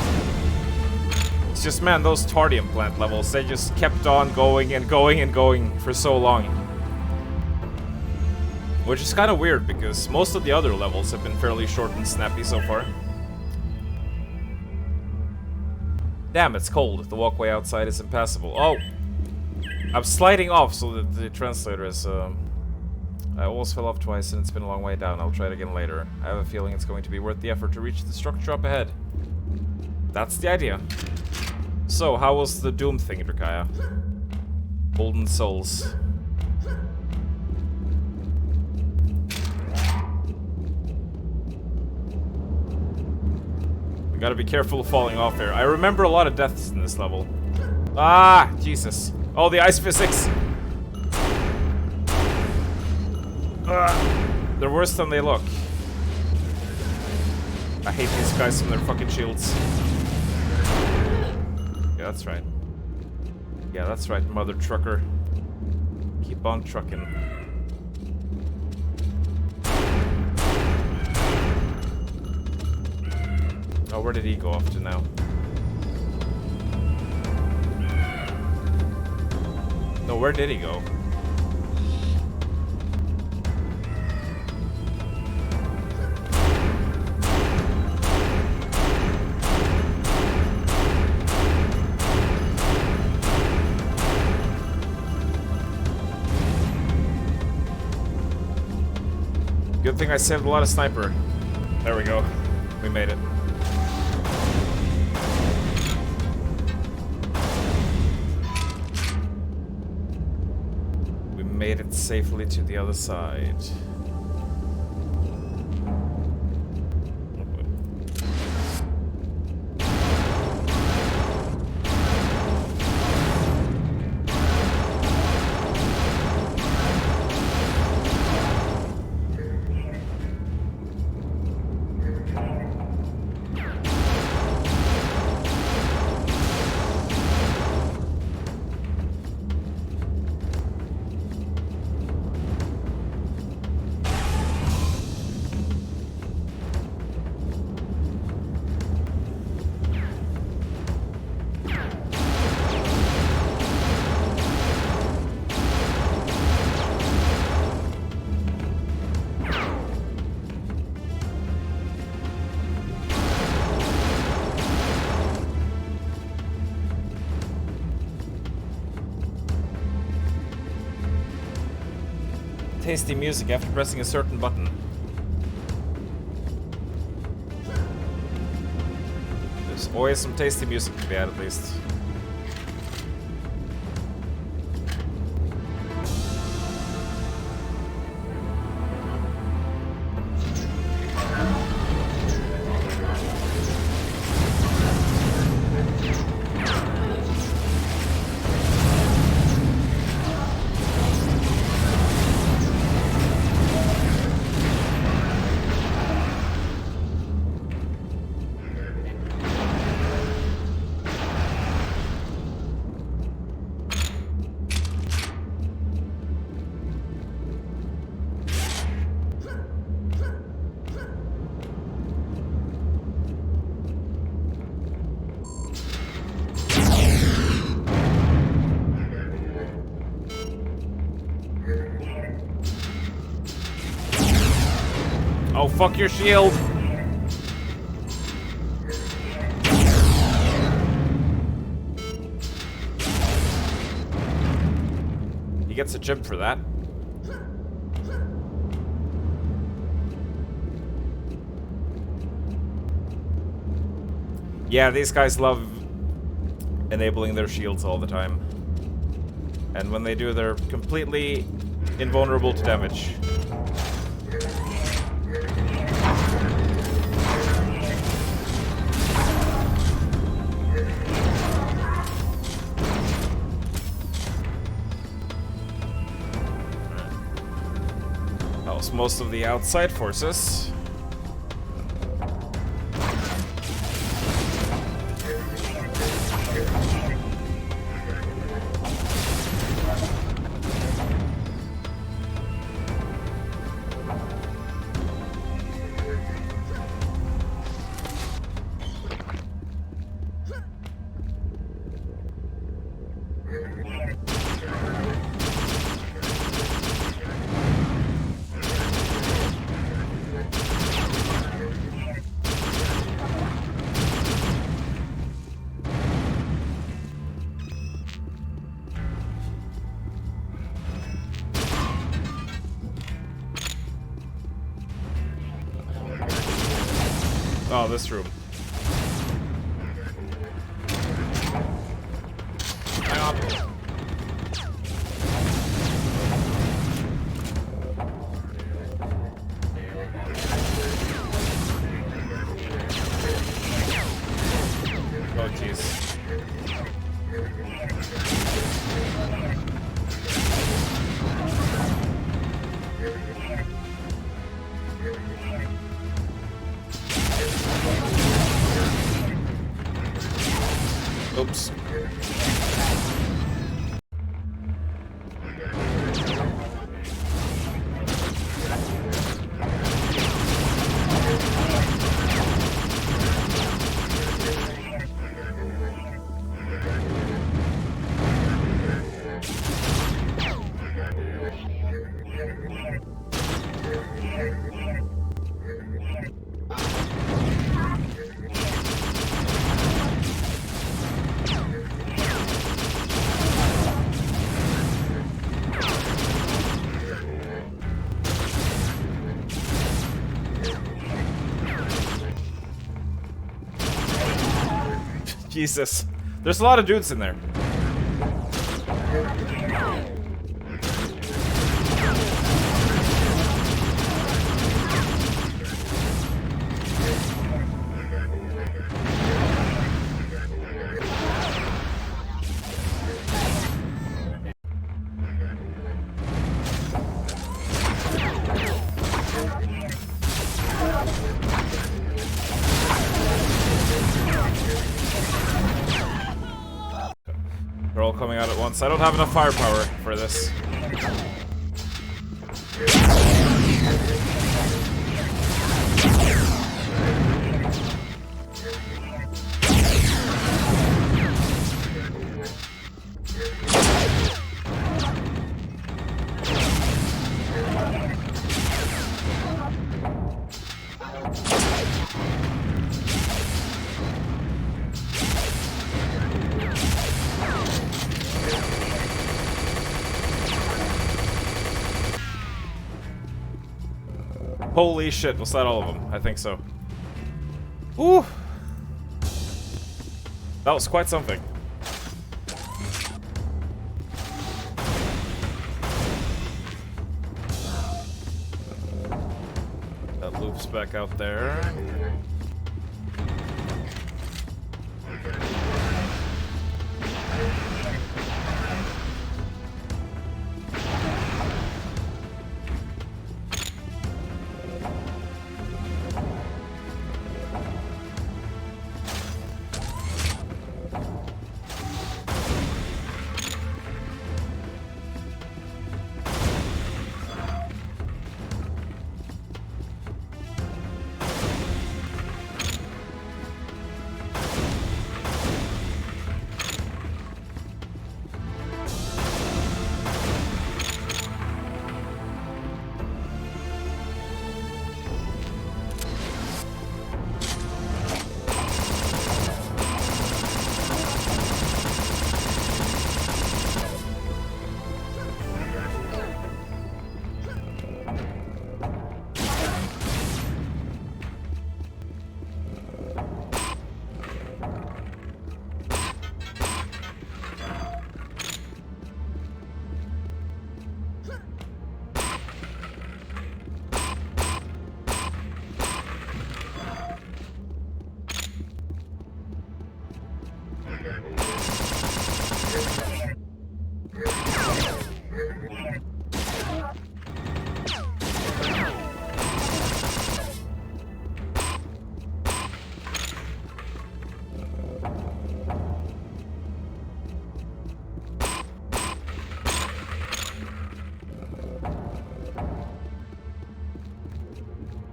It's just, man, those Tardium plant levels, they just kept on going and going and going for so long. Which is kind of weird, because most of the other levels have been fairly short and snappy so far. Damn, it's cold. The walkway outside is impassable. Oh! I'm sliding off so that the translator is, I almost fell off twice and it's been a long way down. I'll try it again later. I have a feeling it's going to be worth the effort to reach the structure up ahead. That's the idea. So, how was the Doom thing, Drakaya? Golden Souls. We gotta be careful of falling off here. I remember a lot of deaths in this level. Ah, Jesus. Oh, the ice physics! They're worse than they look. I hate these guys from their fucking shields. Yeah, that's right. Yeah, that's right, mother trucker. Keep on trucking. Oh, where did he go off to now? No, where did he go? Good thing I saved a lot of sniper. There we go. We made it. We made it safely to the other side. Tasty music after pressing a certain button. There's always some tasty music to be had, at least. Oh, fuck your shield! He gets a chip for that. Yeah, these guys love enabling their shields all the time. And when they do, they're completely invulnerable to damage. Most of the outside forces. Oh, this room. Hang on. Oh, jeez. Oops. Jesus. There's a lot of dudes in there. They're all coming out at once. I don't have enough firepower for this. Holy shit, was that all of them? I think so. Woo! That was quite something. That loops back out there.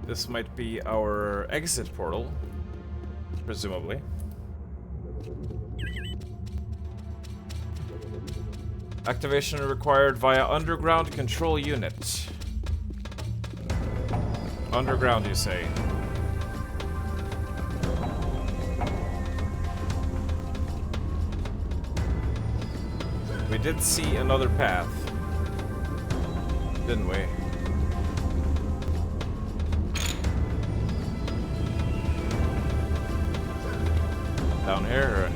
This might be our exit portal, presumably. Activation required via underground control unit. Underground, you say? We did see another path, didn't we? Down here?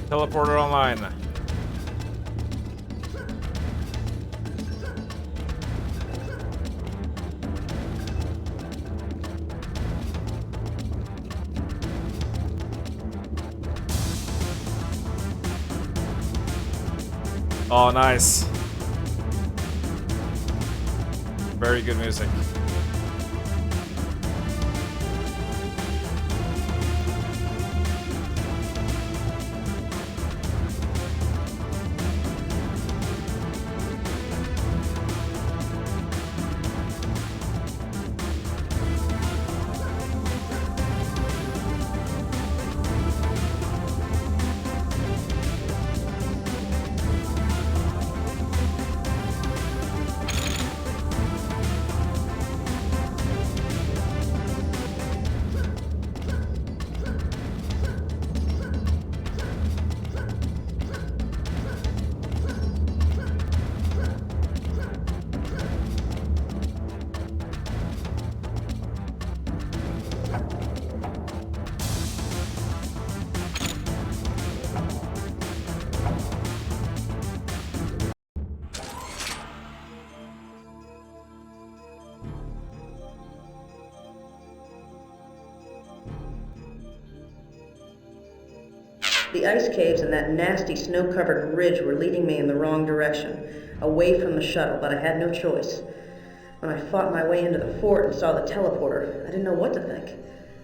Teleporter online. Oh, nice. very good music. The ice caves and that nasty snow-covered ridge were leading me in the wrong direction, away from the shuttle, but I had no choice. When I fought my way into the fort and saw the teleporter, I didn't know what to think.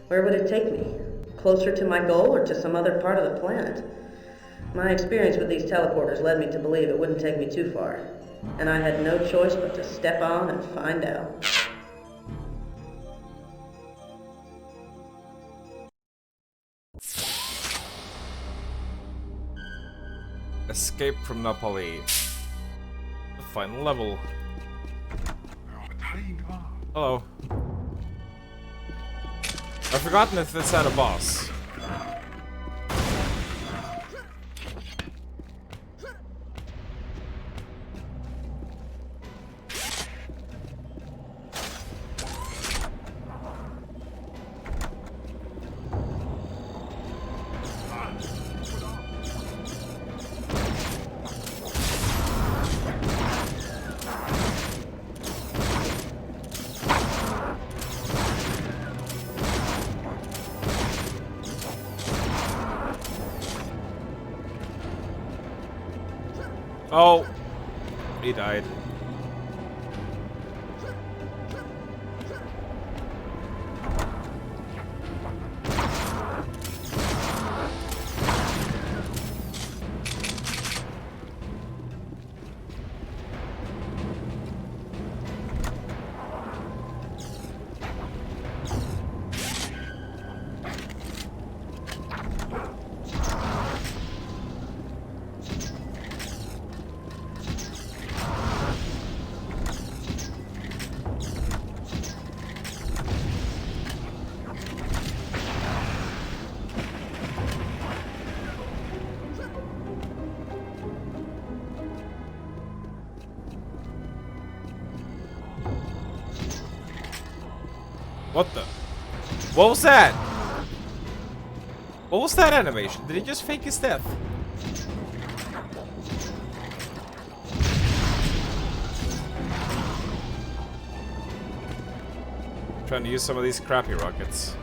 Where would it take me? Closer to my goal or to some other part of the planet? My experience with these teleporters led me to believe it wouldn't take me too far, and I had no choice but to step on and find out. Escape from Pali. The final level. Hello. I've forgotten if this had a boss. Oh, he died. What the? What was that? What was that animation? Did he just fake his death? Trying to use some of these crappy rockets.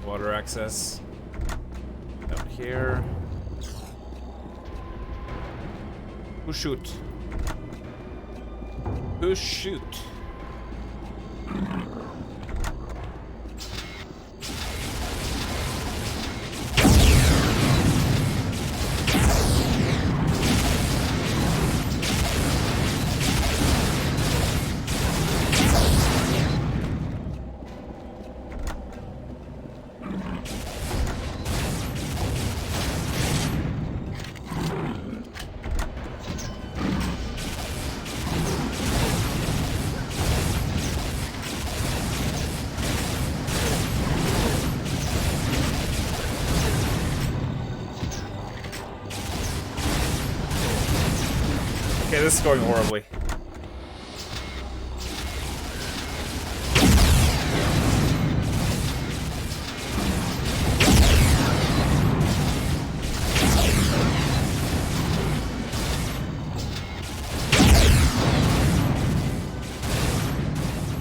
Water access. Down here. Who shoot? Who shoot? this is going horribly.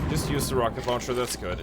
Just use the rocket launcher, that's good.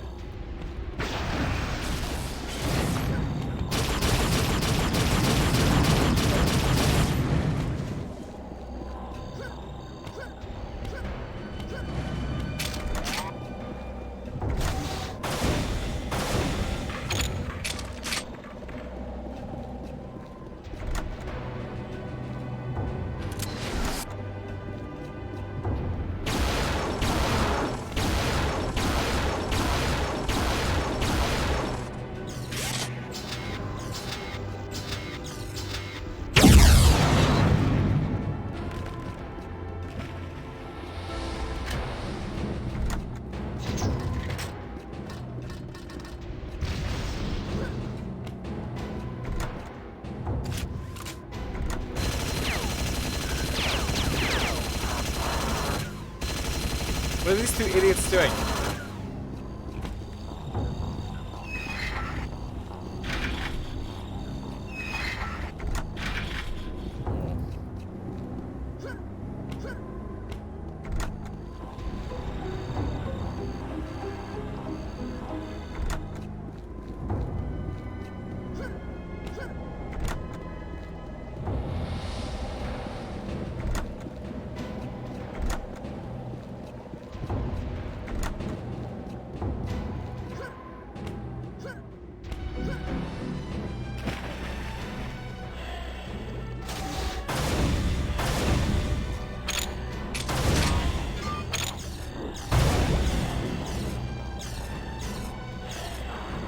What are these two idiots doing?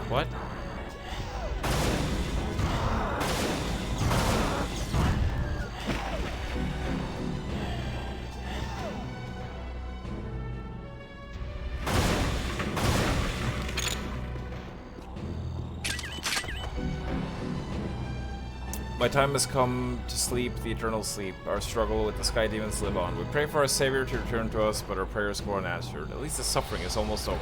What? My time has come to sleep the eternal sleep. Our struggle with the sky demons live on. We pray for our savior to return to us, but our prayers go unanswered. At least the suffering is almost over.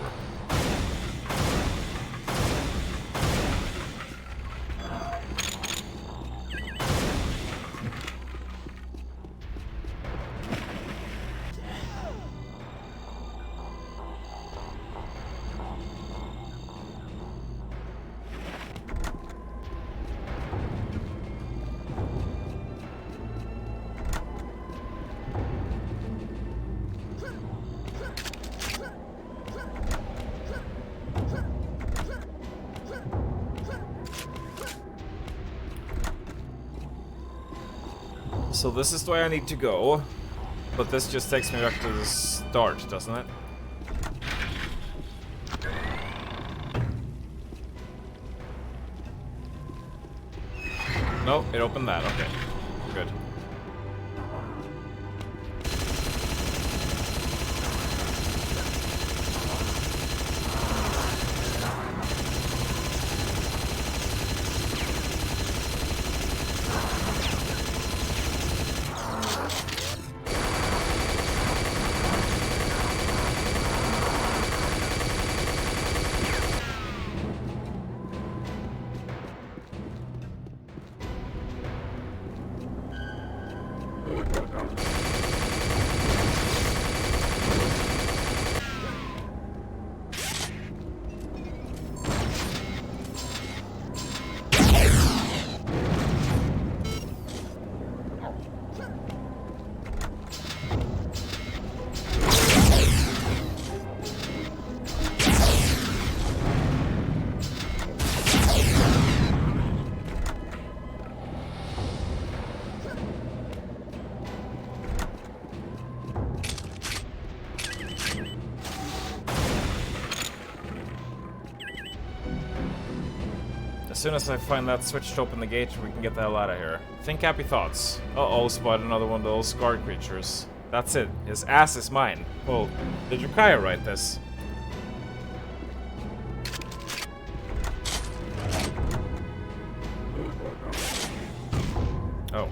So this is the way I need to go, but this just takes me back to the start, doesn't it? No, it opened that, okay. Good. As soon as I find that switch to open the gate, we can get the hell out of here. Think happy thoughts. Uh-oh, spot another one of those guard creatures. That's it. His ass is mine. Well, did Yukaya write this? Oh.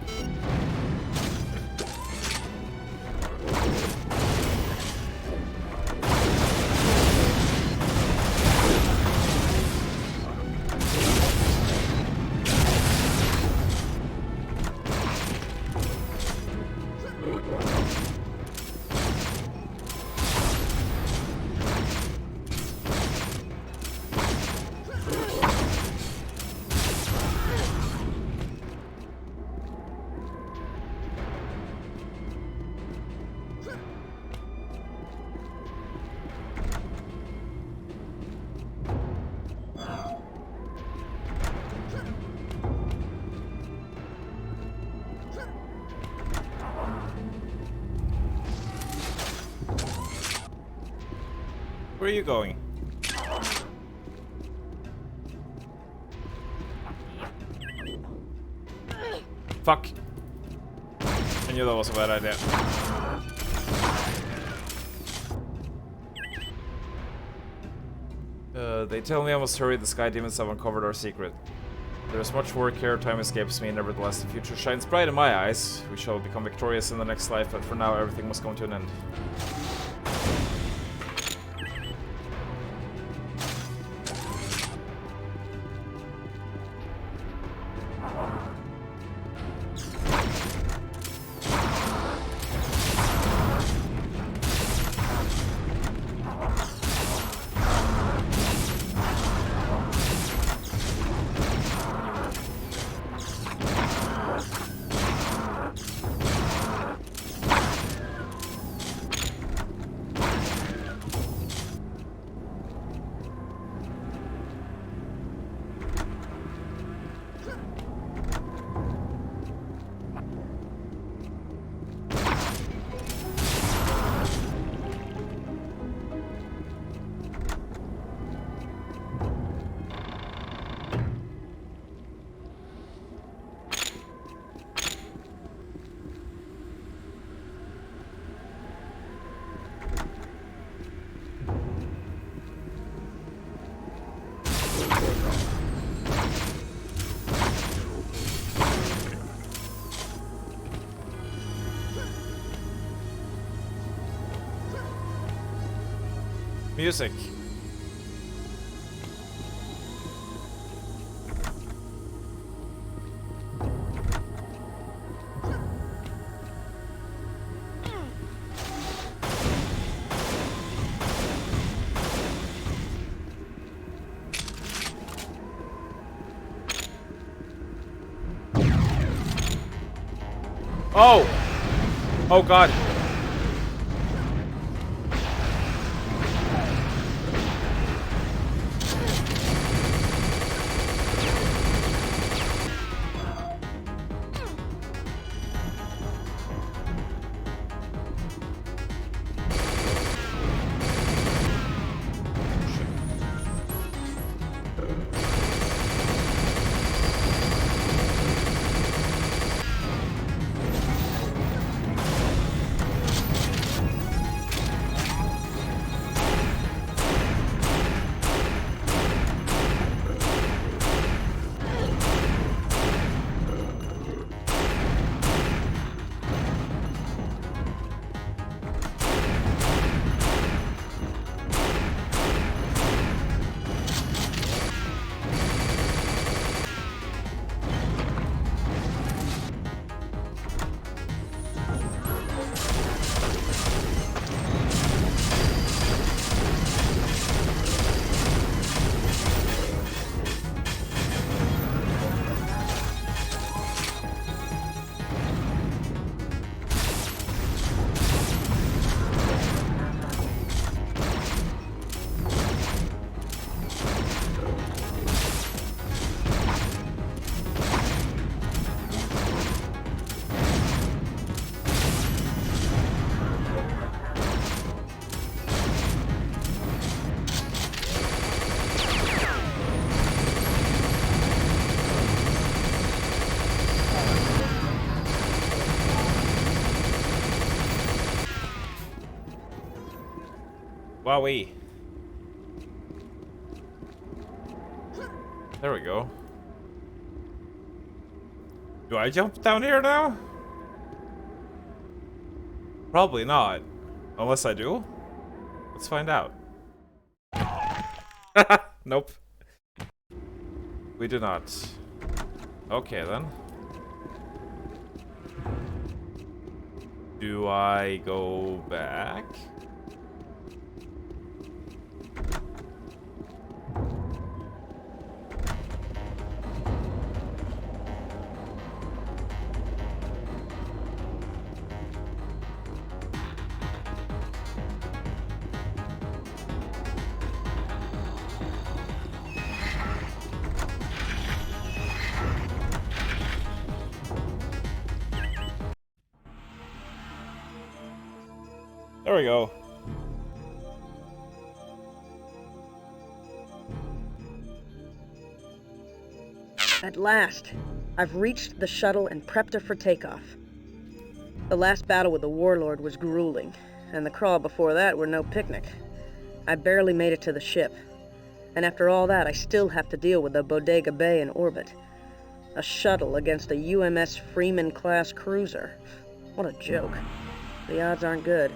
Where are you going? Fuck. I knew that was a bad idea. They tell me I must hurry. The Sky Demons have uncovered our secret. There is much work here. Time escapes me. Nevertheless, the future shines bright in my eyes. We shall become victorious in the next life, but for now, everything must come to an end. Music. Oh! Oh god. Wowee. There we go. Do I jump down here now? Probably not. Unless I do? Let's find out. Nope. We do not. Okay then. Do I go back? There we go. At last, I've reached the shuttle and prepped her for takeoff. The last battle with the Warlord was grueling, and the crawl before that were no picnic. I barely made it to the ship. And after all that, I still have to deal with the Bodega Bay in orbit. A shuttle against a UMS Freeman-class cruiser. What a joke. The odds aren't good.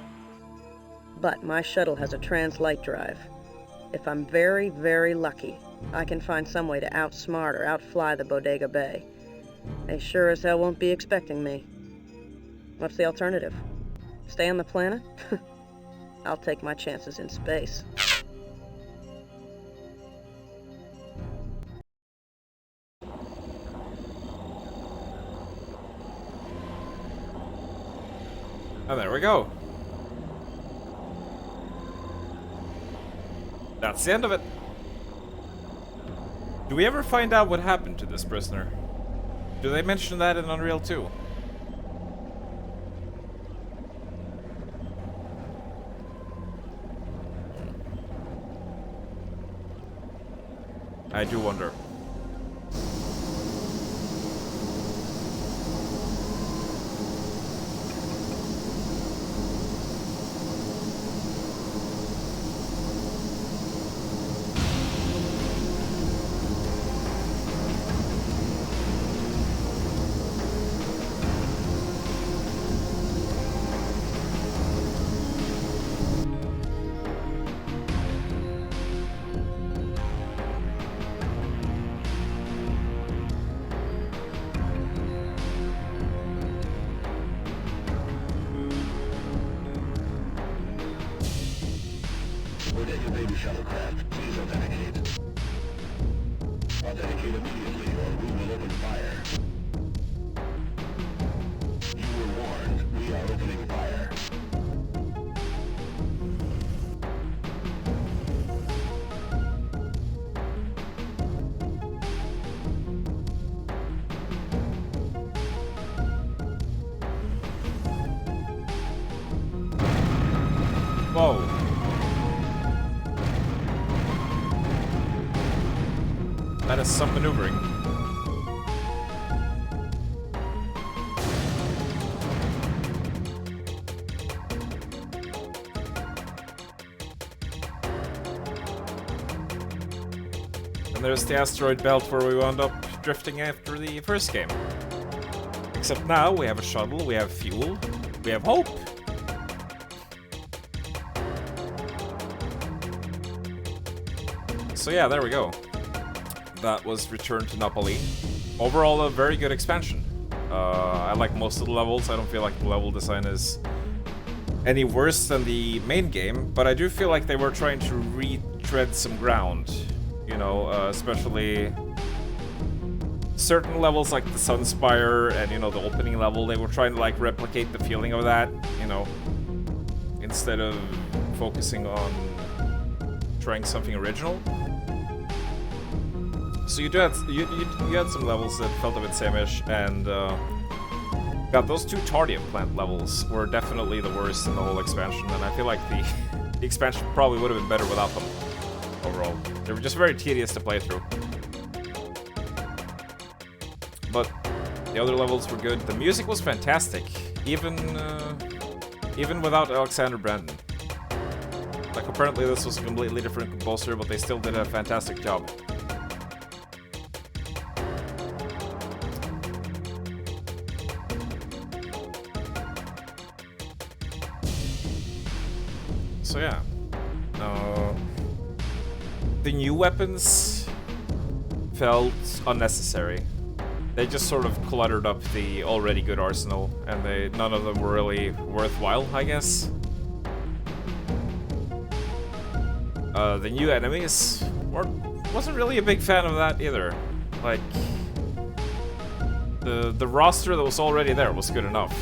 But my shuttle has a trans-light drive. If I'm very, very lucky, I can find some way to outsmart or outfly the Bodega Bay. They sure as hell won't be expecting me. What's the alternative? Stay on the planet? I'll take my chances in space. Oh, there we go. That's the end of it. Do we ever find out what happened to this prisoner? Do they mention that in Unreal 2? I do wonder. Bodega Baby shuttlecraft, please authenticate. Authenticate immediately or we will open fire. You were warned. We are opening fire. Whoa. That is some maneuvering. And there's the asteroid belt where we wound up drifting after the first game. Except now we have a shuttle, we have fuel, we have hope. So yeah, there we go. That was Return to Napoli. Overall, a very good expansion. I like most of the levels. I don't feel like the level design is any worse than the main game, but I do feel like they were trying to retread some ground. You know, especially certain levels like the Sunspire and, you know, the opening level, they were trying to, like, replicate the feeling of that, you know, instead of focusing on trying something original. So you had some levels that felt a bit same-ish, and God, those two Tardium plant levels were definitely the worst in the whole expansion, and I feel like the expansion probably would have been better without them overall. They were just very tedious to play through. But the other levels were good. The music was fantastic, even without Alexander Brandon. Like, apparently this was a completely different composer, but they still did a fantastic job. So yeah, the new weapons felt unnecessary. They just sort of cluttered up the already good arsenal, and none of them were really worthwhile, I guess. The new enemies wasn't really a big fan of that either. Like, the roster that was already there was good enough.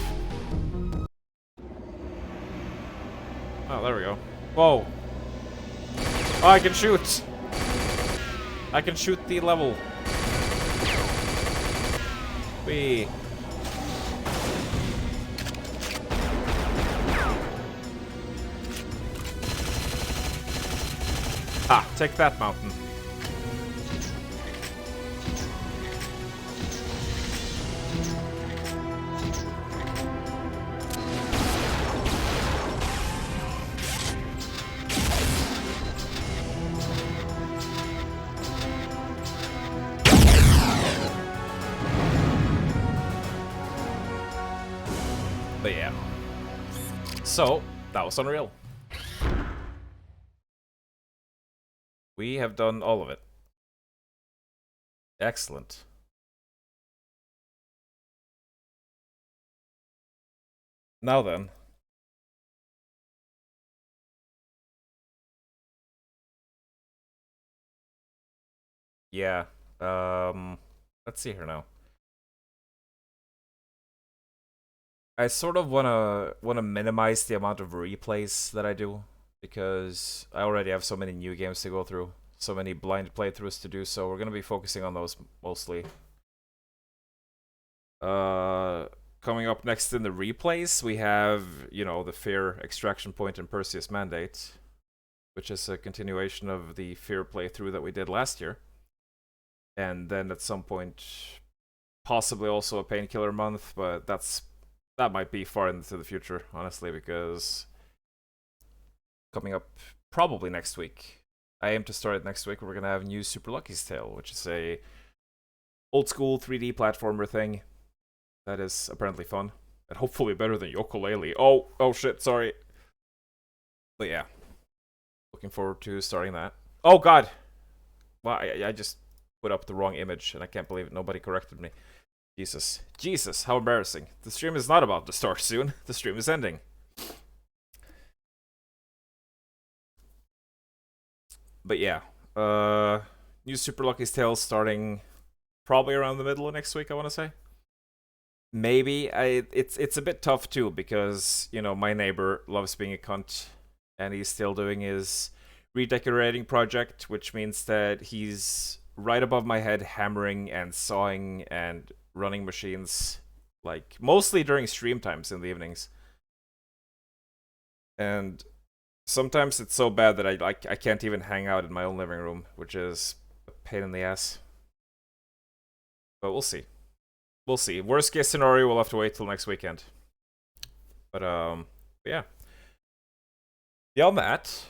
Oh, there we go. Whoa. Oh, I can shoot! I can shoot the level. Whee. Ah, take that, mountain. So, that was Unreal. We have done all of it. Excellent. Now then. Yeah. Let's see here now. I sort of wanna minimize the amount of replays that I do because I already have so many new games to go through, so many blind playthroughs to do. So we're gonna be focusing on those mostly. Coming up next in the replays, we have the Fear Extraction Point and Perseus Mandate, which is a continuation of the Fear playthrough that we did last year, and then at some point, possibly also a Painkiller month, but that might be far into the future, honestly, because coming up probably next week. I aim to start it next week. We're gonna have new Super Lucky's Tale, which is a old school 3D platformer thing that is apparently fun and hopefully better than Yooka-Laylee. Oh shit, sorry. But yeah, looking forward to starting that. Oh god, well I just put up the wrong image and I can't believe it. Nobody corrected me. Jesus, how embarrassing. The stream is not about to start soon. The stream is ending. But yeah, new Super Lucky's Tale starting probably around the middle of next week, I want to say. Maybe. It's a bit tough too, because, my neighbor loves being a cunt, and he's still doing his redecorating project, which means that he's right above my head hammering and sawing and running machines, like, mostly during stream times in the evenings. And sometimes it's so bad that I can't even hang out in my own living room, which is a pain in the ass. But we'll see. We'll see. Worst case scenario, we'll have to wait till next weekend. But yeah. Beyond that,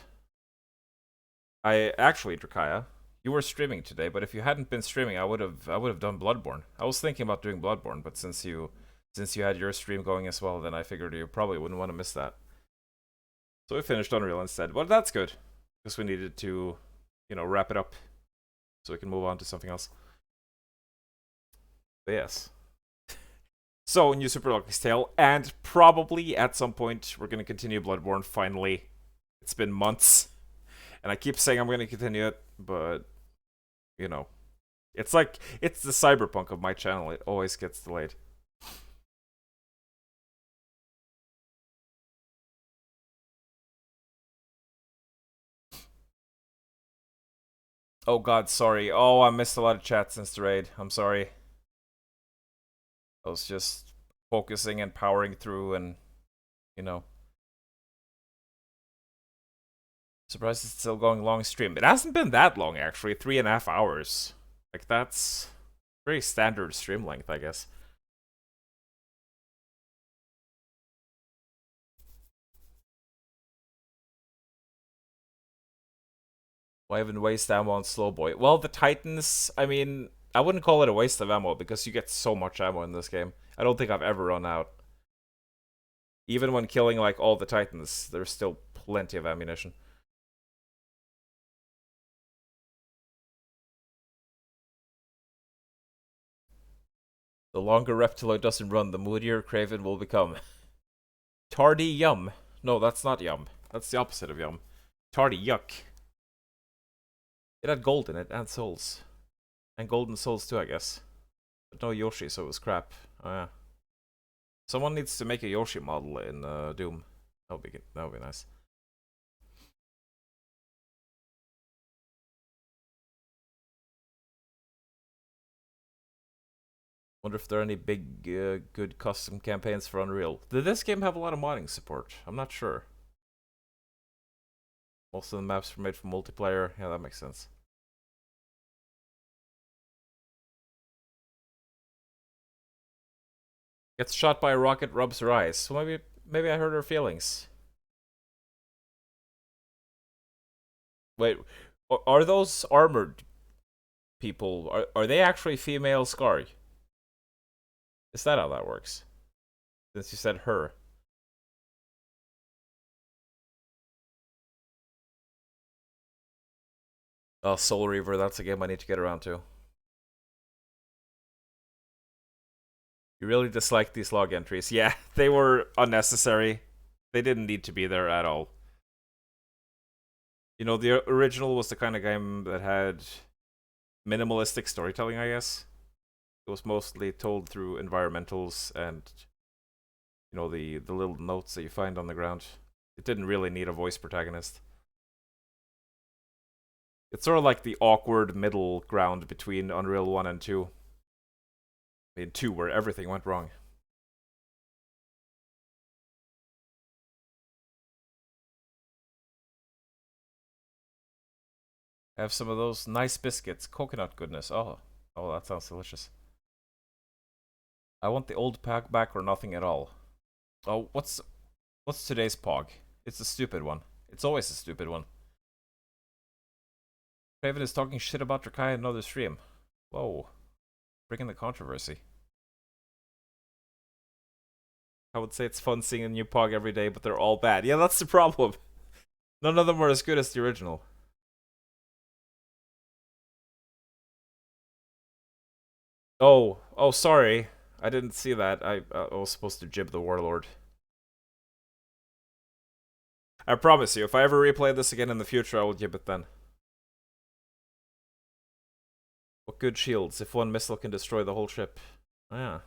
I actually, Drakaya, you were streaming today, but if you hadn't been streaming, I would have done Bloodborne. I was thinking about doing Bloodborne, but since you had your stream going as well, then I figured you probably wouldn't want to miss that. So we finished Unreal instead. Well, that's good, because we needed to, wrap it up so we can move on to something else. But yes. So, new Super Lucky's Tale, and probably at some point we're going to continue Bloodborne finally. It's been months, and I keep saying I'm going to continue it, but, it's like, it's the Cyberpunk of my channel. It always gets delayed. Oh god, sorry. Oh, I missed a lot of chat since the raid. I'm sorry. I was just focusing and powering through and, Surprised it's still going long stream. It hasn't been that long, actually. 3.5 hours. Like, that's very standard stream length, I guess. Why even waste ammo on Slow Boy? Well, the Titans, I mean, I wouldn't call it a waste of ammo because you get so much ammo in this game. I don't think I've ever run out. Even when killing, like, all the Titans, there's still plenty of ammunition. The longer Reptiloid doesn't run, the moodier Craven will become. Tardy Yum. No, that's not Yum. That's the opposite of Yum. Tardy Yuck. It had gold in it, and souls. And golden souls too, I guess. But no Yoshi, so it was crap. Oh yeah. Someone needs to make a Yoshi model in Doom. That would be nice. Wonder if there are any big, good custom campaigns for Unreal. Did this game have a lot of modding support? I'm not sure. Most of the maps were made for multiplayer. Yeah, that makes sense. Gets shot by a rocket, rubs her eyes. So maybe I hurt her feelings. Wait, are those armored people? Are they actually female Scar? Is that how that works? Since you said her. Soul Reaver, that's a game I need to get around to. You really dislike these log entries. Yeah, they were unnecessary. They didn't need to be there at all. You know, the original was the kind of game that had minimalistic storytelling, I guess. It was mostly told through environmentals and, you know, the little notes that you find on the ground. It didn't really need a voice protagonist. It's sort of like the awkward middle ground between Unreal 1 and 2. I mean, 2 where everything went wrong. Have some of those nice biscuits. Coconut goodness. Oh, that sounds delicious. I want the old pack back or nothing at all. Oh, what's today's pog? It's a stupid one. It's always a stupid one. Raven is talking shit about Drakai in another stream. Whoa. Bringing the controversy. I would say it's fun seeing a new pog every day, but they're all bad. Yeah, that's the problem. None of them are as good as the original. Oh, sorry. I didn't see that. I was supposed to jib the warlord. I promise you, if I ever replay this again in the future, I will jib it then. What good shields? If one missile can destroy the whole ship. Yeah.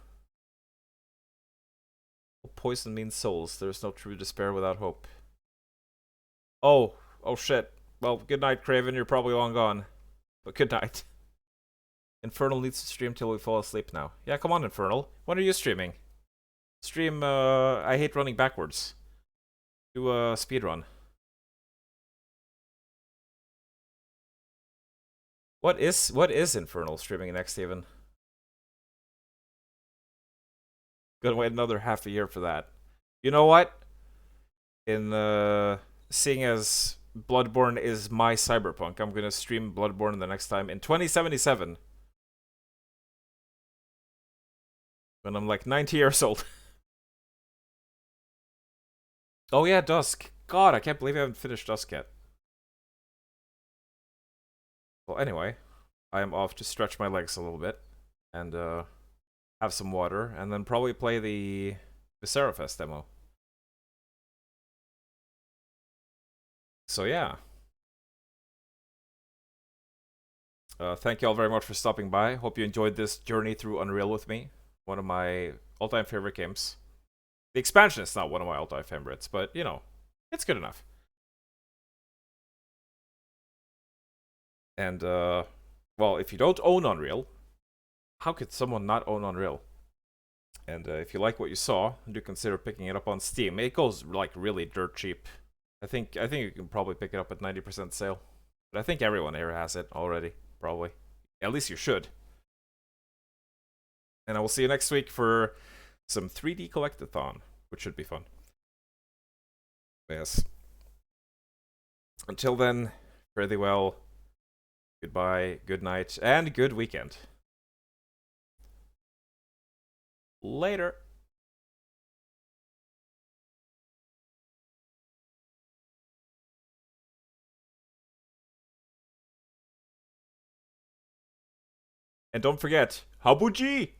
Poison means souls. There is no true despair without hope. Oh shit. Well, good night, Craven. You're probably long gone. But good night. Infernal needs to stream till we fall asleep now. Yeah, come on, Infernal. When are you streaming? Stream, I hate running backwards. Do a speedrun. What is Infernal streaming next, even? Gonna wait another half a year for that. You know what? Seeing as Bloodborne is my Cyberpunk, I'm gonna stream Bloodborne the next time in 2077. When I'm like 90 years old. Oh yeah, Dusk. God, I can't believe I haven't finished Dusk yet. Well, anyway, I am off to stretch my legs a little bit and have some water, and then probably play the Serafest demo. So yeah. Thank you all very much for stopping by. Hope you enjoyed this journey through Unreal with me. One of my all-time favorite games. The expansion is not one of my all-time favorites, but, you know, it's good enough. And, well, if you don't own Unreal, how could someone not own Unreal? And if you like what you saw, do consider picking it up on Steam. It goes, like, really dirt cheap. I think you can probably pick it up at 90% sale. But I think everyone here has it already, probably. At least you should. And I will see you next week for some 3D Collectathon, which should be fun. Yes. Until then, fare thee well. Goodbye, good night, and good weekend. Later. And don't forget, Habuji!